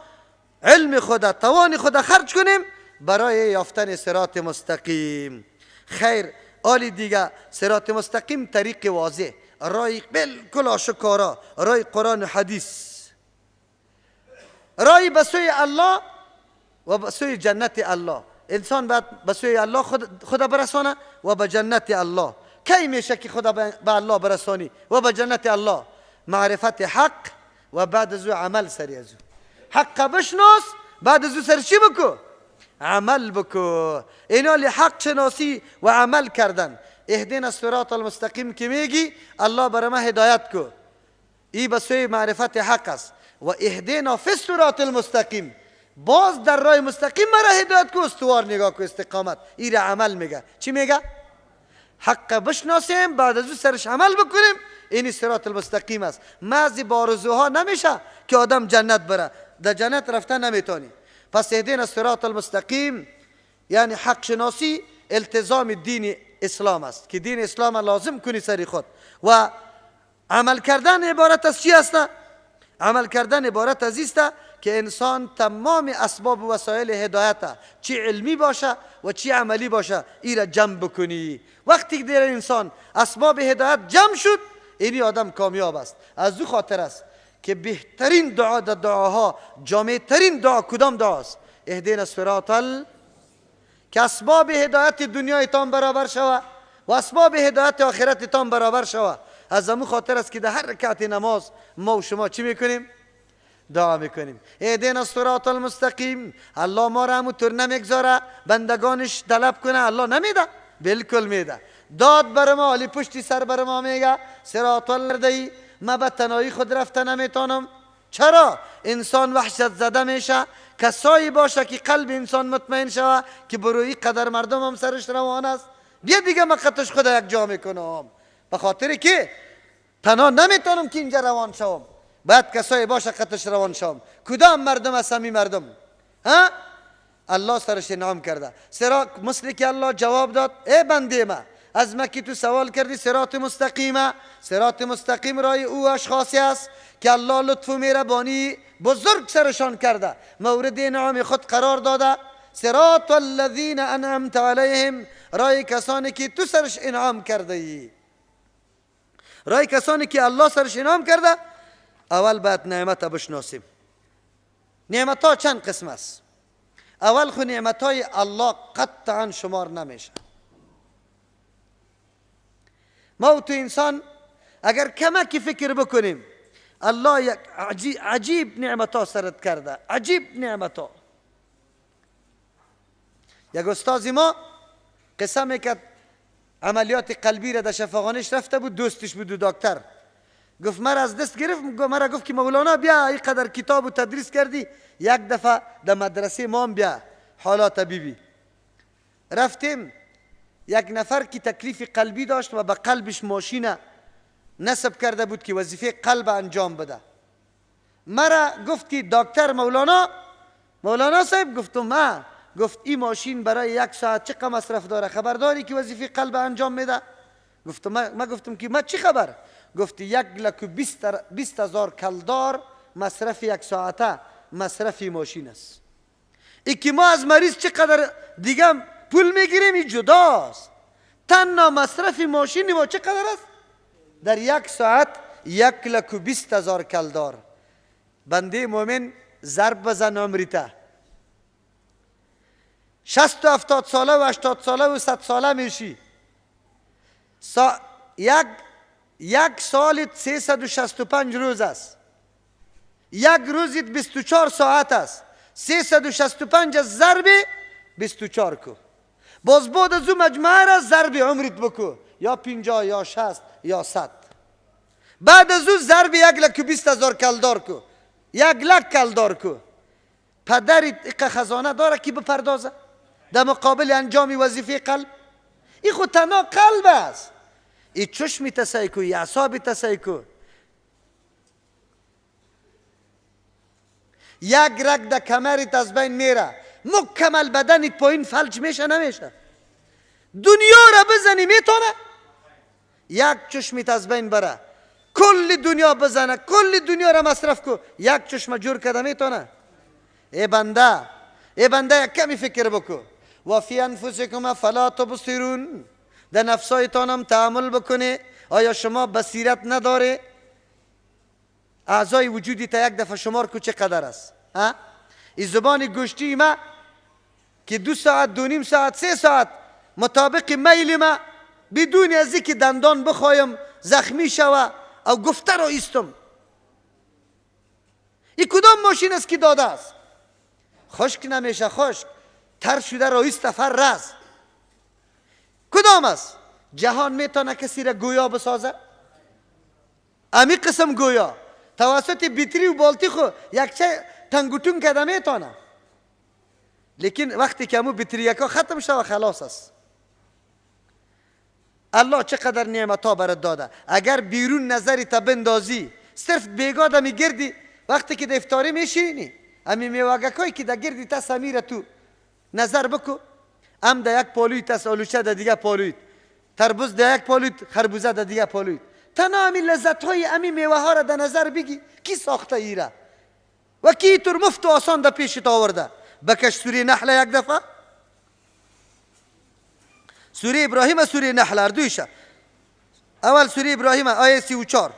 علم خود، توان خود خرج کنیم برای یافتن صراط مستقیم. خیر آلی دیگه، صراط مستقیم طریق واضح، رای بالکل آشکارا، رای قرآن و حدیث، رای به سوی الله و به سوی جنت الله. انسان باید به سوی الله خدا برسانه و به جنت الله. کی میشه که خدا به الله برسانی و به جنت الله؟ معرفت حق و بعد از او عمل سری از او. حق بشناس، بعد از او سر چی بکو؟ عمل بکو. اینا لی حق شناسی و عمل کردن. اهدنا الصراط المستقیم که میگی الله برای ما هدایت کو، ای به سوی معرفت حق است. و اهدنا فی الصراط المستقیم، باز در راه مستقیم مرا هدایت کو، استوار نگاه کو، استقامت. ای را عمل میگه. چی میگه؟ حق بشناسیم بعد از او سرش عمل بکنیم. این صراط المستقیم است. محض بارزوها نمیشه که آدم جنت بره، در جنت رفتن نمیتونی. پس اهدنا الصراط المستقیم یعنی حق شناسی، التزام دین اسلام است که دین اسلام لازم کنی سری خود. و عمل کردن عبارت از چی است؟ عمل کردن عبارت از است که انسان تمام اسباب و وسایل هدایت، چی علمی باشه و چی عملی باشه، ای را جمع بکنی. وقتی که در انسان اسباب هدایت جمع شد، اینی آدم کامیاب است. از او خاطر است که بهترین دعا در دعاها، جامع ترین دعا کدام دعاست؟ اهدنا الصراط که اسباب هدایت دنیایتان برابر شوه و اسباب هدایت آخرتتان برابر شوه. از همون خاطر است که در هر رکعت نماز ما و شما چی میکنیم؟ دعا میکنیم اهدنا الصراط المستقیم. الله ما را همونطور نمیگذاره بندگانش طلب کنه، الله نمیده، بالکل میده. داد بر ما، علی پشتی سر بر ما میگه صراط الذی، ما به تنهایی خود رفته نمیتونم. چرا؟ انسان وحشت زده میشه. کسایی باشه که قلب انسان مطمئن شوه که بروی قدر مردم هم سرش روان است، بیا دیگه من خطش خدا یک جا میکنم، به خاطر که تنها نمیتونم که اینجا روان شوم. بعد کسایی باشه خطش روان شوم. کدام مردم است؟ همی مردم ها الله سرش انعام کرده. مثل که الله جواب داد ای بنده ما، از مکی تو سوال کردی صراط مستقیمه. صراط مستقیم رای او اشخاصی است که الله لطف و مهربانی بزرگ سرشان کرده، مورد انعام خود قرار داده. صراط الذین انعمت علیهم، رای کسانی که تو سرش انعام کرده ای. رای کسانی که الله سرش انعام کرده، اول باید نعمت بشناسیم. نعمت ها چند قسم است؟ اول خو نعمت های الله قطعا شمار نمیشه. ما و تو انسان اگر کمکی فکر بکنیم، الله یک عجیب نعمت ها سرت کرده، عجیب نعمت ها. یک استازی ما قصه میکرد عملیات قلبی را در شفاخانه‌اش رفته بود، دوستش بود دکتر. گفت مرا از دست گرفت، مرا گفت که مولانا بیا اینقدر کتاب و تدریس کردی، یک دفعه در مدرسه ما هم بیا حالات بیبی. رفتیم، یک نفر که تکلیف قلبی داشت و به قلبش ماشین نصب کرده بود که وظیفه قلب انجام بده. مرا گفت که دکتر مولانا صاحب، گفتم ما. گفت این ماشین برای 1 ساعت چقدر مصرف داره خبرداری که وظیفه قلب انجام میده؟ گفتم ما گفتم که ما چی خبر؟ گفت 1,20,000 کلدار مصرف 1 ساعته مصرف ماشین است. ای که ما از مریض چقدر دیگه پول میگیریم این جداست. تنها مصرف ماشین ما چقدر است؟ در 1 ساعت 1,20,000 کلدار. بنده مومن ضرب بزن عمریته 60 و 70 ساله و 80 ساله و 100 ساله میشی. یک سالت 365 روز است. یک روزت 24 ساعت است. 365 از ضرب 24 کو. باز بعد از او مجموعه را ضرب عمرت بکو، یا 50 یا 60 یا 100. بعد از او ضرب 1,20,000 کلدار کو، 1,00,000 کلدار کو. پدرت اقا خزانه داره که بپردازه در مقابل انجام وظیفه قلب؟ این خود تنها قلب است. این چشم تسعی کو، این اعصاب تسعی کو. یک رگ در کمرت از بین میره، مکمل بدنت پایین فلج میشه نمیشه؟ دنیا را بزنی میتونه؟ یک چشمت از بین بره، کل دنیا بزنه، کل دنیا را مصرف کو، یک چشم جور کرده میتونه؟ ای بنده یک کمی فکر بکو. و فی انفسکم فلا تبصرون، در نفسایتان هم تعامل بکنه. آیا شما بصیرت نداره؟ اعضای وجودی تا یک دفعه شمار کو چقدر است؟ این زبان گوشتی ما که 2 ساعت 2.5 ساعت 3 ساعت مطابق میل ما بدون از اینکه دندان بخوایم زخمی شوه او گفته را ایستم. این کدام ماشین است که داده است؟ خشک نمیشه، خشک تر شده را ایست فرز. کدام است؟ جهان میتونه کسی را گویا بسازه؟ امی قسم گویا توسط بیتری و بالتی خو یک چه تنگوتون کده میتونه، لیکن وقتی که امو بیتری یکا ختم شده خلاص است. الله چقدر نعمت ها برات داده. اگر بیرون نظری تا بندازی، صرف بیگاه می گردی، وقتی که دفتاری میشینی امی میواگکایی که در گردی تا سمیره تو نظر بکو، ام در یک پالویت است، آلوچه در دیگه پالویت، تربوز در یک پالویت، خربوزه در دیگه پالویت. تنها امی لذت های امی میوه ها را در نظر بگی کی ساخته ایره و کی تر مفت و آسان در پیشت آورده. بکش سوره نحل یک دفعه، سوره ابراهیم و سوره نحل اردویشه. اول سوره ابراهیم آیه 34.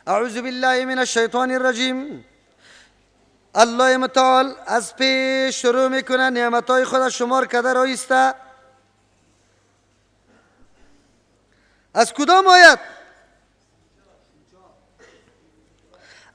اعوذ بالله من الشیطان الرجیم. الله متعال از پیش شروع میکنه نعمتهای خود شمار کده رایسته. از کدام آیت؟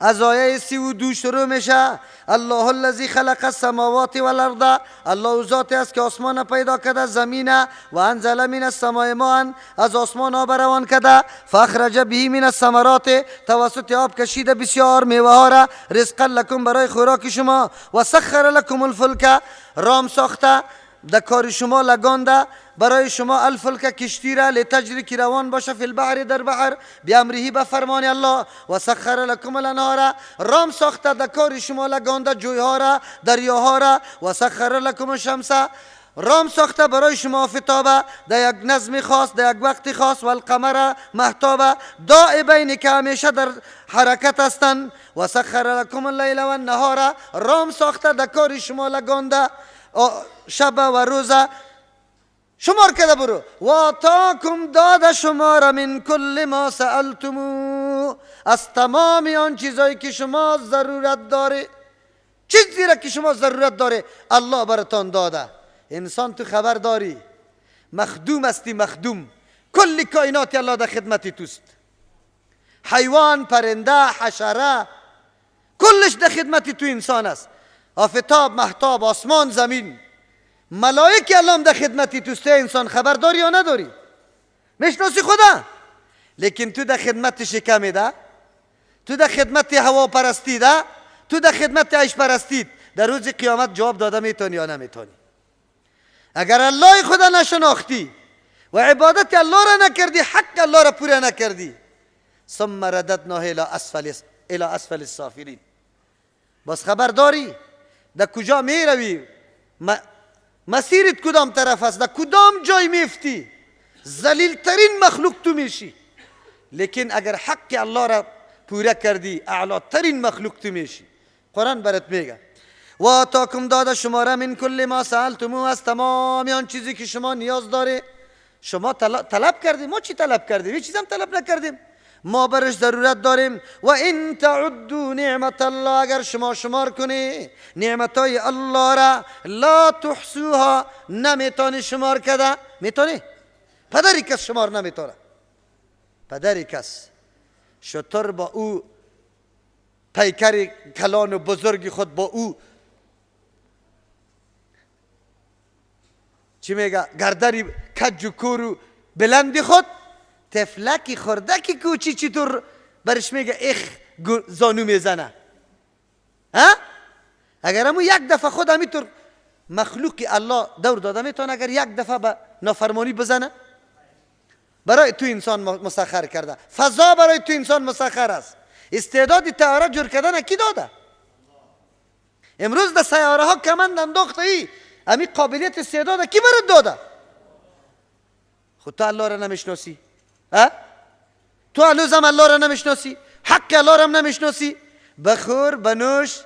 از آیه 32 شروع میشه. الله الذی خلق السماوات والارض، الله ذاتی است که آسمان پیدا کرده، زمین و انزل من السماء ماء، از آسمان آب روان کرده، فاخرج به من الثمرات، توسط آب کشیده بسیار میوه ها را، رزقا لکم برای خوراک شما، و سخر لکم الفلک، رام ساخته در کار شما لگانده برای شما، الفلک کشتی را، لتجری که روان باشه، فی البحر در بحر، بیامرهی به فرمان الله، و سخر لکم الانهار، رام ساخته در کار شما لگانده جویها را، دریاها را، و سخر لکم الشمس، رام ساخته برای شما آفتاب در یک نظم خاص، در یک وقت خاص، و القمر مهتاب دائبین که همیشه در حرکت هستند، و سخر لکم اللیل و النهار، رام ساخته در کار شما لگانده شب و روز، شمار کرده برو. و آتاکم داده شما را من کل ما سألتمو، از تمام آن چیزایی که شما ضرورت داره، چیزی را که شما ضرورت داره الله براتان داده. انسان تو خبر داری مخدوم هستی، مخدوم. کل کائنات الله در خدمت توست. حیوان، پرنده، حشره، کلش در خدمت تو انسان است. آفتاب، مهتاب، آسمان، زمین، ملائکه الله هم در خدمت توست. انسان خبر داری یا نداری؟ میشناسی خدا؟ لیکن تو در خدمت شکم ده، تو در خدمت هوا پرستی ده، تو در خدمت عیش پرستید. در روز قیامت جواب داده میتونی یا نمیتونی؟ اگر الله خدا نشناختی و عبادت الله را نکردی، حق الله را پورا نکردی، ثم رددناه الى اسفل السافلین. بس خبر داری در کجا می روی، مسیرت کدام طرف است، در کدام جای میفتی، ذلیل ترین مخلوق تو میشی. لیکن اگر حق الله را پورا کردی، اعلی ترین مخلوق تو میشی. قرآن برات میگه و آتاکم داده شما را من کل ما سألتمو، از تمام آن چیزی که شما نیاز داره. شما طلب کردیم، ما چی طلب کردیم؟ هیچ چیز هم طلب نکردیم، ما برش ضرورت داریم. و ان تعدوا نعمت الله، اگر شما شمار کنی نعمتای الله را، لا تحصوها، نمیتونی شمار کرده. میتونی؟ پدری کس شمار نمیتونه. پدری کس شطور با او پیکر کلان و بزرگی خود، با او چی میگه گردری کج و کورو بلندی خود، تفلکی خردکی کوچی چطور برش میگه اخ زانو میزنه؟ ها؟ اگر همون یک دفعه خود همینطور مخلوقی الله دور داده میتونه اگر یک دفعه به نافرمانی بزنه؟ برای تو انسان مسخر کرده. فضا برای تو انسان مسخر است. استعداد طیاره جور کردن کی داده؟ امروز در سیاره ها کمند انداخته ای، امی قابلیت استعداد کی برات داده؟ خود تو الله را نمیشناسی؟ تو هنوزم الله را نمیشناسی؟ حق الله را هم نمیشناسی؟ بخور، بنوش،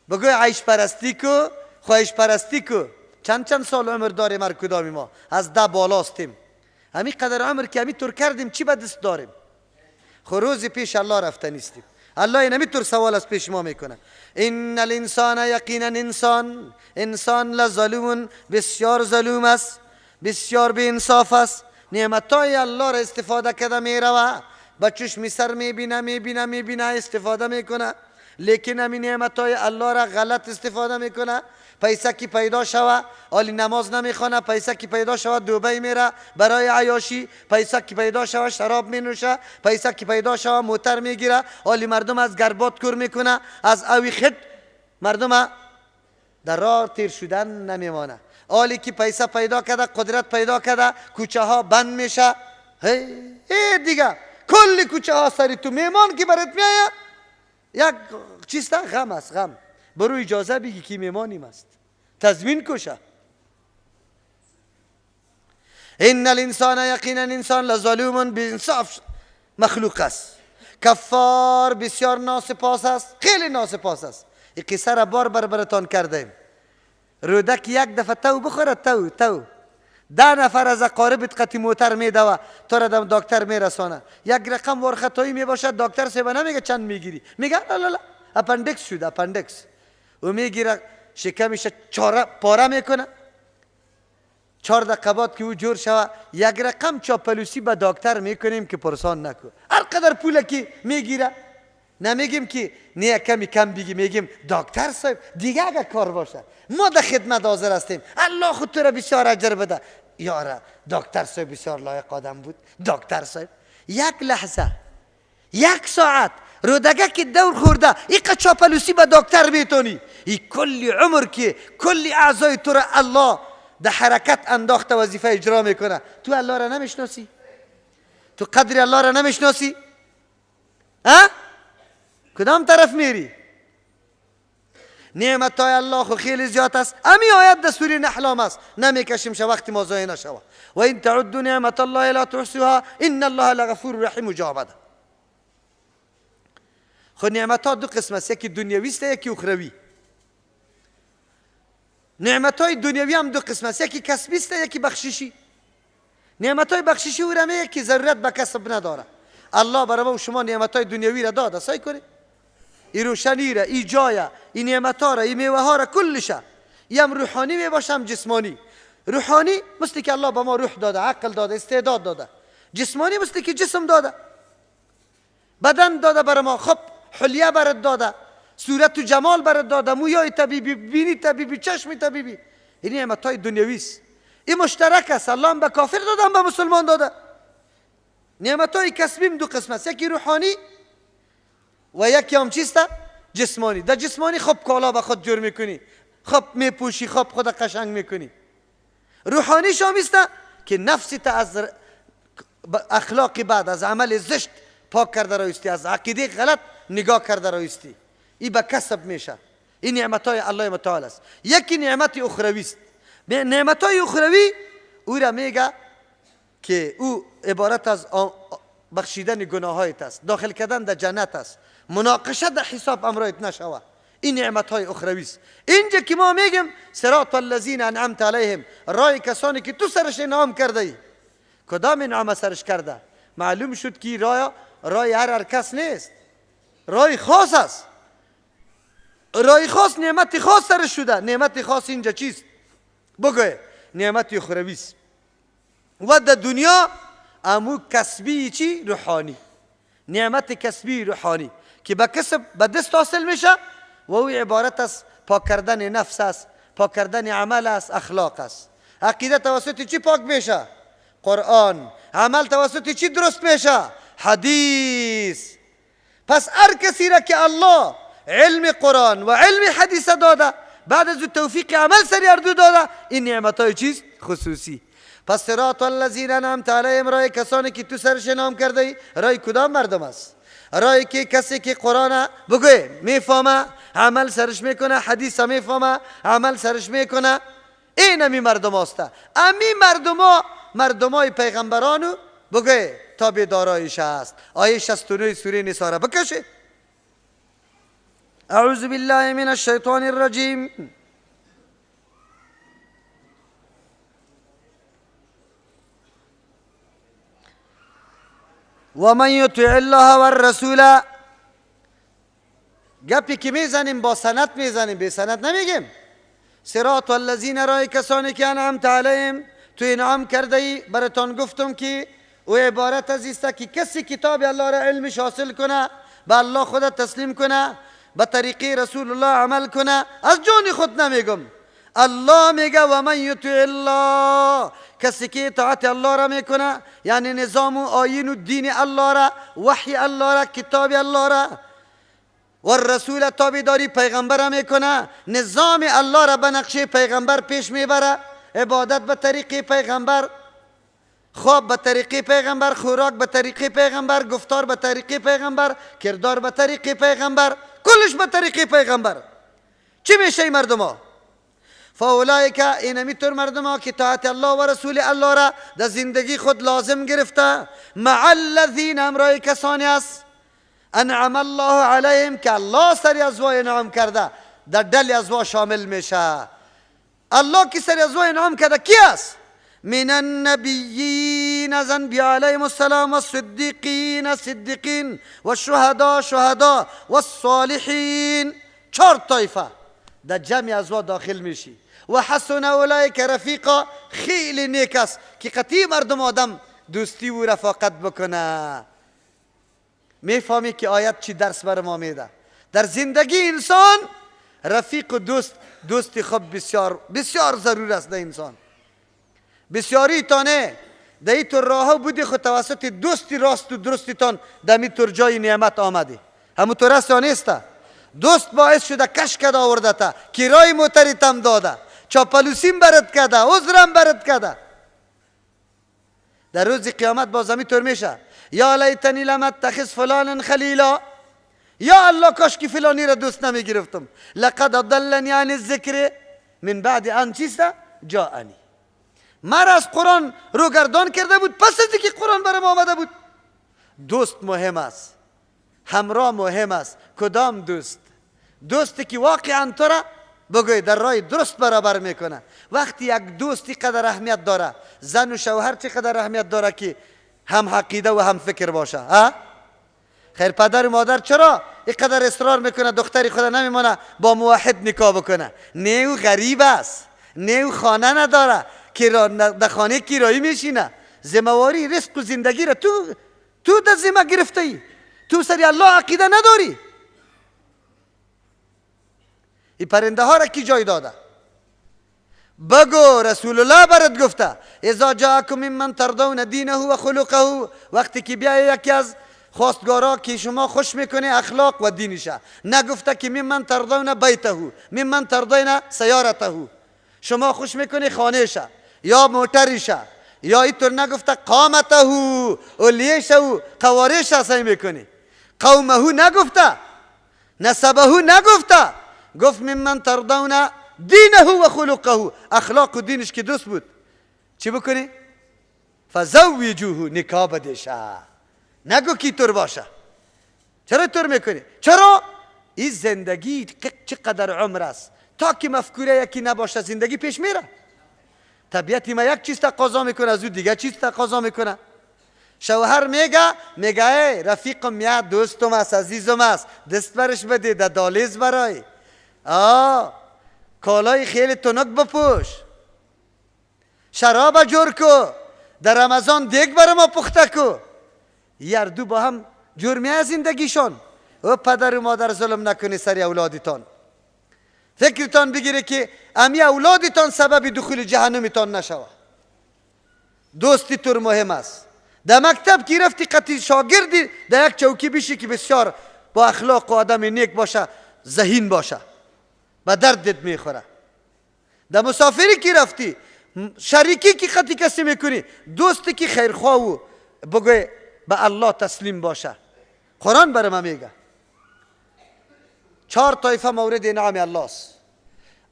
بگوی عیش پرستی کو، خواهش پرستی کو. چند سال عمر داریم هر کدامی ما؟ از 10 بالاستیم. همین قدر عمر که همین طور کردیم چی به دست داریم؟ خروز پیش الله رفته نیستیم. الله این همین طور سوال از پیش ما میکنه. ان الانسان، یقینا انسان لظلوم، بسیار ظلوم است، بسیار بی انصاف است. نعمتای الله را استفاده کرده میروه، بچوش میسر میبینه استفاده میکنه، لیکن همین نعمتای الله را غلط استفاده میکنه. پیسه کی پیدا شوه آلی نماز نمیخونه، پیسه کی پیدا شوه دبی میره برای عیاشی، پیسه کی پیدا شوه شراب مینوشه، پیسه کی پیدا شوه موتر میگیره، آلی مردم از گربات کور میکنه، از اوی خد مردم در راه تیر شدن نمیمانه. آلی که پیسه پیدا کرده، قدرت پیدا کرده، کوچه ها بند میشه. هی دیگه کلی کوچه ها سری تو میمان که برات میایه یک چیز تا غم است. غم برو اجازه بگی که میمانیم است، تضمین کشه. ان الانسان، یقینا انسان لظلوم، بانصاف مخلوق است، کفار، بسیار ناسپاس است، خیلی ناسپاس است. این قصه را بار براتان کردیم. رودک یک دفعه تو بخوره، تو 10 نفر از اقاربت قطی موتر میده و تو را دکتر میرسانه، یک رقم ورخطایی میباشد، دکتر صاحب نمیگه چند میگیری، میگه لا اپندکس شد، اپندکس، و میگیره شکمش پاره میکنه. 4 دقیقه بعد که او جور شوه یک رقم چاپلوسی به دکتر میکنیم که پرسان نکن. هر قدر پول که میگیره نمیگیم که نه کمی کم بگی، میگیم دکتر صاحب دیگه اگه کار باشه ما در خدمت حاضر هستیم، الله خود تو را بسیار اجر بده. یاره دکتر صاحب بسیار لایق آدم بود. دکتر صاحب یک لحظه، یک ساعت رودگه که دور خورده ایقا چاپلوسی به دکتر میتونی؟ ای کلی عمر که کلی اعضای تو را الله در حرکت انداخته وظیفه اجرا میکنه، تو الله را نمیشناسی؟ تو قدر الله را نمیشناسی؟ کدام طرف میری؟ نعمتای الله خو خیلی زیاد است. امی آیت در سوره نحل است، نمیکشیم شه وقتی ما ضایع نشوه. و ان تعدوا نعمت الله لا تحصوها ان الله لغفور رحیم. جواب ده. خو نعمتها 2 قسم است، یکی دنیوی است یکی اخروی. نعمتای دنیوی هم 2 قسم است، یکی کسبی است یکی بخششی. نعمتهای بخششی او را میگه که ضرورت به کسب نداره. الله برای ما و شما نعمتهای دنیوی را داده، سعی کنید این روشنی را، این جای، این نعمتها را، این میوه ها را کلشه. یم روحانی می باشه هم جسمانی. روحانی مثل که الله به ما روح داده، عقل داده، استعداد داده. جسمانی مثل که جسم داده، بدن داده برای ما، خب حلیه برات داده، صورت و جمال برات داده، مویای طبیعی، بینی طبیعی، چشم طبیعی. این نعمتهای دنیوی است. این مشترک است. الله هم به کافر داده، هم به مسلمان داده. نعمتهای کسبی دو قسم است، یکی روحانی و یکی هم چیست؟ جسمانی. در جسمانی خب کالا به خود جور میکنی، خب میپوشی، خب خود قشنگ میکنی. روحانی شامیست که نفسی تا از اخلاق بد، از عمل زشت پاک کرده رایستی، از عقیده غلط نگاه کرده رایستی. این به کسب میشه. این نعمتهای الله متعال است. یکی نعمت اخروی است. نعمتهای اخروی او را میگه که او عبارت از بخشیدن گناهایت است، داخل کردن در جنت است، مناقشه در حساب امرایت نشوه. این نعمتهای اخروی است. اینجا که ما میگیم صراط الذین انعمت علیهم، رای کسانی که تو سرش انعام کرده ای. کدام انعام سرش کرده؟ معلوم شد که رای هر کس نیست، رای خاص است. رای خاص، نعمت خاص سرش شده. نعمت خاص اینجا چیست؟ بگوی نعمت اخروی است. و در دنیا امو کسبی چی؟ روحانی. نعمت کسبی روحانی که به کسب به دست حاصل میشه و او عبارت از پاک کردن نفس است، پاک کردن عمل است، اخلاق است. عقیده توسط چی پاک میشه؟ قرآن. عمل توسط چی درست میشه؟ حدیث. پس هر کسی را که الله علم قرآن و علم حدیث داده، بعد از توفیق عمل سری اردو داده، این نعمتهای چیست؟ خصوصی. پس صراط الذین انعمت علیهم، رای کسانی که تو سرش انعام کرده ای. رای کدام مردم است؟ رای که کسی که قرآن بگوی میفهمه، عمل سرش میکنه، حدیث میفهمه، عمل سرش میکنه. این امی مردم است. امی مردمای پیغمبرانو بگوی تابعدارایش است. آیه 69 سوره نساء را بکشید. اعوذ بالله من الشیطان الرجیم. و من یطع الله و الرسول. گپی که میزنیم با سند میزنیم، به سند نمیگیم. صراط الذین، رای کسانی که انعمت علیهم، تو انعام کرده ای. براتان گفتم که او عبارت از است که کسی کتاب الله را علمش حاصل کنه، به الله خود تسلیم کنه، به طریقه رسول الله عمل کنه. از جان خود نمیگم، الله میگه و من یطع الله، کسی که اطاعت الله را میکنه، یعنی نظام و آیین و دین الله را، وحی الله را، کتاب الله را، و رسول تابعداری پیغمبر را میکنه، نظام الله را به نقشه پیغمبر پیش میبره، عبادت به طریق پیغمبر، خواب به طریق پیغمبر، خوراک به طریق پیغمبر، گفتار به طریق پیغمبر، کردار به طریق پیغمبر، کلش به طریق پیغمبر. چی میشه این مردم ها؟ فاولئک، اینمی طور مردم ها که طاعت الله و رسول الله را در زندگی خود لازم گرفته، مع الذین، امرای کسانی است انعم الله علیهم، که الله سری از وای انعام کرده، در دل از وای شامل میشه. الله کی سری از وای انعام کرده کی است؟ من النبیین، از انبیاء علیهم السلام، و صدیقین صدیقین، و شهدا شهدا، و الصالحین. 4 طایفه در جمع از وای داخل میشی. و حسن اولئک رفیقا، خیلی نیک است که قطعی مردم آدم دوستی و رفاقت بکنه. میفهمی که آیت چی درس بر ما میده؟ در زندگی انسان رفیق و دوستی خب بسیار بسیار ضرور است در انسان. بسیاری تانه در این طور راه بودی خود توسط دوستی راست و درستی تان در این طور جای نعمت آمدی. همون طور است یا نیست؟ دوست باعث شده کش کده آورده تا، کرای موتری تم داده، چاپلوسیم برد کده، عذرم برد کده. در روز قیامت باز همین طور میشه. یا لیتنی لم اتخذ فلانا خلیلا، یا الله کاش که فلانی را دوست نمیگرفتم. لقد اضلنی عن الذکر من بعد ان چیست جاءنی، مرا از قرآن روگردان کرده بود پس از اینکه قرآن برام آمده بود. دوست مهم است، همراه مهم است. کدام دوست؟ دوستی که واقعا تو را بگوی در راه درست برابر میکنه. وقتی یک دوستی قدر اهمیت داره، زن و شوهر چه قدر اهمیت داره که هم عقیده و هم فکر باشه. خیر پدر و مادر چرا اینقدر اصرار میکنه دختری خود نمیمونه با موحد نکاح بکنه؟ نیو غریب است، نیو خانه نداره، در خانه کرایی میشینه. ذمه‌واری رزق و زندگی را تو در ذمه گرفته ای. تو سری الله عقیده نداری. این پرنده ها را کی جای داده؟ بگو رسول الله برات گفته اذا جاءکم ممن ترضون دینه و خلقه، وقتی که بیای یکی از خواستگارا که شما خوش میکنه اخلاق و دینشه، نگفته که ممن ترضون بیته، ممن ترضون سیارته، شما خوش میکنه خانهشه یا موترشه، یا اینطور نگفته قامته اولیشه و قوارش سعی میکنه، قومه نگفته، نسبه نگفته، گفت ممن ترضون دینه و خلقه، اخلاق و دینش که درست بود چی بکنی؟ فزوجوه، نکاح بدشه. نگو کی طور باشه. چرا طور میکنی؟ چرا؟ این زندگی چقدر عمر است، تا که مفکوره یکی نباشه زندگی پیش میره. طبیعتی ما یک چیز تقاضا میکنه از او دیگه چیز تقاضا میکنه. شوهر میگه رفیقم یا دوستم است عزیزم است، دست برش بده در دالیز برای کالای خیلی تنک بپوش، شراب جور کو، در رمضان دیگ برای ما پخته کو. یار دو با هم جرمیه زندگیشون. و پدر و مادر ظلم نکنی سری اولادتان. فکرتان بگیره که امی اولادتان سبب دخول جهنمتان نشوه. دوستی طور مهم است. در مکتب که رفتی قطعی شاگردی در یک چوکی بشی که بسیار با اخلاق و آدم نیک باشه، ذهین باشه، به دردت میخوره. در مسافری که رفتی شریکی که قطعی کسی میکنی، دوستی که خیرخواه و بگوی به الله تسلیم باشه. قرآن برای ما میگه 4 طایفه مورد انعام الله است.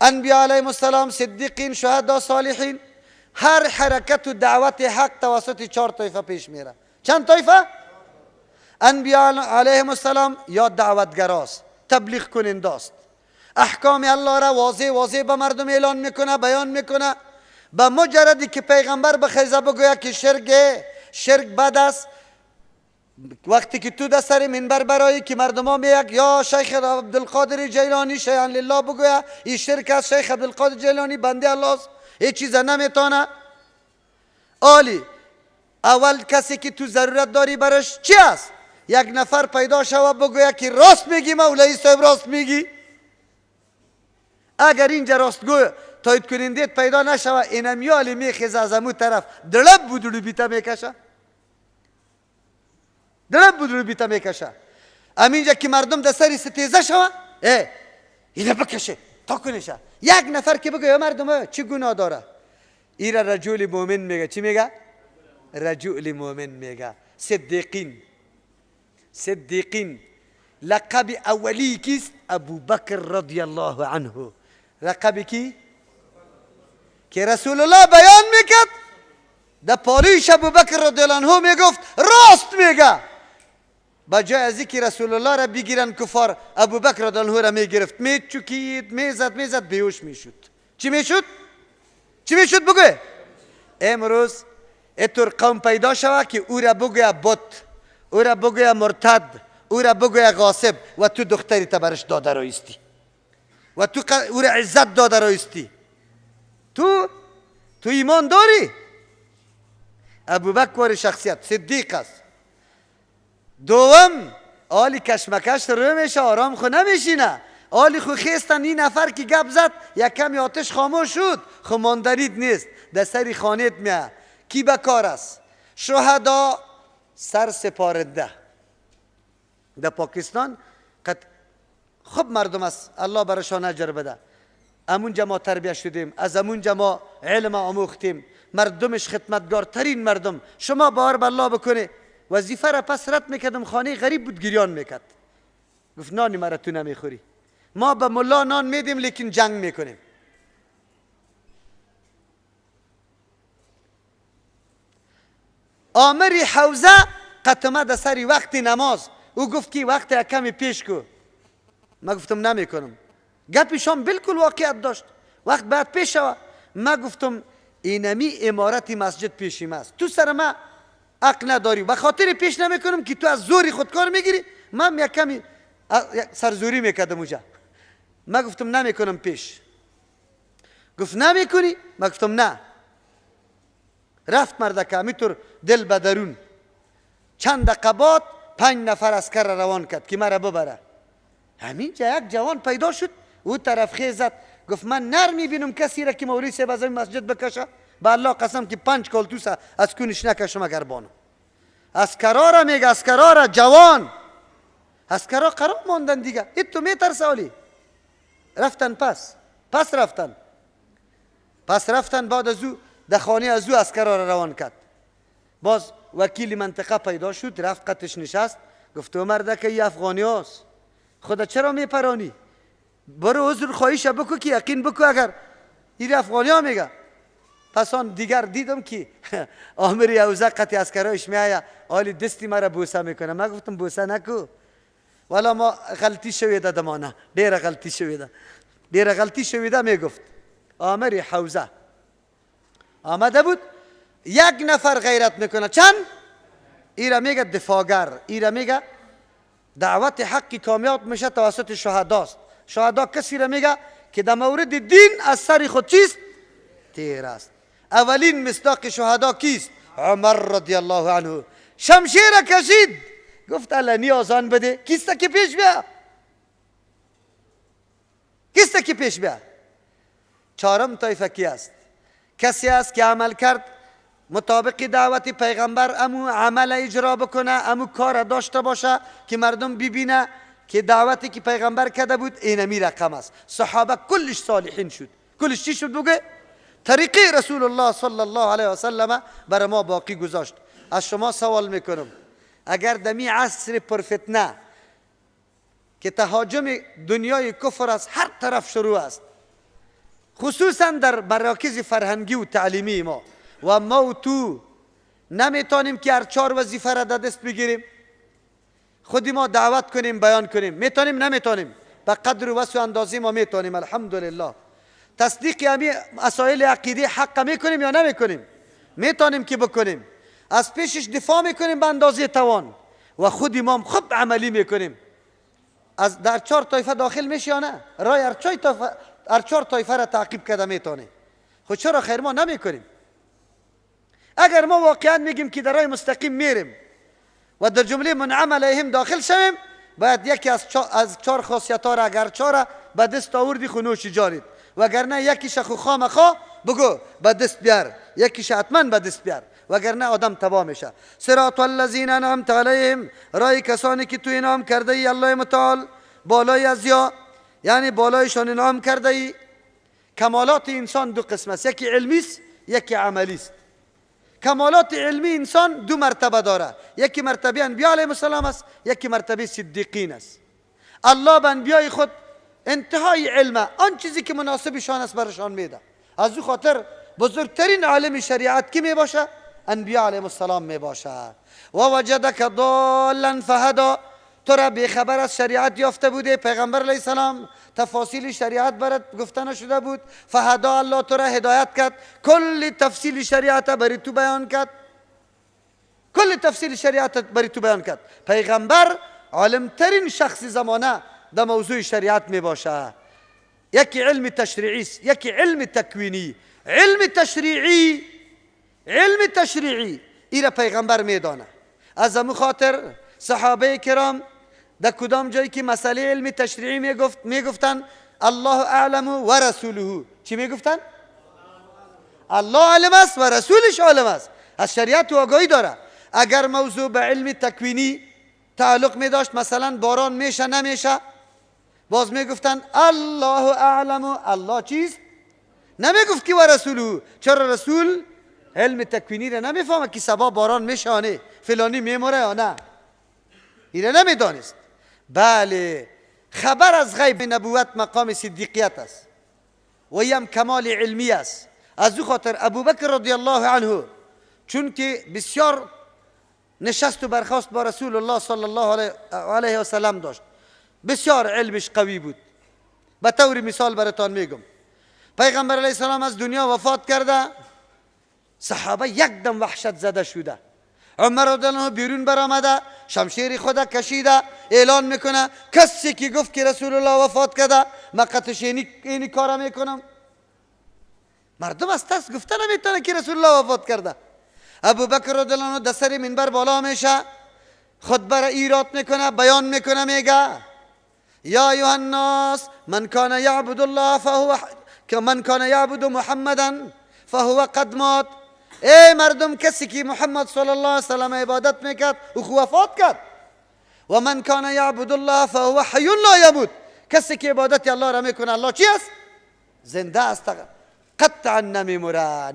انبیاء علیهم السلام، صدیقین، شهدا، صالحین. هر حرکت و دعوت حق توسط 4 طایفه پیش میره. چند طایفه؟ انبیاء علیهم السلام یا دعوتگراست، تبلیغ کننده است، احکام الله را واضح به مردم اعلان میکنه، بیان میکنه. به مجردی که پیغمبر به خیزه بگوید که شرک بد است، وقتی که تو در سر منبر برایی که مردم ها میگه یا شیخ عبدالقادر جیلانی شیئا لله بگوید این شرک است، شیخ عبدالقادر جیلانی بنده الله است، هیچ چیز نمیتونه. عالی اول کسی که تو ضرورت داری برش چی است؟ یک نفر پیدا شود بگوید که راست میگی مولوی صاحب راست میگی. اگر اینجا راستگو تایید کننده پیدا نشود، اینم یالی میخیز از امو طرف دلب بودلو بیتا میکشه، دلب بودلو بیتا میکشه. امینجا که مردم در سری ستیزه شود اینه بکشه تا کنشه. یک نفر که بگه یا مردم چی گناه داره؟ ایره رجل مومن میگه. چی میگه؟ رجل مومن میگه. صدیقین لقب اولی کیست؟ ابو بکر رضی الله عنه. لقب کی؟ که رسول الله بیان میکرد در پالیش ابو بکر رضی الله عنه میگفت راست میگه. بجای از اینکه رسول الله را بگیرن کفار، ابو بکر رضی الله عنه را میگرفت، میچکید، میزد، بیهوش میشد. چی میشد بگوی؟ امروز اینطور قوم پیدا شود که او را بگوی بت، او را بگوی مرتد، او را بگوی غاصب و تو دختری تا برش داده رایستی و تو او را عزت داده رایستی. تو ایمان داری؟ ابو بکر شخصیت صدیق است. دوم آلی کشمکش رو میشه، آرام خو نمیشینه. آلی خو خیستن این نفر که گپ زد یک کمی آتش خاموش شد، خو ماندنید نیست، در سری خانیت میه. کی بکار است؟ شهدا سر سپارنده. در پاکستان خب مردم است، الله برشان اجر بده. امونجا ما تربیت شدیم، از امونجا ما علم آموختیم، مردمش خدمتگار ترین مردم. شما باور به الله بکنه، وظیفه را پس رد میکردم، خانه غریب بود گریان میکرد، گفت نانی مرا تو نمیخوری. ما به ملا نان میدیم لیکن جنگ میکنیم. آمری حوزه قطمه در سری وقت نماز، او گفت که وقت کمی پیش کو. ما گفتم نمیکنم. گپشان بالکل واقعیت داشت. وقت بعد پیش شود ما گفتم اینمی امارت مسجد پیشیم است، تو سر ما حق نداری، و خاطر پیش نمیکنم که تو از زوری خود کار میگیری. من یک کمی سرزوری میکردم اونجا. من گفتم نمیکنم پیش. گفت نمیکنی؟ من گفتم نه. رفت مردک همینطور دل به درون. چند دقیقه بعد 5 نفر عسکر را روان کرد که مرا ببره. همینجا یک جوان پیدا شد، او طرف خیزد. گفت من نر میبینم کسی را که مولوی صاحب از این مسجد بکشه، به الله قسم که 5 کالتوس از کونش نکشم اگر بانم. عسکرا را میگه، عسکرا را جوان. عسکرا قرار ماندن دیگه. این تو میترسالی. رفتن پس رفتن بعد از او در خانه از او عسکرا را روان کرد. باز وکیل منطقه پیدا شد، رفت قطش نشست. گفت تو مردک ای افغانی هست، خدا چرا میپرانی؟ برو عذر خواهیش بکو که یقین بکو اگر این افغانی ها میگه. پس آن دیگر دیدم که آمری اوزه قطع عسکرایش میایه، حالی دستی مرا بوسه میکنه. من گفتم بوسه نکو، والا ما غلطی شویده دمانه، دیر غلطی شویده میگفت. آمری حوزه آمده بود، 1 نفر غیرت میکنه. چند؟ ایره میگه دفاعگر، ایره میگه دعوت حقی کامیاب میشه توسط شهداست. شهدا کسی را میگه که در مورد دین از سر خود چیست؟ تیر است. اولین مصداق شهدا کیست؟ عمر رضی الله عنه. شمشیر کشید، گفت الانی آزان بده. کیسته که پیش بیا. چهارم طایفه کی است؟ کسی است که عمل کرد مطابق دعوت پیغمبر، امو عمل اجرا بکنه، امو کار داشته باشه که مردم ببینه که دعوتی که پیغمبر کرده بود اینمی رقم است. صحابه کلش صالحین شد. کلش چی شد بگه؟ طریقه رسول الله صلی الله علیه و سلم برای ما باقی گذاشت. از شما سوال میکنم، اگر دمی عصر پرفتنه که تهاجم دنیای کفر از هر طرف شروع است، خصوصا در مراکز فرهنگی و تعلیمی ما، و ما و تو نمیتونیم که هر 4 وظیفه را در دست بگیریم، خودی ما دعوت کنیم، بیان کنیم. میتونیم؟ نمیتونیم. به قدر و وسع اندازه ما میتونیم. الحمدلله. تصدیق همین مسائل عقیده حق میکنیم یا نمیکنیم؟ میتونیم که بکنیم. از پیشش دفاع میکنیم به اندازه توان، و خود امام خوب عملی میکنیم. از در 4 طایفه داخل میشه یا نه؟ رای هر 4 طایفه را تعقیب کرده میتونه. خود چرا خیر ما نمیکنیم؟ اگر ما واقعا میگیم که در راه مستقیم میریم و در جمله منعم علیهم داخل شویم، باید یکی از 4 خاصیت ها را اگر 4 به دست آوردی خو نوش جارید، وگرنه یکیش خو خامخا بگو به دست بیار، یکیش حتما به دست بیار، وگرنه آدم تباه میشه. صراط الذین انعمت علیهم، رای کسانی که تو انعام کرده ای الله متعال، بالای ازیا یعنی بالایشان انعام کرده ای. کمالات انسان 2 قسم است، یکی علمی است، یکی عملی است. کمالات علمی انسان 2 مرتبه داره، یکی مرتبه انبیاء علیهم السلام است، یکی مرتبه صدیقین است. الله به انبیاء خود انتهای علم، آن چیزی که مناسبشان است برشان میده. از او خاطر بزرگترین عالم شریعت کی می باشه؟ انبیاء علیهم السلام می باشه. و وجدک ضالا فهدا، تو را بیخبر از شریعت یافته بوده، پیغمبر علیه السلام تفاصیل شریعت برات گفته نشده بود، فهدا الله تو را هدایت کرد، کل تفصیل شریعت برای تو بیان کرد، پیغمبر عالمترین شخص زمانه در موضوع شریعت می باشه. یکی علم تشریعی است، یکی علم تکوینی. علم تشریعی ایره پیغمبر میدانه. از همون خاطر صحابه کرام در کدام جایی که مسئله علم تشریعی میگفتن الله اعلم و رسوله، چی میگفتن؟ الله عالم است و رسولش عالم است. از شریعت و آگاهی داره. اگر موضوع به علم تکوینی تعلق می داشت، مثلا باران میشه نمیشه، باز میگفتن الله اعلم، الله چیست؟ نمیگفت که و رسوله. چرا رسول علم تکوینی را نمیفهمه که سبا باران میشه یا نه، فلانی میموره یا نه، ایره نمیدانست. بله، خبر از غیب نبوت مقام صدیقیت است و هم کمال علمی است. از او خاطر ابوبکر رضی الله عنه چون که بسیار نشست و برخاست با رسول الله صلی الله علیه و سلم داشت، بسیار علمش قوی بود، به طور مثال براتان میگم. پیغمبر علیه السلام از دنیا وفات کرده، صحابه یک دم وحشت زده شده. عمر رضی الله عنه بیرون برآمده، شمشیر خود کشیده، اعلان میکنه کسی که گفت که رسول الله وفات کرده من قطعش اینی کارا میکنم. مردم از ترس گفته نمیتونه که رسول الله وفات کرده. ابو بکر رضی الله عنه در سر منبر بالا میشه، خطبه را ایراد میکنه، بیان میکنه، میگه یا ایها الناس من کان یعبد الله من کان یعبد محمدا فهو قد مات. ای مردم، کسی که محمد صلی الله علیه وسلم عبادت میکرد او وفات کرد. و من کان یعبد الله فهو حی لا یموت. کسی که عبادت الله را میکنه الله چی است؟ زنده است، قطعا نمیموره.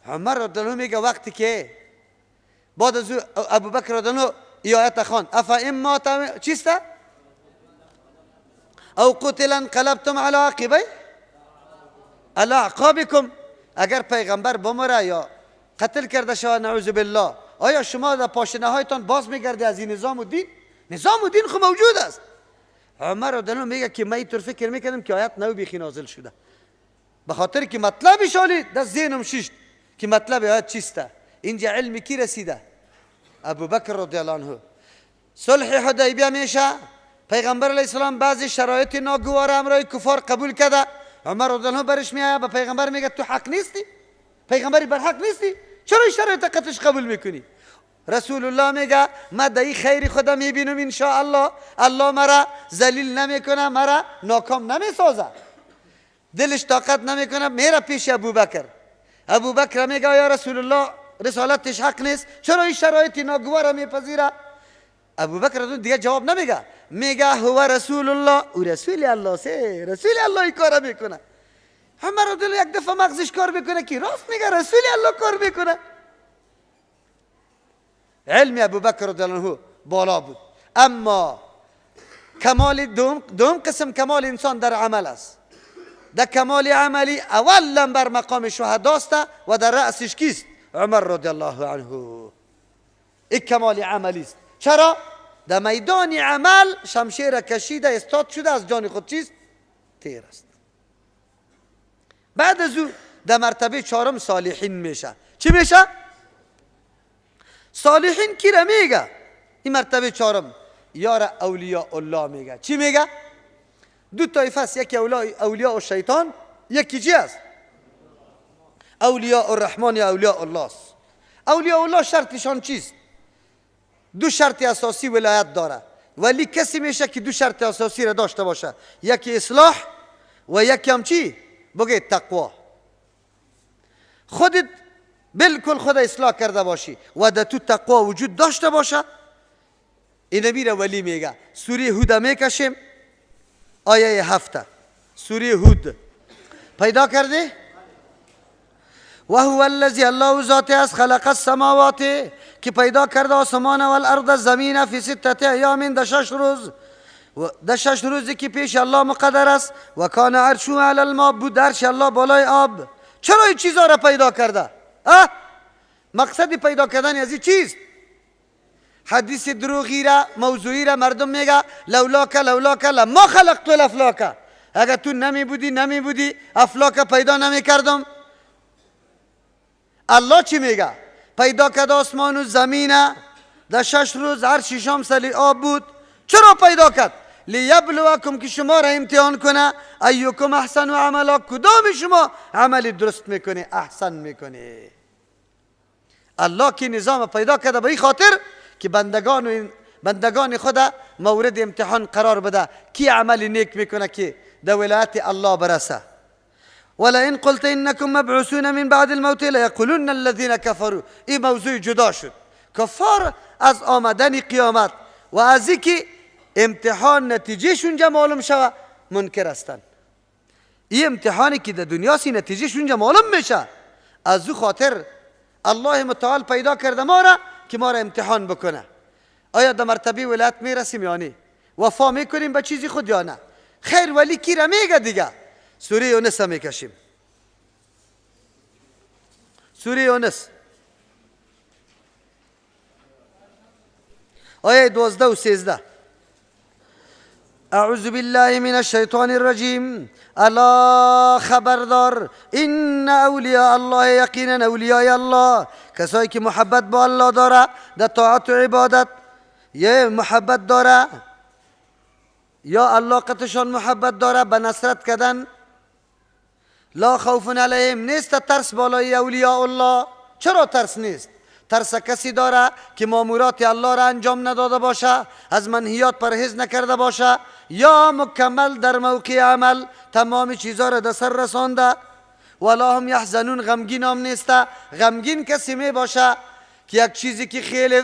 عمر رضی الله عنه میگه وقتی که بعد از ابو بکر رضی الله عنه ای آیت خواند افا ان مات چیست؟ او قتل انقلبتم علی اعقابکم. اگر پیغمبر بمره یا قتل کرده شود نعوذ بالله، آیا شما در پاشنه هایتان باز میگردی از این نظام و دین؟ نظام و دین خو موجود است. عمر رضی الله عنه میگه که من اینطور فکر میکردم که آیت نو بیخی نازل شده، به خاطر که مطلبش حالی در ذهنم شیشت که مطلب آیت چیسته. اینجا علمی کی رسیده؟ ابو بکر رضی الله عنه. صلح حدیبیه میشه، پیغمبر علیه السلام بعضی شرایط ناگوار امرای کفار قبول کرده. عمر رضی الله عنه برش میاد به پیغمبر میگه تو حق نیستی، پیغمبری بر حق نیستی، چرا این شرایط قطعش قبول میکنی؟ رسول الله میگه من در این خیر خدا میبینم ان شاء الله، الله مرا ذلیل نمیکنه، مرا ناکام نمیسازه. دلش طاقت نمیکنه، میره پیش ابوبکر. ابوبکر میگه یا رسول الله رسالتش حق نیست، چرا این شرایط ناگوار میپذیره؟ ابوبکر دیگه جواب نمیگه، میگه هو رسول الله، او رسول الله سه، رسول الله این کار میکنه. عمر رضی الله یک دفعه مغزش کار میکنه که راست میگه رسول الله کار میکنه. علم ابوبکر رضی الله عنه بالا بود. اما کمال دوم قسم کمال انسان در عمل است. در کمال عملی اولا بر مقام شهداست و در رأسش کیست؟ عمر رضی الله عنه. این کمال عملی است. چرا؟ در میدان عمل شمشیر کشیده استاد شده از جان خود چیست؟ تیر است. بعد از او در مرتبه چهارم صالحین میشه. چی میشه؟ صالحین کی را میگه؟ این مرتبه چهارم یار اولیاء الله میگه. چی میگه؟ دو طایفه است، یکی اولیاء الشیطان، یکی چی است؟ اولیاء الرحمن یا اولیاء الله است. اولیاء الله شرطشان چیست؟ دو شرط اساسی ولایت داره، ولی کسی میشه که دو شرط اساسی را داشته باشه، یکی اصلاح و یکی هم چی؟ بگید تقوا. خودت بالکل خود اصلاح کرده باشی و در تو تقوا وجود داشته باشه، این میره ولی میگه. سوره هود میکشیم، آیه 7 سوره هود پیدا کرده. و هو الذی الله ذاته است خلق السماوات که پیدا کرده آسمان و الارض زمین فی 6 ایام در 6 روز، در 6 روزی که پیش الله مقدر است. و کان عرشه علی الماء، بود عرش الله بالای آب. چرا این چیزها را پیدا کرده؟ مقصد پیدا کردن از این چیست؟ حدیث دروغی را موضوعی را مردم میگه لولاک لما خلقت الافلاک، اگر تو نمی بودی افلاک پیدا نمی کردم. الله چی میگه؟ پیدا کرد آسمان و زمین در 6 روز، هر ششم سلی آب بود. چرا پیدا کرد؟ لیبلوکم که شما را امتحان کنه، ایکم احسن و عملا، کدام شما عمل درست میکنه، احسن میکنه. الله که نظام پیدا کرده به این خاطر که بندگان خدا مورد امتحان قرار بده کی عمل نیک میکنه که در ولایت الله برسه. ولئن قلت انکم مبعوثون من بعد الموت لیقولن الذين كفروا. این موضوع جدا شد. کفار از آمدن قیامت و از اینکه امتحان نتیجهش اونجا معلوم شود منکر هستند. این امتحانی که در دنیاست نتیجهش اونجا معلوم میشه. از او خاطر الله متعال پیدا کرده ما را که ما را امتحان بکنه. آیا در مرتبه ولایت میرسیم یا نه؟ وفا میکنیم به چیزی خود یا نه؟ خیر، ولی کی را میگه دیگه؟ سوره یونس میکشیم. سوره یونس آیه 12 و 13. اعوذ بالله من الشیطان الرجیم. الا خبردار، این اولیاء الله، یقینا اولیای الله، کسایی که محبت با الله داره، در طاعت و عبادت یا محبت داره یا الله قطشان محبت داره به نصرت کردن، لا خوف علیهم، نیست ترس بالای اولیاء الله. چرا ترس نیست؟ ترس کسی داره که مامورات الله را انجام نداده باشه، از منهیات پرهیز نکرده باشه، یا مکمل در موقع عمل تمام چیزها را در سر رسانده. ولا هم یحزنون، غمگین هم نیسته. غمگین کسی می باشه که یک چیزی که خیلی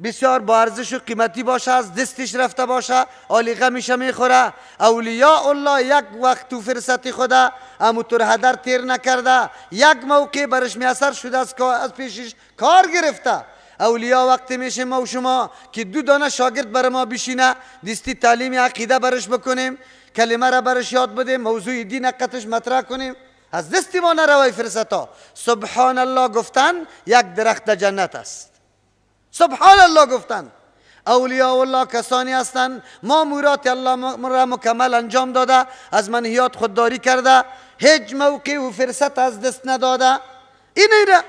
بسیار با ارزش و قیمتی باشه از دستش رفته باشه، حالی غمش میخوره. اولیاء الله یک وقت تو فرصت خدا اموتور هدر تیر نکرده، یک موقع برش میاثر شده از پیشش کار گرفته. اولیاء وقتی میشه ما و شما که 2 دانه شاگرد بر ما بشینه، دستی تعلیم عقیده برش بکنیم، کلمه را برش یاد بدیم، موضوع دین قطش مطرح کنیم، از دستی ما نروای فرصتا. سبحان الله گفتن یک درخت جنت است. سبحان الله گفتن. اولیاء الله کسانی هستند مامورات الله را مکمل انجام داده، از منهیات خودداری کرده، هیچ موقع و فرصت از دست نداده. اینه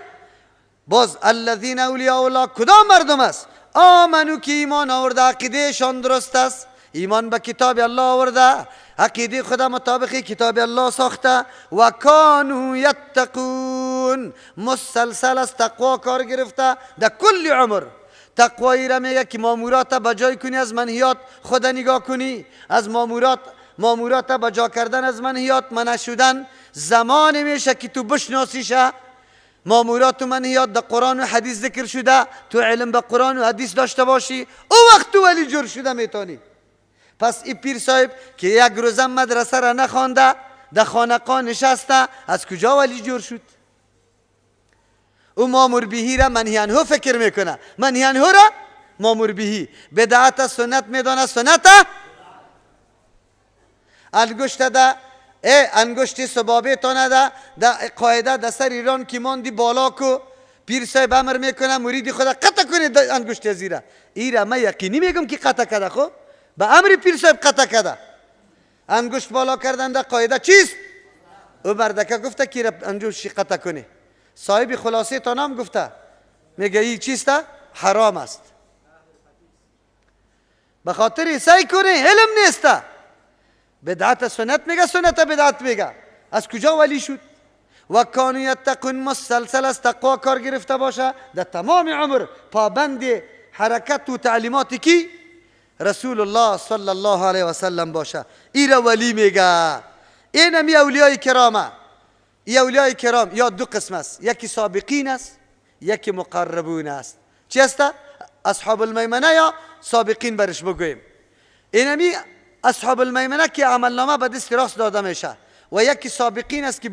باز الذین اولیاء الله کدام مردم است؟ آمنو که ایمان آورده، عقیده شان درست است، ایمان به کتاب الله آورده، عقیده خدا مطابق کتاب الله ساخته، و کانو یتقون، مسلسل از تقوا کار گرفته در کل عمر. تقوایی را میگه که مامورات بجای کنی، از منهیات خدا نگاه کنی، از مامورات بجا کردن، از منهیات منع شدن. زمان میشه که تو بشناسیشه مامورات و منهیات در قرآن و حدیث ذکر شده، تو علم به قرآن و حدیث داشته باشی، او وقت تو ولی جور شده میتونی. پس این پیر صاحب که یک روزم مدرسه را نخوانده، در خانقاه نشسته، از کجا ولی جور شد؟ او مامور بهی را منهی عنه فکر میکنه، منهی عنه را مامور بهی، بدعت سنت میدانه، سنت انگشت ده انگشتی سبابه تانه ده در قاعده در سر ایران که ماندی بالا کو، پیر صاحب امر میکنه مرید خدا قطع کنید انگشت زیره. ایره من یقینی میگم که قطع کرده، خب به امر پیر صاحب قطع کرده. انگشت بالا کردن در قاعده چیست؟ او مردکه گفته که انگشت قطع کنی. صاحب خلاصه تا نام گفته، میگه این چیست؟ حرام است. به خاطر سعی کنه، علم نیسته. بدعت سنت میگه، سنت بدعت میگه. از کجا ولی شد؟ و کانو یتقون، مسلسل از تقوا کار گرفته باشه، در تمام عمر پابند حرکت و تعلیماتی کی رسول الله صلی الله علیه و سلم باشه. این را ولی میگه. اینمی اولیای کرامه. ای اولیای کرام یا 2 قسم است، یکی سابقین است، یکی مقربون است. چی است؟ اصحاب المیمنه یا سابقین برش بگویم. اینمی اصحاب المیمنه که عملنامه به دست راست داده میشه، و یکی سابقین است که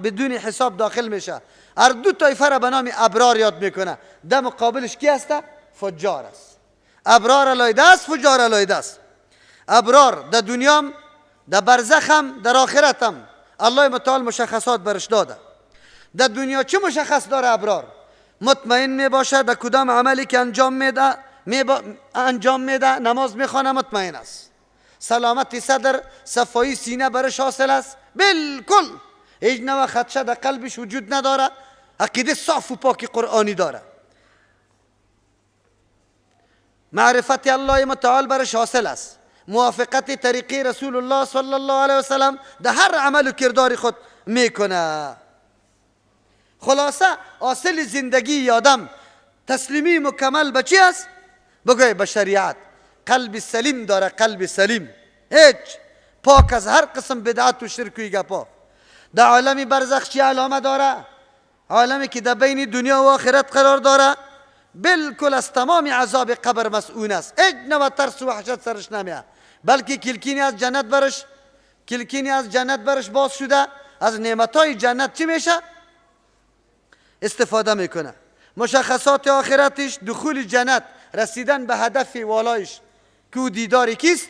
بدون حساب داخل میشه. هر 2 طایفه را به نام ابرار یاد میکنه. در مقابلش کی است؟ فجار است. ابرار علایده است، فجار علایده است. ابرار در دنیام، در برزخم، در آخرتم الله متعال مشخصات برش داده. در دنیا چه مشخص داره ابرار؟ مطمئن می باشه در کدام عملی که انجام میده، نماز میخوانه مطمئن است، سلامتی صدر، صفایی سینه برش حاصل است، بالکل هیچ نوع خدشه در قلبش وجود نداره، عقیده صاف و پاک قرآنی داره، معرفت الله متعال برش حاصل است، موافقت طریقه رسول الله صلی الله علیه و سلم در هر عمل و کردار خود میکنه. خلاصه اصل زندگی آدم تسلیمی مکمل به چی است؟ بگوی به شریعت. قلب سلیم داره، قلب سلیم، هیچ پاک از هر قسم بدعت و شرک و گپا. در عالم برزخ چی علامه داره؟ عالمی که در بین دنیا و آخرت قرار داره، بالکل از تمام عذاب قبر مسئول است، هیچ نوع ترس و وحشت سرش نمیاد، بلکه کلکینی از جنت برش باز شده، از نعمتهای جنت چی میشه؟ استفاده میکنه. مشخصات آخرتش دخول جنت، رسیدن به هدف والایش که دیداری کیست؟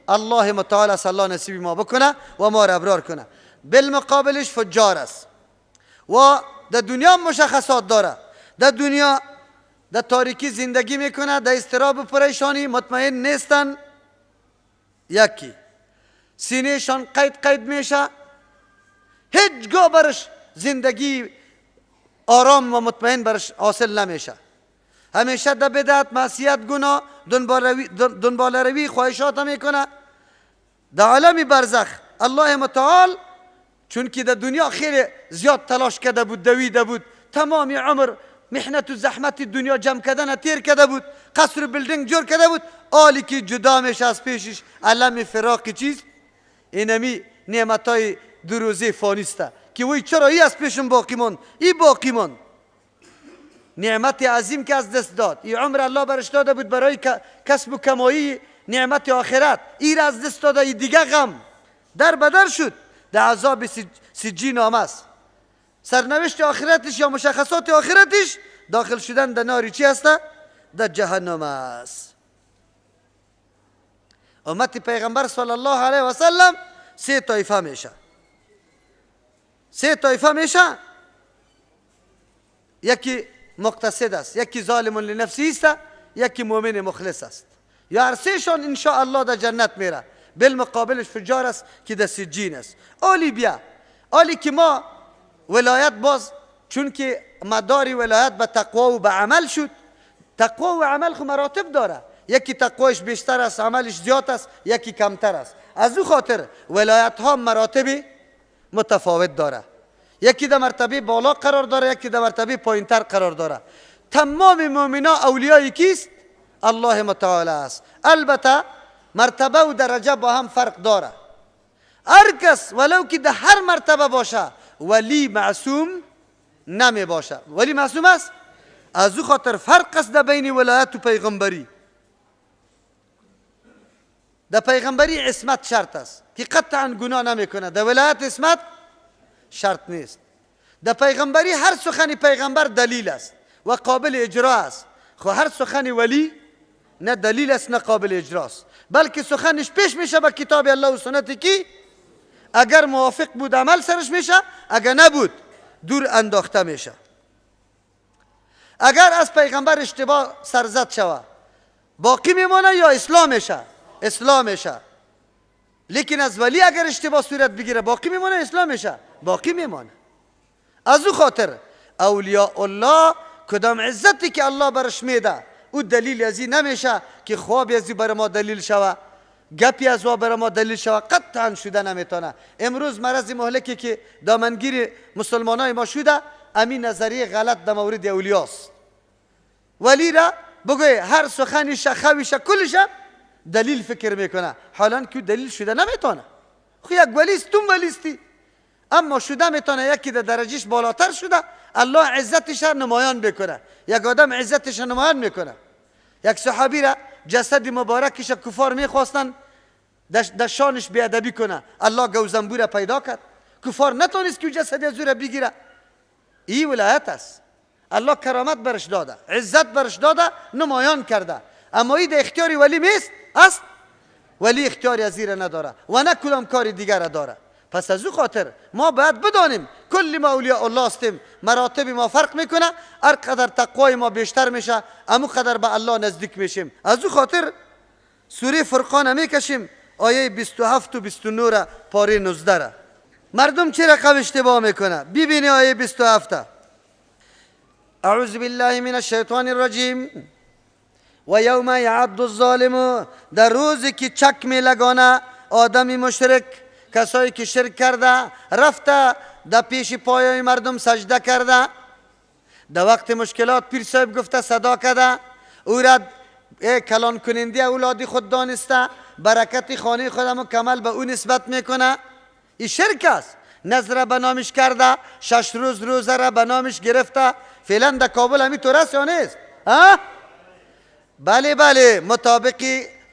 الله متعال. صلی الله نصیب ما بکنه و ما را ابرار کنه. بالمقابلش فجار است و در دنیا مشخصات داره. در دنیا در تاریکی زندگی میکنه، در اضطراب و پریشانی، مطمئن نیستن. یکی سینهشان قید میشه، هیچگاه برش زندگی آرام و مطمئن برش حاصل نمیشه. همیشه در بدعت، معصیت، گناه دنبال روی خواهشات میکنه. در عالم برزخ الله متعال چون که در دنیا خیلی زیاد تلاش کرده بود، دویده بود، تمام عمر محنت و زحمت دنیا جمع کردن تیر کرده بود، قصر و بلدنگ جور کرده بود، آلی که جدا میشه از پیشش علم فراقی چیز اینمی نعمتای دو روزه فانیسته که وی چرا ای از پیشم باقی ماند، ای باقی ماند. نعمت عظیم که از دست داد، این عمر الله برش داده بود برای کسب و کمایی نعمت آخرت، ای را از دست داده، ای دیگه غم در بدر شد. در عذاب سجین نامه است. سرنوشت آخرتش یا مشخصات آخرتش داخل شدن در ناری چی هسته؟ در جهنم است. امت پیغمبر صلی الله علیه و سلم سه طایفه میشه. یکی مقتصد است، یکی ظالم لنفسی است، یکی مؤمن مخلص است. یا هر سه شان ان شاء الله در جنت میره. بالمقابلش فجار است که در سجین است. اولی که ما ولایت باز چون که مدار ولایت به تقوا و به عمل شد. تقوا و عمل خو مراتب داره، یکی تقواش بیشتر است، عملش زیاد است، یکی کمتر است. از او خاطر ولایت ها مراتب متفاوت داره، یکی در مرتبه بالا قرار داره، یکی در مرتبه پایینتر قرار داره. تمام مؤمنا اولیای کیست؟ الله متعال است. البته مرتبه و درجه با هم فرق داره. هر کس ولو که در هر مرتبه باشه ولی معصوم نمی باشه. ولی معصوم است. از او خاطر فرق است در بین ولایت و پیغمبری. در پیغمبری عصمت شرط است که قطعا گناه نمی کنه. در ولایت عصمت شرط نیست. در پیغمبری هر سخن پیغمبر دلیل است و قابل اجرا است. خو هر سخن ولی نه دلیل است نه قابل اجرا است، بلکه سخنش پیش میشه به کتاب الله و سنتی که اگر موافق بود عمل سرش میشه، اگر نبود دور انداخته میشه. اگر از پیغمبر اشتباه سرزد شوه باقی میمانه یا اسلام میشه؟ اسلام میشه. لیکن از ولی اگر اشتباه صورت بگیره باقی میمانه؟ اسلام میشه؟ باقی میمانه. از او خاطر اولیاء الله کدام عزتی که الله برش میده او دلیل ازی نمیشه که خواب ازی بر ما دلیل شوه، گپی از او بر ما دلیل شوه، قطعا شده نمیتونه. امروز مرض مهلکی که دامنگیر مسلمانای ما شده امین نظریه غلط در مورد اولیاست. ولی را بگوی هر سخنش خویش کلش دلیل فکر میکنه، حالا که دلیل شده نمیتونه. خو یک ولیست تو ولیستی، اما شده میتونه یکی در درجهش بالاتر شده الله عزتش نمایان بکنه. یک آدم عزتش نمایان میکنه. یک صحابی را جسد مبارکش کفار میخواستن در شانش بیادبی کنه، الله گوزنبو را پیدا کرد، کفار نتونست که جسد از او را بگیره. این ولایت است. الله کرامت برش داده، عزت برش داده، نمایان کرده. اما این در اختیاری ولی میست است. ولی اختیاری از را نداره و نه کدام کاری دیگر داره. پس از او خاطر ما باید بدانیم کل ما اولیاء الله هستیم، مراتب ما فرق میکنه. هر قدر تقوای ما بیشتر میشه امو قدر به الله نزدیک میشیم. از او خاطر سوره فرقان میکشیم آیه 27 و 29 را پاره 19 را. مردم چه رقم اشتباه میکنه؟ ببینی آیه 27. اعوذ بالله من الشیطان الرجیم. و یوم یعض الظالم، در روزی که چک میلگانه آدمی مشرک، کسایی که شرک کرده رفته در پیش پایای مردم سجده کرده، در وقت مشکلات پیر صاحب گفته صدا کرده، او را کلان کننده اولاد خود دانسته، برکت خانه خودم مکمل به او نسبت میکنه. این شرک است. نظر به نامش کرده، 6 روز روزه را به نامش گرفته. فعلا در کابل همی طور است یا نیست؟ بله مطابق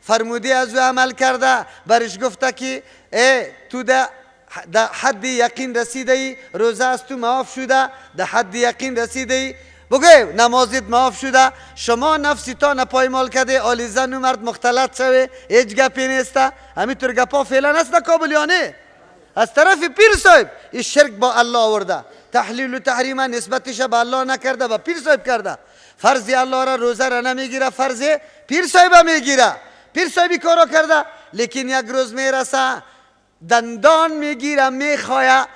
فرموده از او عمل کرده. برش گفته که تو در حد یقین رسیده، روزه از تو معاف شده، در حد یقین رسیده، بگه نمازت معاف شده، شما نفسی تا نپایمال کرده، آلی زن و مرد مختلط شوه، هیچ گپی نیسته. همینطور گپا فعلا هست در کابل یا نه؟ از طرف پیر صاحب این شرک با الله آورده، تحلیل و تحریم نسبتش به الله نکرده، به پیر صاحب کرده. فرض الله را روزه را نمیگیره، فرض پیر صاحب میگیره. پیر صاحبی کارا کرده، لیکن یک روز میرسه دندان میگیره میخواه،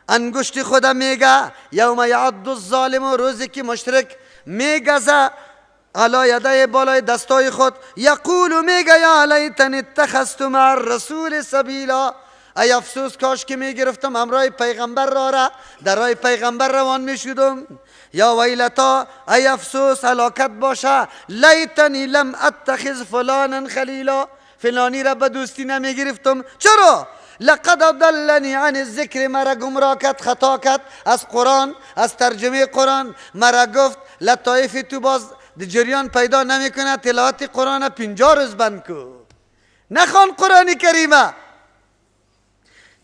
انگشت خودم میگه یوم یعض الظالم، روزی که مشرک میگزه علی یدای بالای دستای خود، یقول میگه یا لیتنی اتخذت مع الرسول سبیلا، ای افسوس کاش که میگرفتم همراه پیغمبر را در راه پیغمبر روان میشدم. یا ویلتا، ای افسوس هلاکت باشه، لیتنی لم اتخذ فلانا خلیلا، فلانی را به دوستی نمیگرفتم. چرا؟ لقد اضلنی عن الذکر، مرا گمراه کرد، خطا کرد از قرآن، از ترجمه قرآن. مرا گفت لطایف تو باز جریان پیدا نمیکنه، تلاوت قرآن 50 روز بند کو، نخوان قرآن کریمه،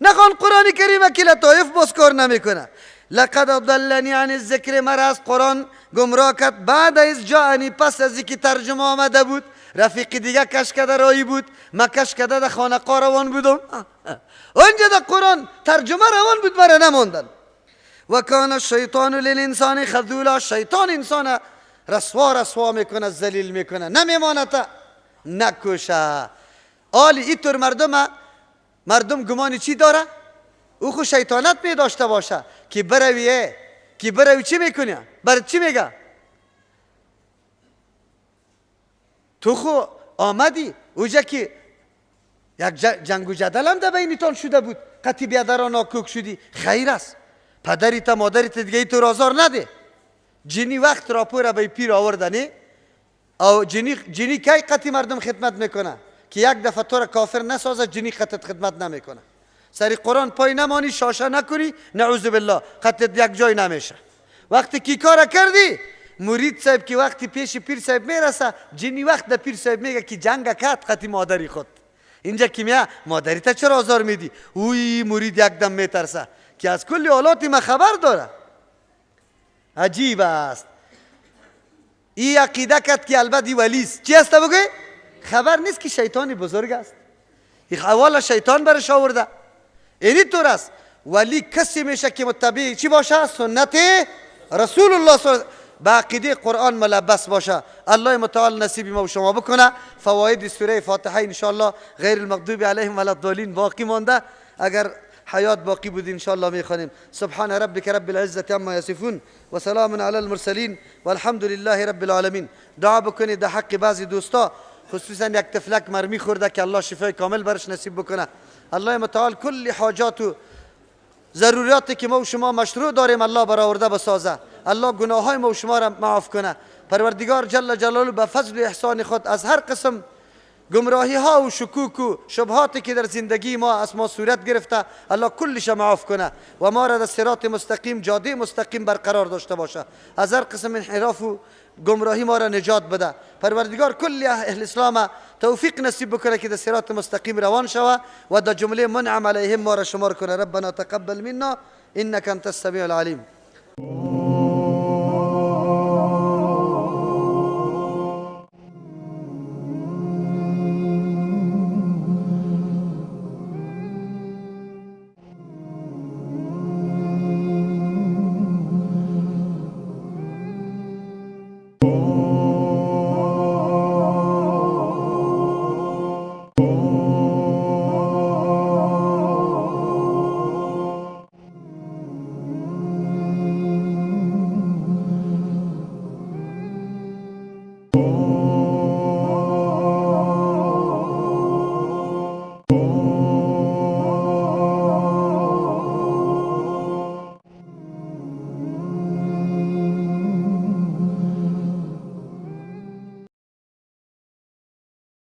نخوان قرآن کریمه که لطایف باز کار نمیکنه. لقد اضلنی عن الذکر، مرا از قرآن گمراه کرد. بعد از جاءنی، پس از اینکه ترجمه آمده بود، رفیق دیگه کشکده رایی بود، ما کشکده در خانقاه روان بودم، اونجا در قرآن ترجمه روان بود، مرا نماندن. و کان الشیطان للانسان خذولا، شیطان انسان رسوا میکنه، ذلیل میکنه، نمیماند نکشه. آلی اینطور مردم گمانی چی داره؟ او خو شیطانت می داشته باشه که بروی چی میکنی؟ برای چی میگه؟ تو خو آمدی اوجا که یک جنگ و جدل هم در بینتان شده بود، قطعی بیادران ناکوک شدی، خیر است، پدریت مادریت دیگه تو آزار نده. جنی وقت راپور به پیر آوردنی، او جنی کی قطعی مردم خدمت میکنه که یک دفعه تو را کافر نسازه، جنی قطعت خدمت نمیکنه. سری قرآن پای نمانی، شاشه نکنی، نعوذ بالله قطعت یک جای نمیشه. وقتی کی کار کردی، مرید صاحب که وقتی پیش پیر صاحب میرسه، جنی وقت در پیر صاحب میگه که جنگ کرد قطعی مادری خود. اینجا که میگه مادری تا چرا آزار میدی؟ اوی مرید یک دم میترسه که از کل حالاتی ما خبر داره. عجیب است. این عقیده کرد که البته ولیست. چی است بگوی؟ خبر نیست که شیطانی بزرگ است. این اول شیطان برش آورده. اینی طور است. ولی کسی میشه که متبع چی باشه؟ سنت رسول الله صلی الله علیه و به عقیده قرآن ملبس باشه. الله متعال نصیب ما و شما بکنه. فواید سوره فاتحه انشاءالله غیر المغضوب علیهم ولا الضالین باقی مانده، اگر حیات باقی بود انشاءالله میخوانیم. سبحان ربک رب العزة عما یصفون و سلام علی المرسلین والحمد لله رب العالمین. دعا بکنید در حق بعضی دوستا، خصوصا یک تفلک مرمی خورده که الله شفای کامل برش نصیب بکنه. الله متعال کل حاجات و ضروریاتی که ما و شما مشروع داریم الله برآورده بسازه. الله گناه های ما و شما را معاف کنه. پروردگار جل جلاله به فضل و احسان خود از هر قسم گمراهی ها و شکوک و شبهاتی که در زندگی ما از ما صورت گرفته الله کلش معاف کنه و ما را در صراط مستقیم، جاده مستقیم برقرار داشته باشه. از هر قسم انحراف و گمراهی ما را نجات بده. پروردگار کل اهل اسلام توفیق نصیب بکنه که در صراط مستقیم روان شوه و در جمله منعم علیهم ما را شمار کنه. ربنا تقبل منا انك انت السمیع العلیم. Oh